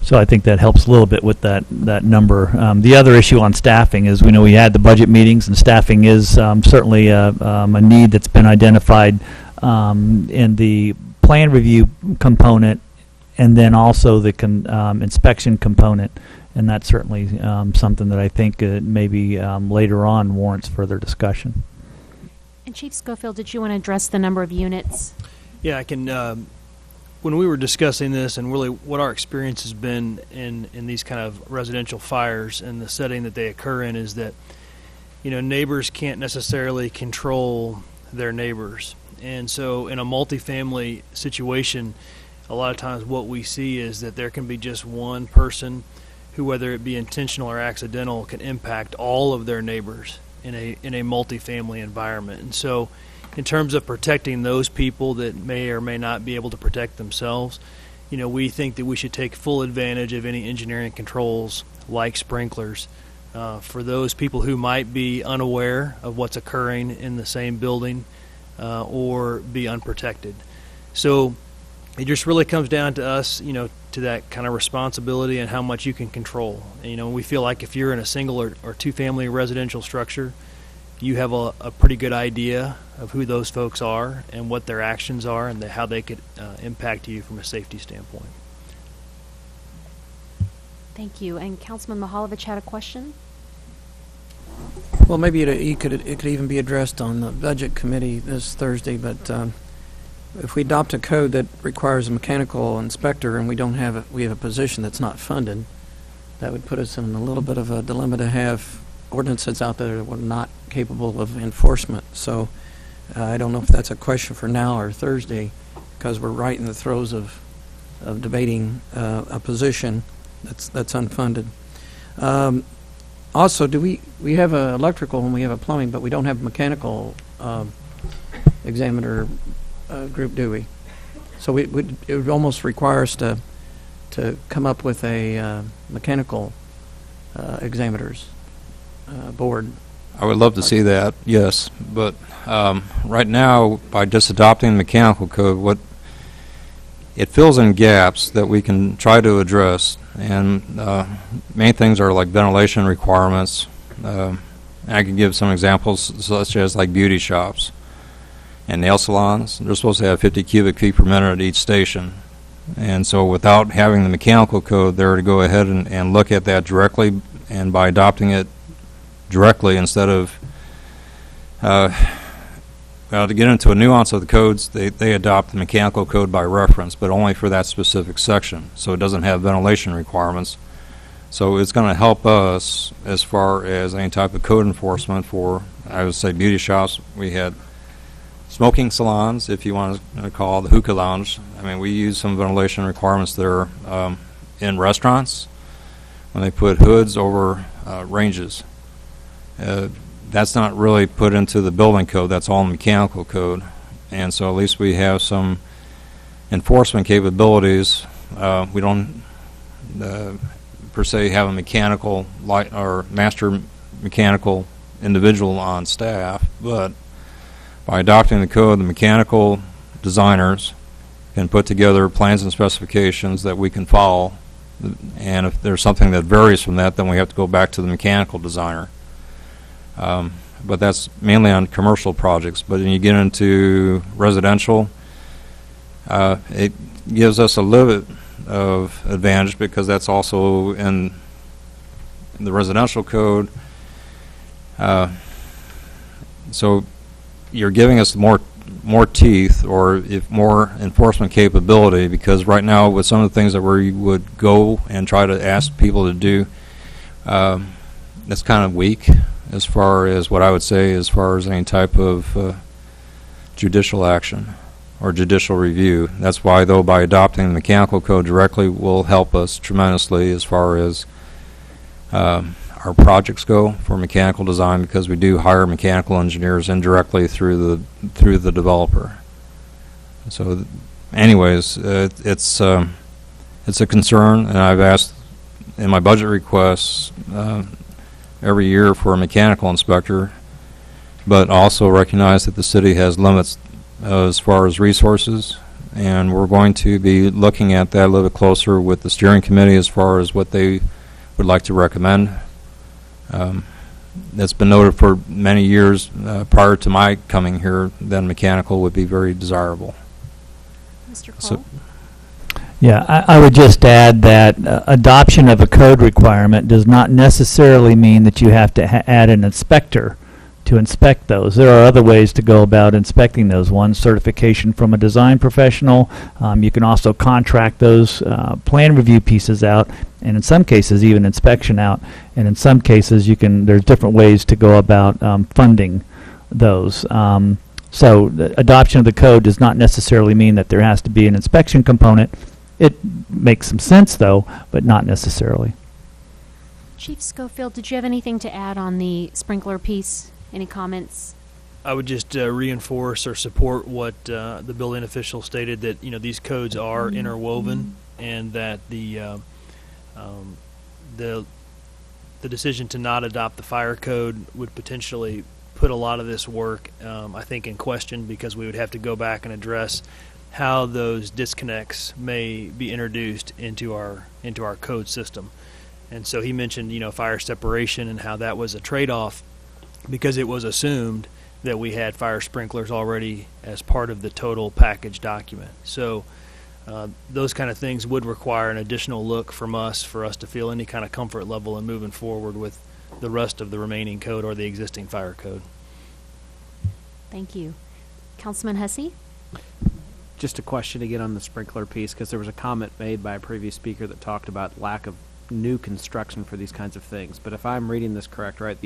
So I think that helps a little bit with that number. The other issue on staffing is we know we had the budget meetings, and staffing is certainly a need that's been identified in the plan review component, and then also the inspection component, and that's certainly something that I think maybe later on warrants further discussion. And Chief Schofield, did you want to address the number of units? Yeah, I can. When we were discussing this and really what our experience has been in these kind of residential fires and the setting that they occur in is that, neighbors can't necessarily control their neighbors. And so in a multifamily situation, a lot of times what we see is that there can be just one person who, whether it be intentional or accidental, can impact all of their neighbors in a multifamily environment. And so in terms of protecting those people that may or may not be able to protect themselves, we think that we should take full advantage of any engineering controls like sprinklers for those people who might be unaware of what's occurring in the same building or be unprotected. So it just really comes down to us, to that kind of responsibility and how much you can control. And, we feel like if you're in a single or two-family residential structure, you have a pretty good idea of who those folks are and what their actions are and how they could impact you from a safety standpoint. Thank you. And Councilman Mihaljevic had a question? Well, maybe it could even be addressed on the Budget Committee this Thursday, but if we adopt a code that requires a mechanical inspector and we have a position that's not funded, that would put us in a little bit of a dilemma to have ordinances out there that were not capable of enforcement. So I don't know if that's a question for now or Thursday, because we're right in the throes of debating a position that's unfunded. Also, do we have electrical and we have a plumbing, but we don't have a mechanical examiner group, do we? So it would almost require us to come up with a mechanical examiners board. I would love to see that, yes, but right now, by just adopting the mechanical code, it fills in gaps that we can try to address, and main things are like ventilation requirements. I can give some examples, such as like beauty shops and nail salons. They're supposed to have 50 cubic feet per minute at each station, and so without having the mechanical code there to go ahead and look at that directly, and by adopting it directly instead of to get into a nuance of the codes, they adopt the mechanical code by reference, but only for that specific section, so it doesn't have ventilation requirements. So it's going to help us as far as any type of code enforcement for, I would say, beauty shops. We had smoking salons, if you want to call it the hookah lounge. I mean, we use some ventilation requirements there in restaurants when they put hoods over ranges. That's not really put into the building code. That's all in the mechanical code. And so at least we have some enforcement capabilities. We don't per se have a mechanical or master mechanical individual on staff, but by adopting the code, the mechanical designers can put together plans and specifications that we can follow. And if there's something that varies from that, then we have to go back to the mechanical designer. But that's mainly on commercial projects. But when you get into residential, it gives us a little bit of advantage because that's also in the residential code. So you're giving us more teeth, or if more enforcement capability, because right now with some of the things that we would go and try to ask people to do, that's kind of weak as far as what I would say as far as any type of judicial action or judicial review. That's why, though, by adopting the mechanical code directly will help us tremendously as far as our our projects go for mechanical design, because we do hire mechanical engineers indirectly through the developer. So, anyways, it's a concern, and I've asked in my budget requests every year for a mechanical inspector, but also recognize that the city has limits as far as resources, and we're going to be looking at that a little bit closer with the steering committee as far as what they would like to recommend. It's been noted for many years prior to my coming here that mechanical would be very desirable. Mr. Cole? So, Yeah, I would just add that adoption of a code requirement does not necessarily mean that you have to add an inspector to inspect those. There are other ways to go about inspecting those. One, certification from a design professional. You can also contract those plan review pieces out, and in some cases even inspection out. And in some cases there's different ways to go about funding those. So the adoption of the code does not necessarily mean that there has to be an inspection component. It makes some sense though, but not necessarily. Chief Schofield, did you have anything to add on the sprinkler piece? Any comments? I would just reinforce or support what the building official stated, that these codes are interwoven, and that the decision to not adopt the fire code would potentially put a lot of this work, I think, in question, because we would have to go back and address how those disconnects may be introduced into our code system. And so he mentioned fire separation and how that was a trade-off, because it was assumed that we had fire sprinklers already as part of the total package document. So those kind of things would require an additional look from us for us to feel any kind of comfort level in moving forward with the rest of the remaining code or the existing fire code. Thank you. Councilman Hussey? Just a question again on the sprinkler piece, because there was a comment made by a previous speaker that talked about lack of new construction for these kinds of things. But if I'm reading this correct, right,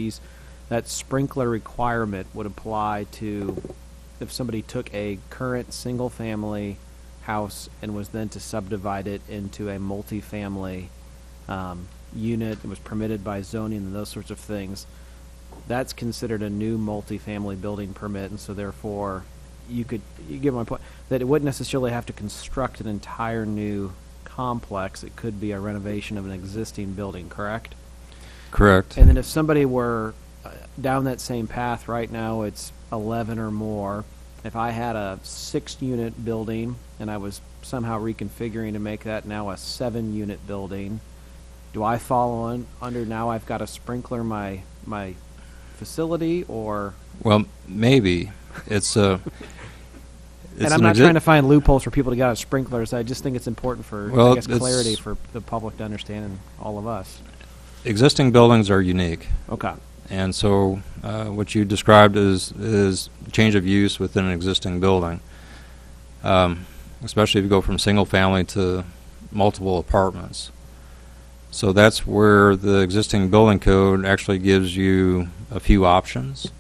that sprinkler requirement would apply to if somebody took a current single-family house and was then to subdivide it into a multifamily unit, it was permitted by zoning and those sorts of things. That's considered a new multifamily building permit, and so therefore you get my point, that it wouldn't necessarily have to construct an entire new complex. It could be a renovation of an existing building, correct? correct. And then if somebody were down that same path, right now it's 11 or more. If I had a 6-unit building and I was somehow reconfiguring to make that now a 7-unit building, do I fall under now I've got to sprinkler my facility, or? Well, maybe. It's and I'm not trying to find loopholes for people to get out of sprinklers. I just think it's important for clarity for the public to understand, and all of us. Existing buildings are unique. Okay. And so what you described is change of use within an existing building, especially if you go from single family to multiple apartments. So that's where the existing building code actually gives you a few options.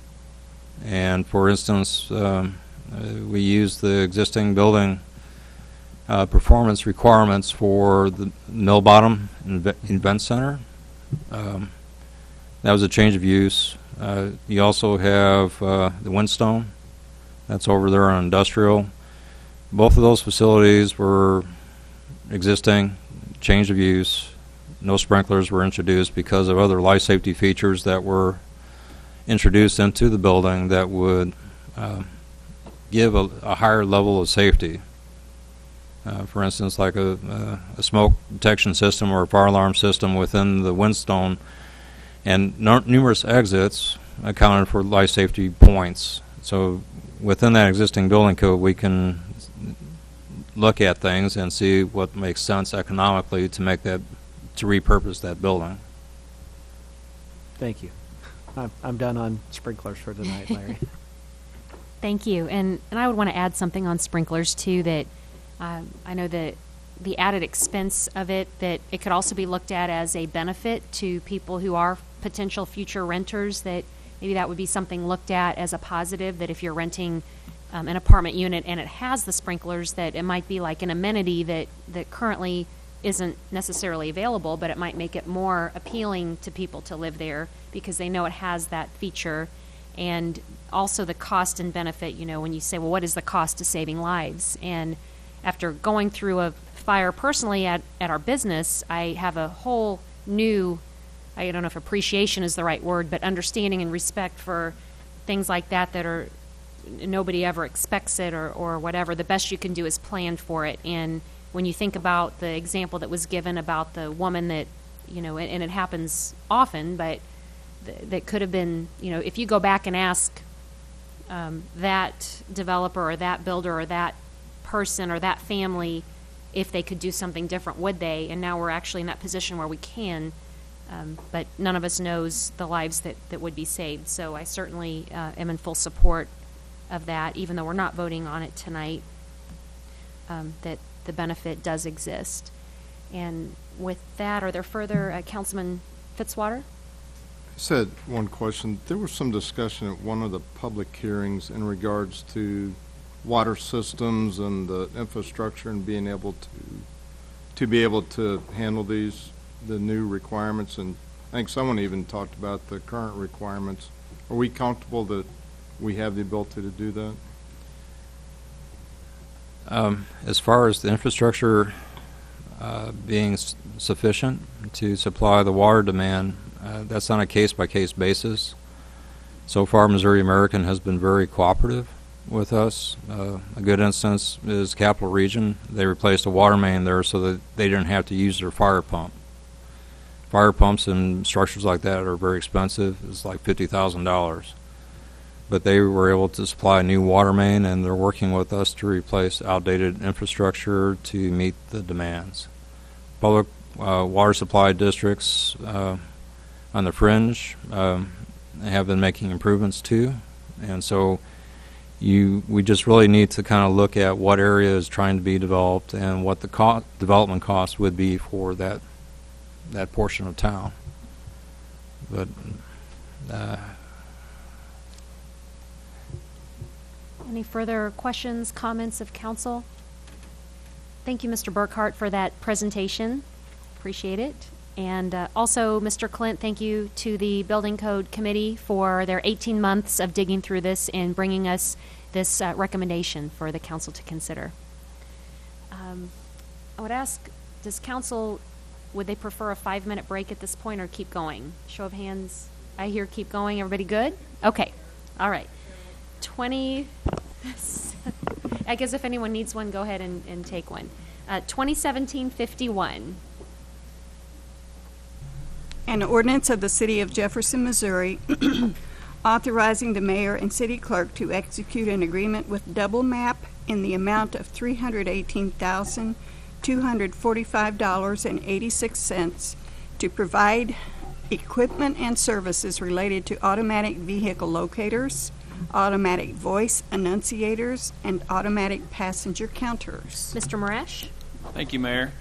And for instance, we use the existing building performance requirements for the Mill Bottom Event Center. That was a change of use. You also have the Windstone. That's over there on Industrial. Both of those facilities were existing, change of use. No sprinklers were introduced because of other life safety features that were introduced into the building that would give a higher level of safety. For instance, like a smoke detection system or a fire alarm system within the Windstone, and numerous exits accounted for life safety points. So within that existing building code, we can look at things and see what makes sense economically to make that, to repurpose that building. Thank you. I'm done on sprinklers for tonight, Larry. Thank you. And I would want to add something on sprinklers too, that I know that the added expense of it, that it could also be looked at as a benefit to people who are potential future renters, that maybe that would be something looked at as a positive, that if you're renting an apartment unit and it has the sprinklers, that it might be like an amenity that currently isn't necessarily available, but it might make it more appealing to people to live there because they know it has that feature. And also the cost and benefit, you know, when you say, well, what is the cost to saving lives? And after going through a fire personally at our business, I have a whole new, I don't know if appreciation is the right word, but understanding and respect for things like that are, nobody ever expects it or whatever. The best you can do is plan for it. And when you think about the example that was given about the woman that, you know, and it happens often, but that could have been, you know, if you go back and ask that developer or that builder or that person or that family if they could do something different, would they? And now we're actually in that position where we can, but none of us knows the lives that would be saved. So I certainly am in full support of that, even though we're not voting on it tonight, that the benefit does exist. And with that, are there further, Councilman Fitzwater? I said one question. There was some discussion at one of the public hearings in regards to water systems and the infrastructure and being able to be able to handle the new requirements. And I think someone even talked about the current requirements. Are we comfortable that we have the ability to do that? As far as the infrastructure being sufficient to supply the water demand, that's on a case-by-case basis. So far, Missouri American has been very cooperative with us. A good instance is Capital Region. They replaced a water main there so that they didn't have to use their fire pump. Fire pumps and structures like that are very expensive. It's like $50,000. But they were able to supply a new water main, and they're working with us to replace outdated infrastructure to meet the demands. Public water supply districts on the fringe have been making improvements too, and so we just really need to kind of look at what area is trying to be developed and what the development cost would be for that portion of town. But any further questions, comments of council? Thank you, Mr. Burkhart, for that presentation. Appreciate it. And also, Mr. Clint, thank you to the Building Code Committee for their 18 months of digging through this and bringing us this recommendation for the council to consider. I would ask, does council, would they prefer a 5-minute break at this point or keep going? Show of hands. I hear keep going. Everybody good? Okay. All right. 20, I guess if anyone needs one, go ahead and take one. 2017-51. An ordinance of the City of Jefferson, Missouri, authorizing the mayor and city clerk to execute an agreement with Double Map in the amount of $318,245.86 to provide equipment and services related to automatic vehicle locators, automatic voice annunciators, and automatic passenger counters. Mr. Marash? Thank you, Mayor.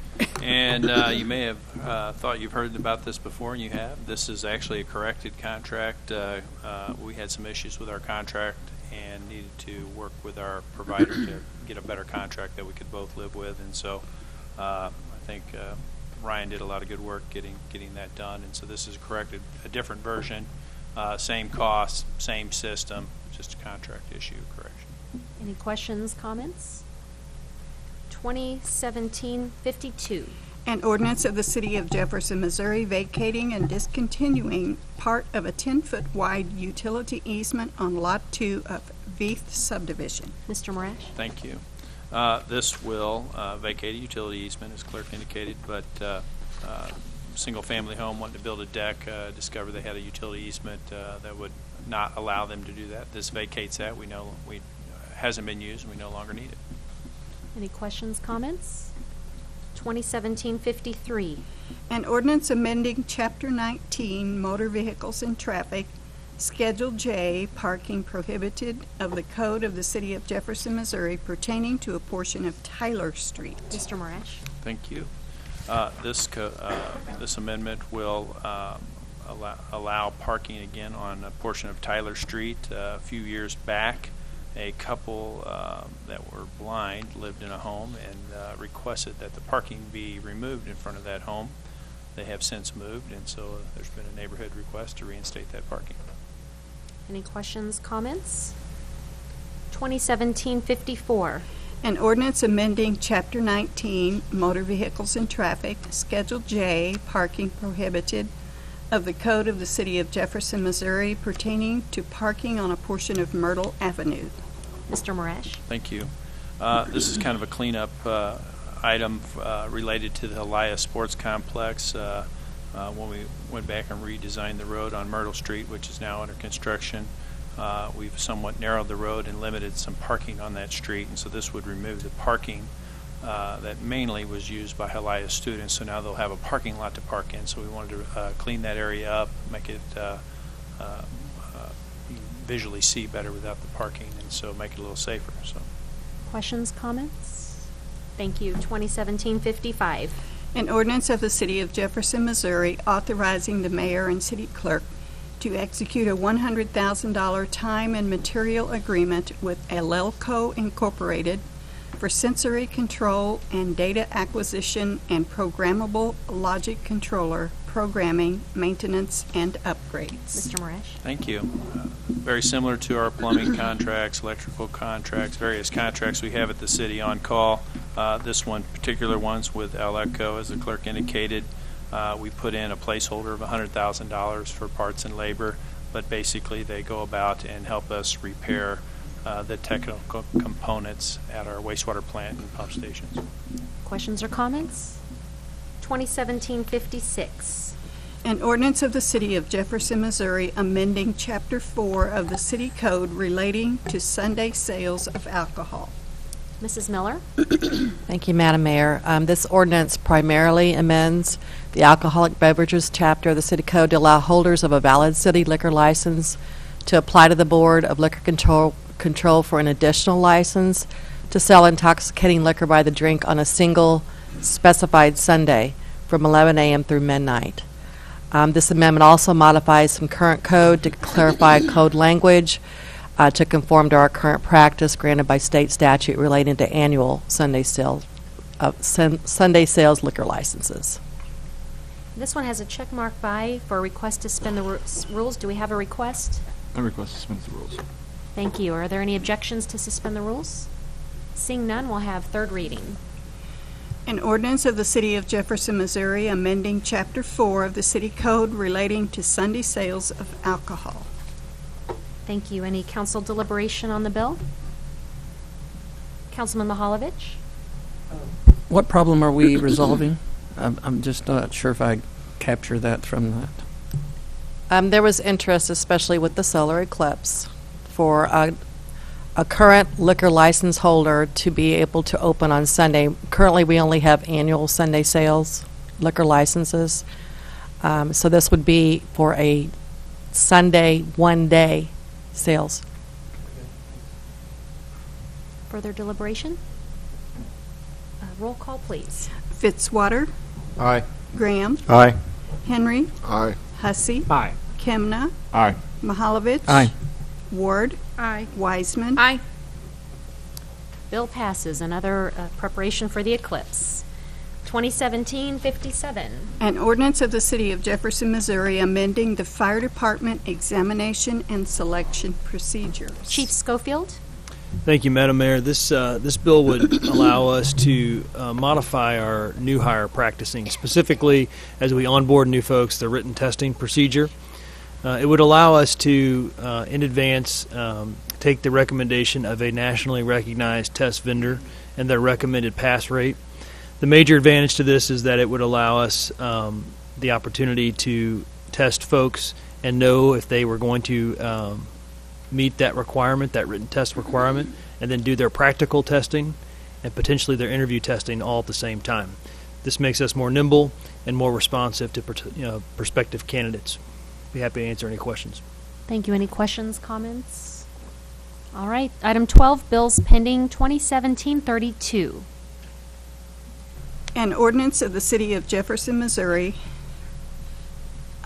And you may have thought you've heard about this before, and you have. This is actually a corrected contract. We had some issues with our contract and needed to work with our provider to get a better contract that we could both live with. And so I think Ryan did a lot of good work getting that done. And so this is corrected, a different version, same cost, same system, just a contract issue correction. Any questions, comments? 2017-52. An ordinance of the City of Jefferson, Missouri, vacating and discontinuing part of a 10-foot wide utility easement on Lot 2 of Veith subdivision. Mr. Marash? Thank you. This will vacate a utility easement, as clerk indicated, but single-family home wanting to build a deck, discovered they had a utility easement that would not allow them to do that. This vacates that. We know it hasn't been used, and we no longer need it. Any questions, comments? 2017-53. An ordinance amending Chapter 19, Motor Vehicles and Traffic, Schedule J, Parking Prohibited of the Code of the City of Jefferson, Missouri, pertaining to a portion of Tyler Street. Mr. Marash? Thank you. This amendment will allow parking again on a portion of Tyler Street. A few years back, a couple that were blind lived in a home and requested that the parking be removed in front of that home. They have since moved, and so there's been a neighborhood request to reinstate that parking. Any questions, comments? 2017-54. An ordinance amending Chapter 19, Motor Vehicles and Traffic, Schedule J, Parking Prohibited, of the Code of the City of Jefferson, Missouri, pertaining to parking on a portion of Myrtle Avenue. Mr. Morash. Thank you. This is kind of a cleanup item related to the Elias Sports Complex. When we went back and redesigned the road on Myrtle Street, which is now under construction, we've somewhat narrowed the road and limited some parking on that street, and so this would remove the parking that mainly was used by Elias students, so now they'll have a parking lot to park in. So we wanted to clean that area up, make it visually see better without the parking, and so make it a little safer. So, questions, comments? Thank you. 2017-55. An ordinance of the City of Jefferson, Missouri, authorizing the mayor and city clerk to execute a $100,000 time and material agreement with Alelco Incorporated for sensory control and data acquisition and programmable logic controller programming, maintenance, and upgrades. Mr. Morash. thank you. Very similar to our plumbing contracts, electrical contracts, various contracts we have at the city on call. This one, particular one's with Alelco, as the clerk indicated. We put in a placeholder of $100,000 for parts and labor, but basically they go about and help us repair the technical components at our wastewater plant and pump stations. Questions or comments? 2017-56. An ordinance of the City of Jefferson, Missouri, amending Chapter 4 of the City Code relating to Sunday sales of alcohol. Mrs. Miller. Thank you, Madam Mayor. This ordinance primarily amends the alcoholic beverages chapter of the City Code to allow holders of a valid city liquor license to apply to the Board of Liquor Control for an additional license to sell intoxicating liquor by the drink on a single specified Sunday from 11 a.m. through midnight. This amendment also modifies some current code to clarify code language to conform to our current practice granted by state statute relating to annual Sunday sales liquor licenses. This one has a check mark by for a request to suspend the rules. Do we have a request? I request to suspend the rules. Thank you. Are there any objections to suspend the rules? Seeing none, we'll have third reading. An ordinance of the City of Jefferson, Missouri, amending Chapter 4 of the City Code relating to Sunday sales of alcohol. Thank you. Any council deliberation on the bill? Councilman Mahalovich? What problem are we resolving? I'm just not sure if I capture that from that. There was interest, especially with the solar eclipse, for a current liquor license holder to be able to open on Sunday. Currently, we only have annual Sunday sales liquor licenses. So this would be for a Sunday, one-day sales. Further deliberation? Roll call, please. Fitzwater. Aye. Graham. Aye. Henry. Aye. Hussey. Aye. Kemna. Aye. Mahalovich. Aye. Ward. Aye. Wiseman. Aye. Bill passes. Another preparation for the eclipse. 2017-57. An ordinance of the City of Jefferson, Missouri, amending the Fire Department examination and selection procedures. Chief Schofield. Thank you, Madam Mayor. This bill would allow us to modify our new hire practicing, specifically as we onboard new folks, the written testing procedure. It would allow us to, in advance, take the recommendation of a nationally recognized test vendor and their recommended pass rate. The major advantage to this is that it would allow us the opportunity to test folks and know if they were going to meet that requirement, that written test requirement, and then do their practical testing and potentially their interview testing all at the same time. This makes us more nimble and more responsive to prospective candidates. Be happy to answer any questions. Thank you. Any questions, comments? All right. Item 12, bills pending 2017-32. An ordinance of the City of Jefferson, Missouri,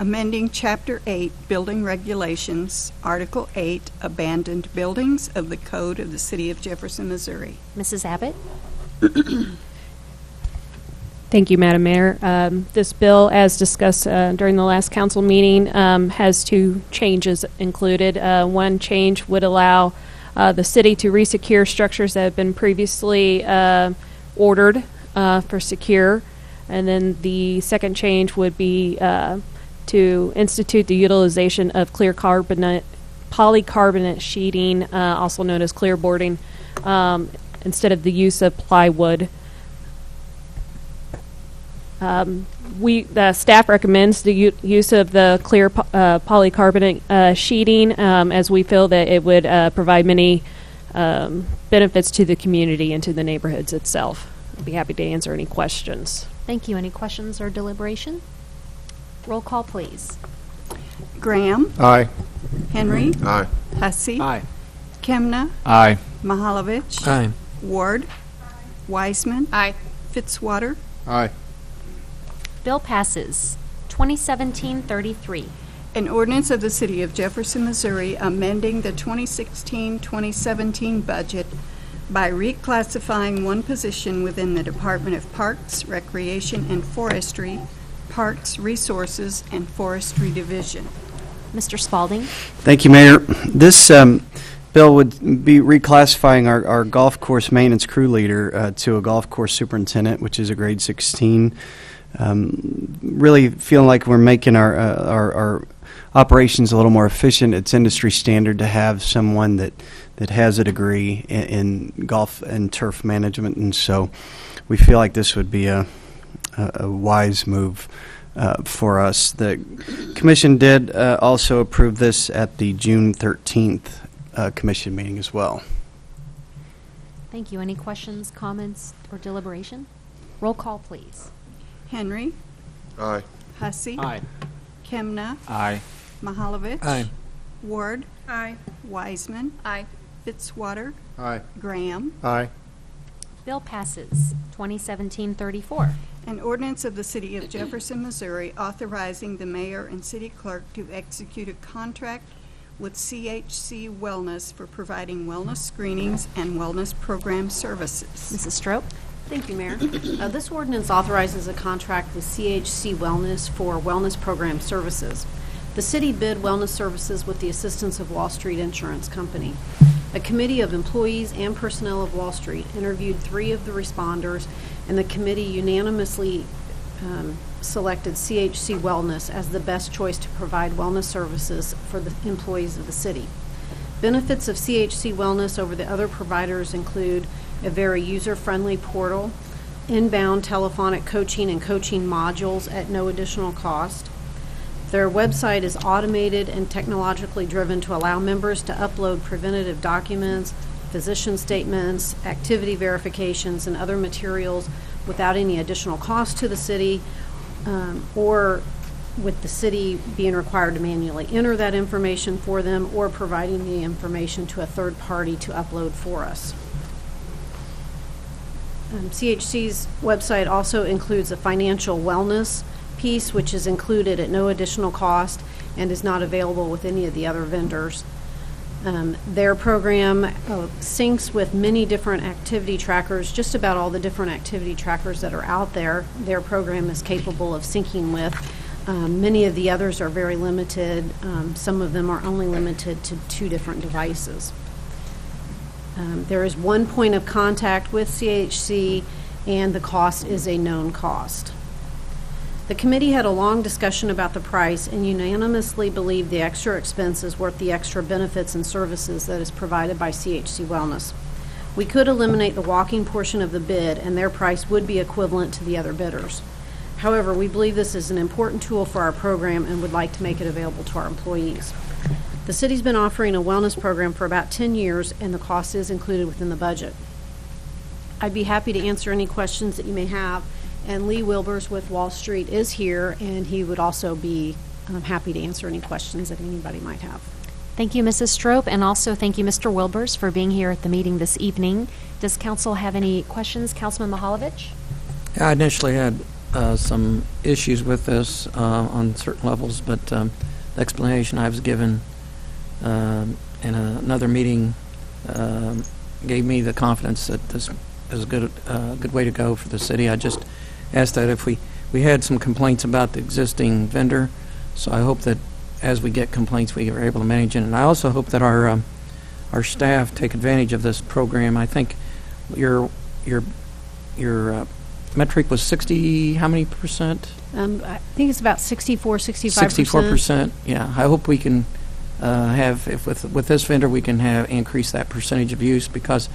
amending Chapter 8 Building Regulations, Article 8 Abandoned Buildings of the Code of the City of Jefferson, Missouri. Mrs. Abbott? Thank you, Madam Mayor. This bill, as discussed during the last council meeting, has two changes included. One change would allow the city to resecure structures that have been previously ordered for secure. And then the second change would be to institute the utilization of clear polycarbonate sheeting, also known as clear boarding, instead of the use of plywood. The staff recommends the use of the clear polycarbonate sheeting, as we feel that it would provide many benefits to the community and to the neighborhoods itself. I'd be happy to answer any questions. Thank you. Any questions or deliberation? Roll call, please. Graham. Aye. Henry. Aye. Hussey. Aye. Kemna. Aye. Mahalovich. Aye. Ward. Wiseman. Aye. Fitzwater. Aye. Bill passes. 2017-33. An ordinance of the City of Jefferson, Missouri, amending the 2016-2017 budget by reclassifying one position within the Department of Parks, Recreation, and Forestry, Parks, Resources, and Forestry Division. Mr. Spalding? Thank you, Mayor. This bill would be reclassifying our golf course maintenance crew leader to a golf course superintendent, which is a grade 16. Really feeling like we're making our operations a little more efficient. It's industry standard to have someone that has a degree in golf and turf management, and so we feel like this would be a wise move for us. The commission did also approve this at the June 13th commission meeting as well. Thank you. Any questions, comments, or deliberation? Roll call, please. Henry. Aye. Hussey. Aye. Kemna. Aye. Mahalovich. Aye. Ward. Aye. Wiseman. Aye. Fitzwater. Aye. Graham. Aye. Bill passes. 2017-34. An ordinance of the City of Jefferson, Missouri, authorizing the mayor and city clerk to execute a contract with CHC Wellness for providing wellness screenings and wellness program services. Mrs. Strope? Thank you, Mayor. This ordinance authorizes a contract with CHC Wellness for wellness program services. The city bid wellness services with the assistance of Wall Street Insurance Company. A committee of employees and personnel of Wall Street interviewed 3 of the responders, and the committee unanimously selected CHC Wellness as the best choice to provide wellness services for the employees of the city. Benefits of CHC Wellness over the other providers include a very user-friendly portal, inbound telephonic coaching and coaching modules at no additional cost. Their website is automated and technologically driven to allow members to upload preventative documents, physician statements, activity verifications, and other materials without any additional cost to the city, or with the city being required to manually enter that information for them, or providing the information to a third party to upload for us. CHC's website also includes a financial wellness piece, which is included at no additional cost and is not available with any of the other vendors. Their program syncs with many different activity trackers, just about all the different activity trackers that are out there. Their program is capable of syncing with. Many of the others are very limited. Some of them are only limited to 2 different devices. There is one point of contact with CHC, and the cost is a known cost. The committee had a long discussion about the price and unanimously believed the extra expense is worth the extra benefits and services that is provided by CHC Wellness. We could eliminate the walking portion of the bid, and their price would be equivalent to the other bidders. However, we believe this is an important tool for our program and would like to make it available to our employees. The city's been offering a wellness program for about 10 years, and the cost is included within the budget. I'd be happy to answer any questions that you may have, and Lee Wilbers with Wall Street is here, and he would also be happy to answer any questions that anybody might have. Thank you, Mrs. Strope, and also thank you, Mr. Wilbers, for being here at the meeting this evening. Does council have any questions? Councilman Mahalovich? I initially had some issues with this on certain levels, but the explanation I was given in another meeting gave me the confidence that this is a good way to go for the city. I just asked that if we had some complaints about the existing vendor, so I hope that as we get complaints, we are able to manage it. And I also hope that our staff take advantage of this program. I think your metric was 60, how many percent? I think it's about 64, 65%. 64%, yeah. I hope we can have, if with this vendor, we can increase that percentage of use, because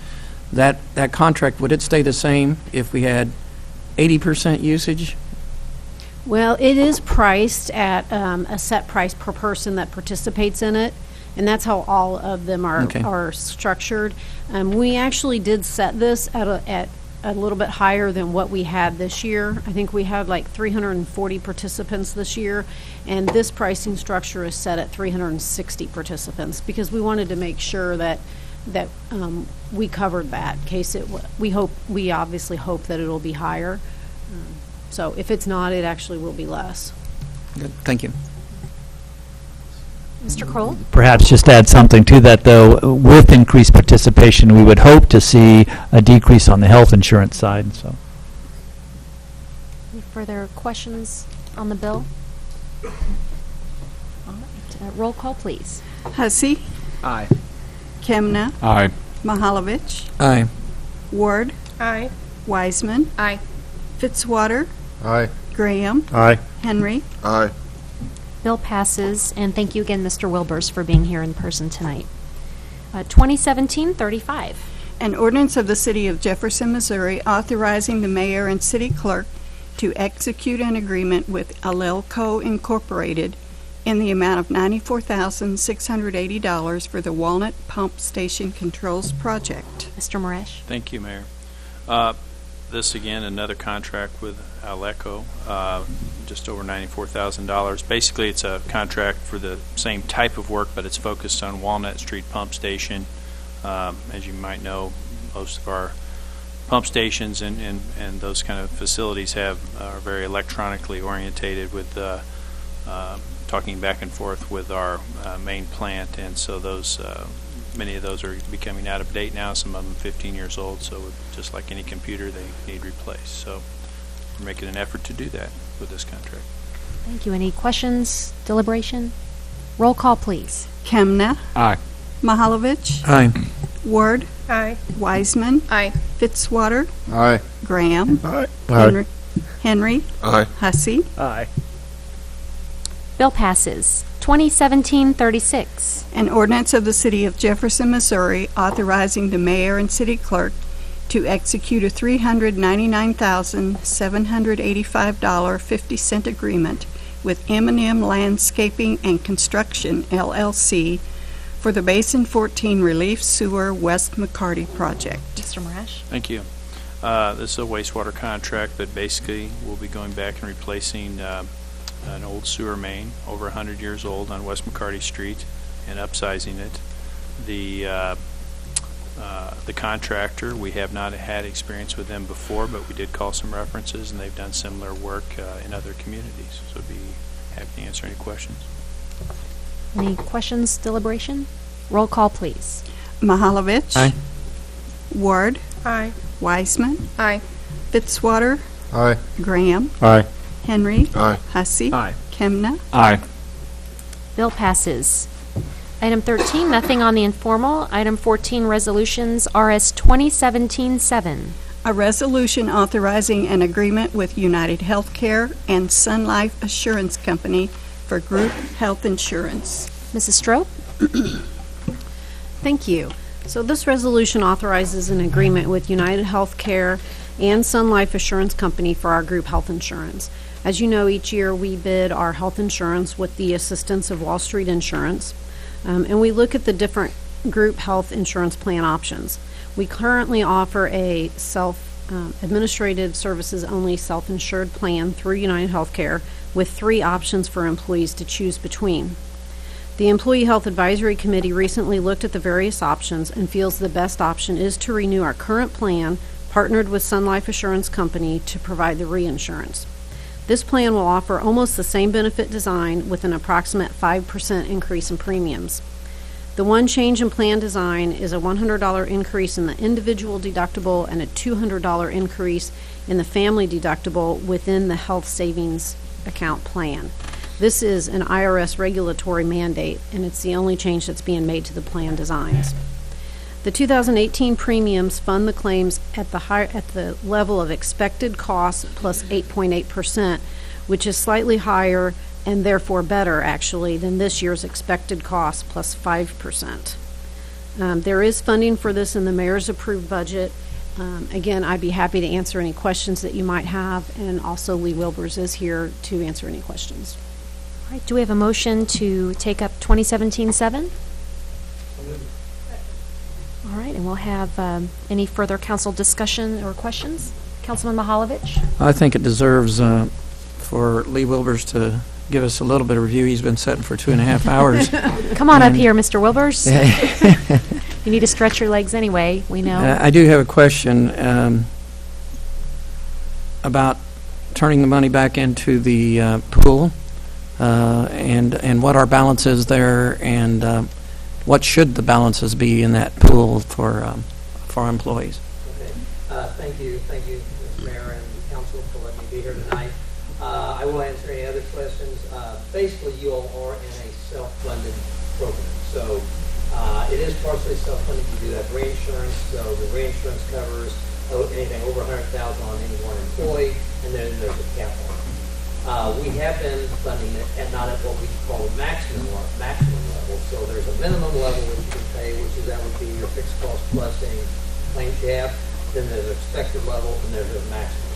that contract, would it stay the same if we had 80% usage? Well, it is priced at a set price per person that participates in it, and that's how all of them are structured. We actually did set this at a little bit higher than what we had this year. I think we had like 340 participants this year, and this pricing structure is set at 360 participants because we wanted to make sure that we covered that in case we obviously hope that it'll be higher. So if it's not, it actually will be less. Good. Thank you. Mr. Kroll? Perhaps just add something to that, though. With increased participation, we would hope to see a decrease on the health insurance side. So, any further questions on the bill? All right. Roll call, please. Hussey. Aye. Kemna. Aye. Mahalovich. Aye. Ward. Aye. Wiseman. Aye. Aye. Fitzwater. Graham. Aye. Henry. Aye. Bill passes, and thank you again, Mr. Wilbers, for being here in person tonight. 2017-35. An ordinance of the City of Jefferson, Missouri, authorizing the mayor and city clerk to execute an agreement with Alelco Incorporated in the amount of $94,680 for the Walnut Pump Station Controls Project. Mr. Moresh. Thank you, Mayor. This, again, another contract with Alelco, just over $94,000. Basically, it's a contract for the same type of work, but it's focused on Walnut Street Pump Station. As you might know, most of our pump stations and those kind of facilities are very electronically orientated with talking back and forth with our main plant, and so those many of those are becoming out of date now, some of them 15 years old, so just like any computer, they need replaced. So we're making an effort to do that with this contract. Thank you. Any questions, deliberation? Roll call, please. Kemna. Aye. Mahalovich. Aye. Ward. Aye. Wiseman. Aye. Fitzwater. Aye. Graham. Aye. Henry. Aye. Hussey. Aye. Bill passes. 2017-36. An ordinance of the City of Jefferson, Missouri, authorizing the mayor and city clerk to execute a $399,785 50-cent agreement with M&M Landscaping and Construction, LLC, for the Basin 14 Relief Sewer West McCarty project. Mr. Moresh. Thank you. This is a wastewater contract, but basically we'll be going back and replacing an old sewer main, over 100 years old, on West McCarty Street, and upsizing it. The contractor, we have not had experience with them before, but we did call some references, and they've done similar work in other communities. So I'd be happy to answer any questions. Any questions, deliberation? Roll call, please. Mahalovich. Aye. Ward. Aye. Wiseman. Aye. Fitzwater. Aye. Graham. Aye. Henry. Aye. Hussey. Aye. Kemna. Aye. Bill passes. Item 13, nothing on the informal. Item 14, resolutions, RS 2017-7. A resolution authorizing an agreement with United Healthcare and Sun Life Assurance Company for group health insurance. Mrs. Strope? Thank you. So this resolution authorizes an agreement with United Healthcare and Sun Life Assurance Company for our group health insurance. As you know, each year we bid our health insurance with the assistance of Wall Street Insurance, and we look at the different group health insurance plan options. We currently offer a administrative services only self-insured plan through United Healthcare with 3 options for employees to choose between. The Employee Health Advisory Committee recently looked at the various options and feels the best option is to renew our current plan, partnered with Sun Life Assurance Company to provide the reinsurance. This plan will offer almost the same benefit design with an approximate 5% increase in premiums. The one change in plan design is a $100 increase in the individual deductible and a $200 increase in the family deductible within the health savings account plan. This is an IRS regulatory mandate, and it's the only change that's being made to the plan designs. The 2018 premiums fund the claims at the level of expected costs plus 8.8%, which is slightly higher and therefore better, actually, than this year's expected cost plus 5%. There is funding for this in the mayor's approved budget. Again, I'd be happy to answer any questions that you might have, and also Lee Wilbers is here to answer any questions. All right, do we have a motion to take up 2017-7? All right, and we'll have any further council discussion or questions? Councilman Mahalovich? I think it deserves for Lee Wilbers to give us a little bit of review. He's been sitting for 2.5 hours. Come on up here, Mr. Wilbers. You need to stretch your legs anyway, we know. I do have a question about turning the money back into the pool and what our balance is there, and what should the balances be in that pool for our employees. Okay. Thank you, Mr. Mayor and Council, for letting me be here tonight. I will answer any other questions. Basically, you all are in a self-funded program. So it is partially self-funded. You do have reinsurance, so the reinsurance covers anything over $100,000 on any one employee, and then there's a cap on it. We have been funding it at not at what we call the maximum level. So there's a minimum level that you can pay, which is that would be your fixed cost plus any claims you have. Then there's an expected level, and there's a maximum.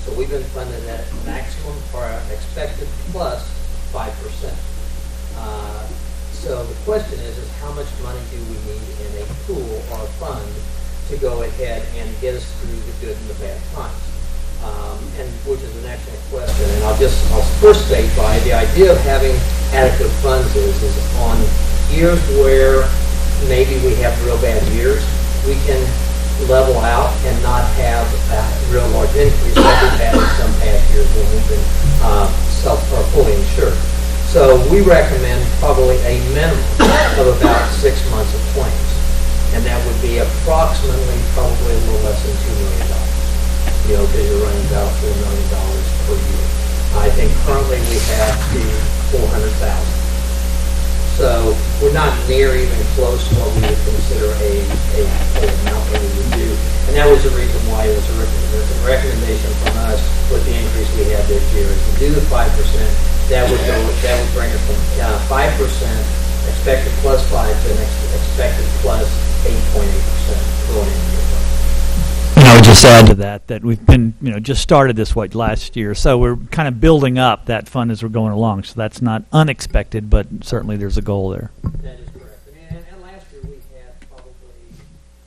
So we've been funding at maximum or expected plus 5%. So the question is how much money do we need in a pool or a fund to go ahead and get us through the good and the bad times? And which is an excellent question. And I'll first state by the idea of having adequate funds is on years where maybe we have real bad years, we can level out and not have a real large increase like we've had in some past years when we've been fully insured. So we recommend probably a minimum of about 6 months of claims, and that would be approximately probably a little less than $2 million. Because you're running about $4 million per year. I think currently we have to $400,000. So we're not near even close to what we would consider a amount that we would do. And that was the reason why it was a recommendation from us with the increase we had this year is to do the 5%. That would bring us from 5% expected plus 5 to an expected plus 8.8% going into the budget. And I would just add to that we've been, just started this last year, so we're kind of building up that fund as we're going along. So that's not unexpected, but certainly there's a goal there. That is correct. And last year we had probably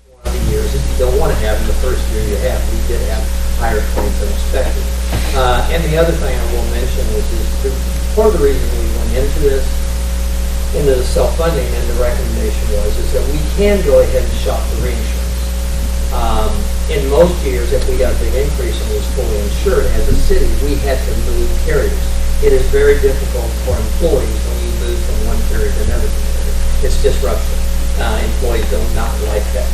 one of the years that you don't want to have in the first year you have. We did have higher claims than expected. And the other thing I will mention is part of the reason we went into the self-funding, and the recommendation is that we can go ahead and shop the reinsurance. In most years, if we got a big increase and was fully insured as a city, we had to move carriers. It is very difficult for employees when you move from one carrier to another carrier. It's disruption. Employees do not like that.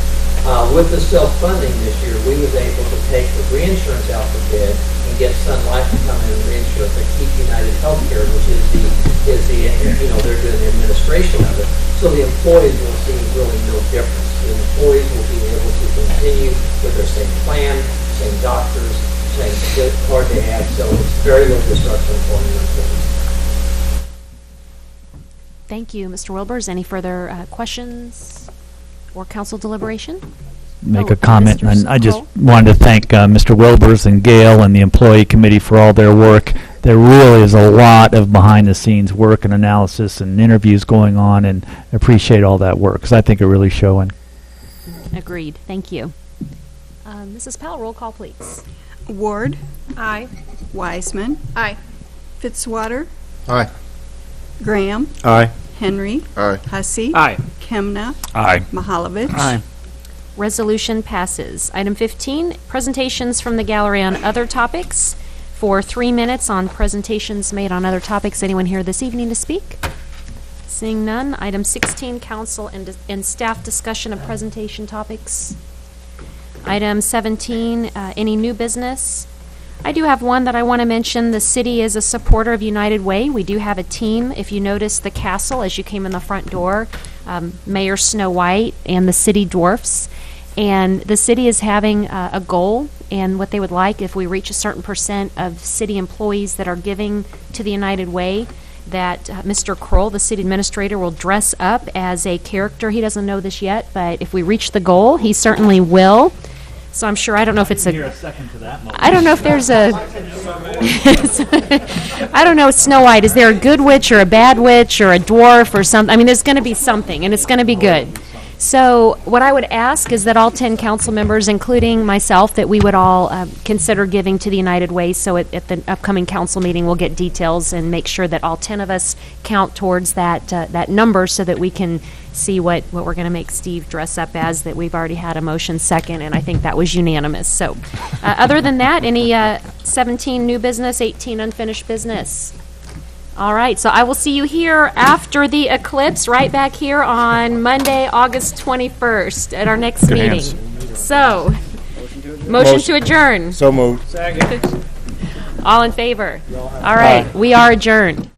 With the self-funding this year, we was able to take the reinsurance out for bid and get Sun Life to come in and reinsure, but keep United Healthcare, which is they're doing the administration of it. So the employees will see really no difference. The employees will be able to continue with their same plan, same doctors, same card they have. So it's very little disruption for the employees. Thank you, Mr. Wilbers. Any further questions or council deliberation? Make a comment, and I just wanted to thank Mr. Wilbers and Gail and the employee committee for all their work. There really is a lot of behind-the-scenes work and analysis and interviews going on, and I appreciate all that work because I think it really showing. Agreed. Thank you. Mrs. Powell, roll call, please. Ward. Aye. Wiseman. Aye. Fitzwater. Aye. Graham. Aye. Henry. Aye. Hussey. Aye. Kemna. Aye. Mahalovich. Aye. Resolution passes. Item 15, presentations from the gallery on other topics. for 3 minutes on presentations made on other topics. Anyone here this evening to speak? Seeing none. Item 16, council and staff discussion of presentation topics. Item 17, any new business? I do have one that I want to mention. The city is a supporter of United Way. We do have a team. If you notice the castle as you came in the front door, Mayor Snow White and the city dwarfs. And the city is having a goal, and what they would like, if we reach a certain percent of city employees that are giving to the United Way, that Mr. Kroll, the city administrator, will dress up as a character. He doesn't know this yet, but if we reach the goal, he certainly will. So I'm sure, I don't know if it's Hear a second to that motion. I don't know if there's a, I don't know, Snow White, is there a good witch or a bad witch or a dwarf or something? I mean, there's going to be something, and it's going to be good. So what I would ask is that all 10 council members, including myself, that we would all consider giving to the United Way. So at the upcoming council meeting, we'll get details and make sure that all 10 of us count towards that number so that we can see what we're going to make Steve dress up as, that we've already had a motion second, and I think that was unanimous. So other than that, any 17 new business, 18 unfinished business? All right, so I will see you here after the eclipse, right back here on Monday, August 21st at our next Good meeting. hands. So, motion to adjourn. So moved. All in favor? All right, we are adjourned.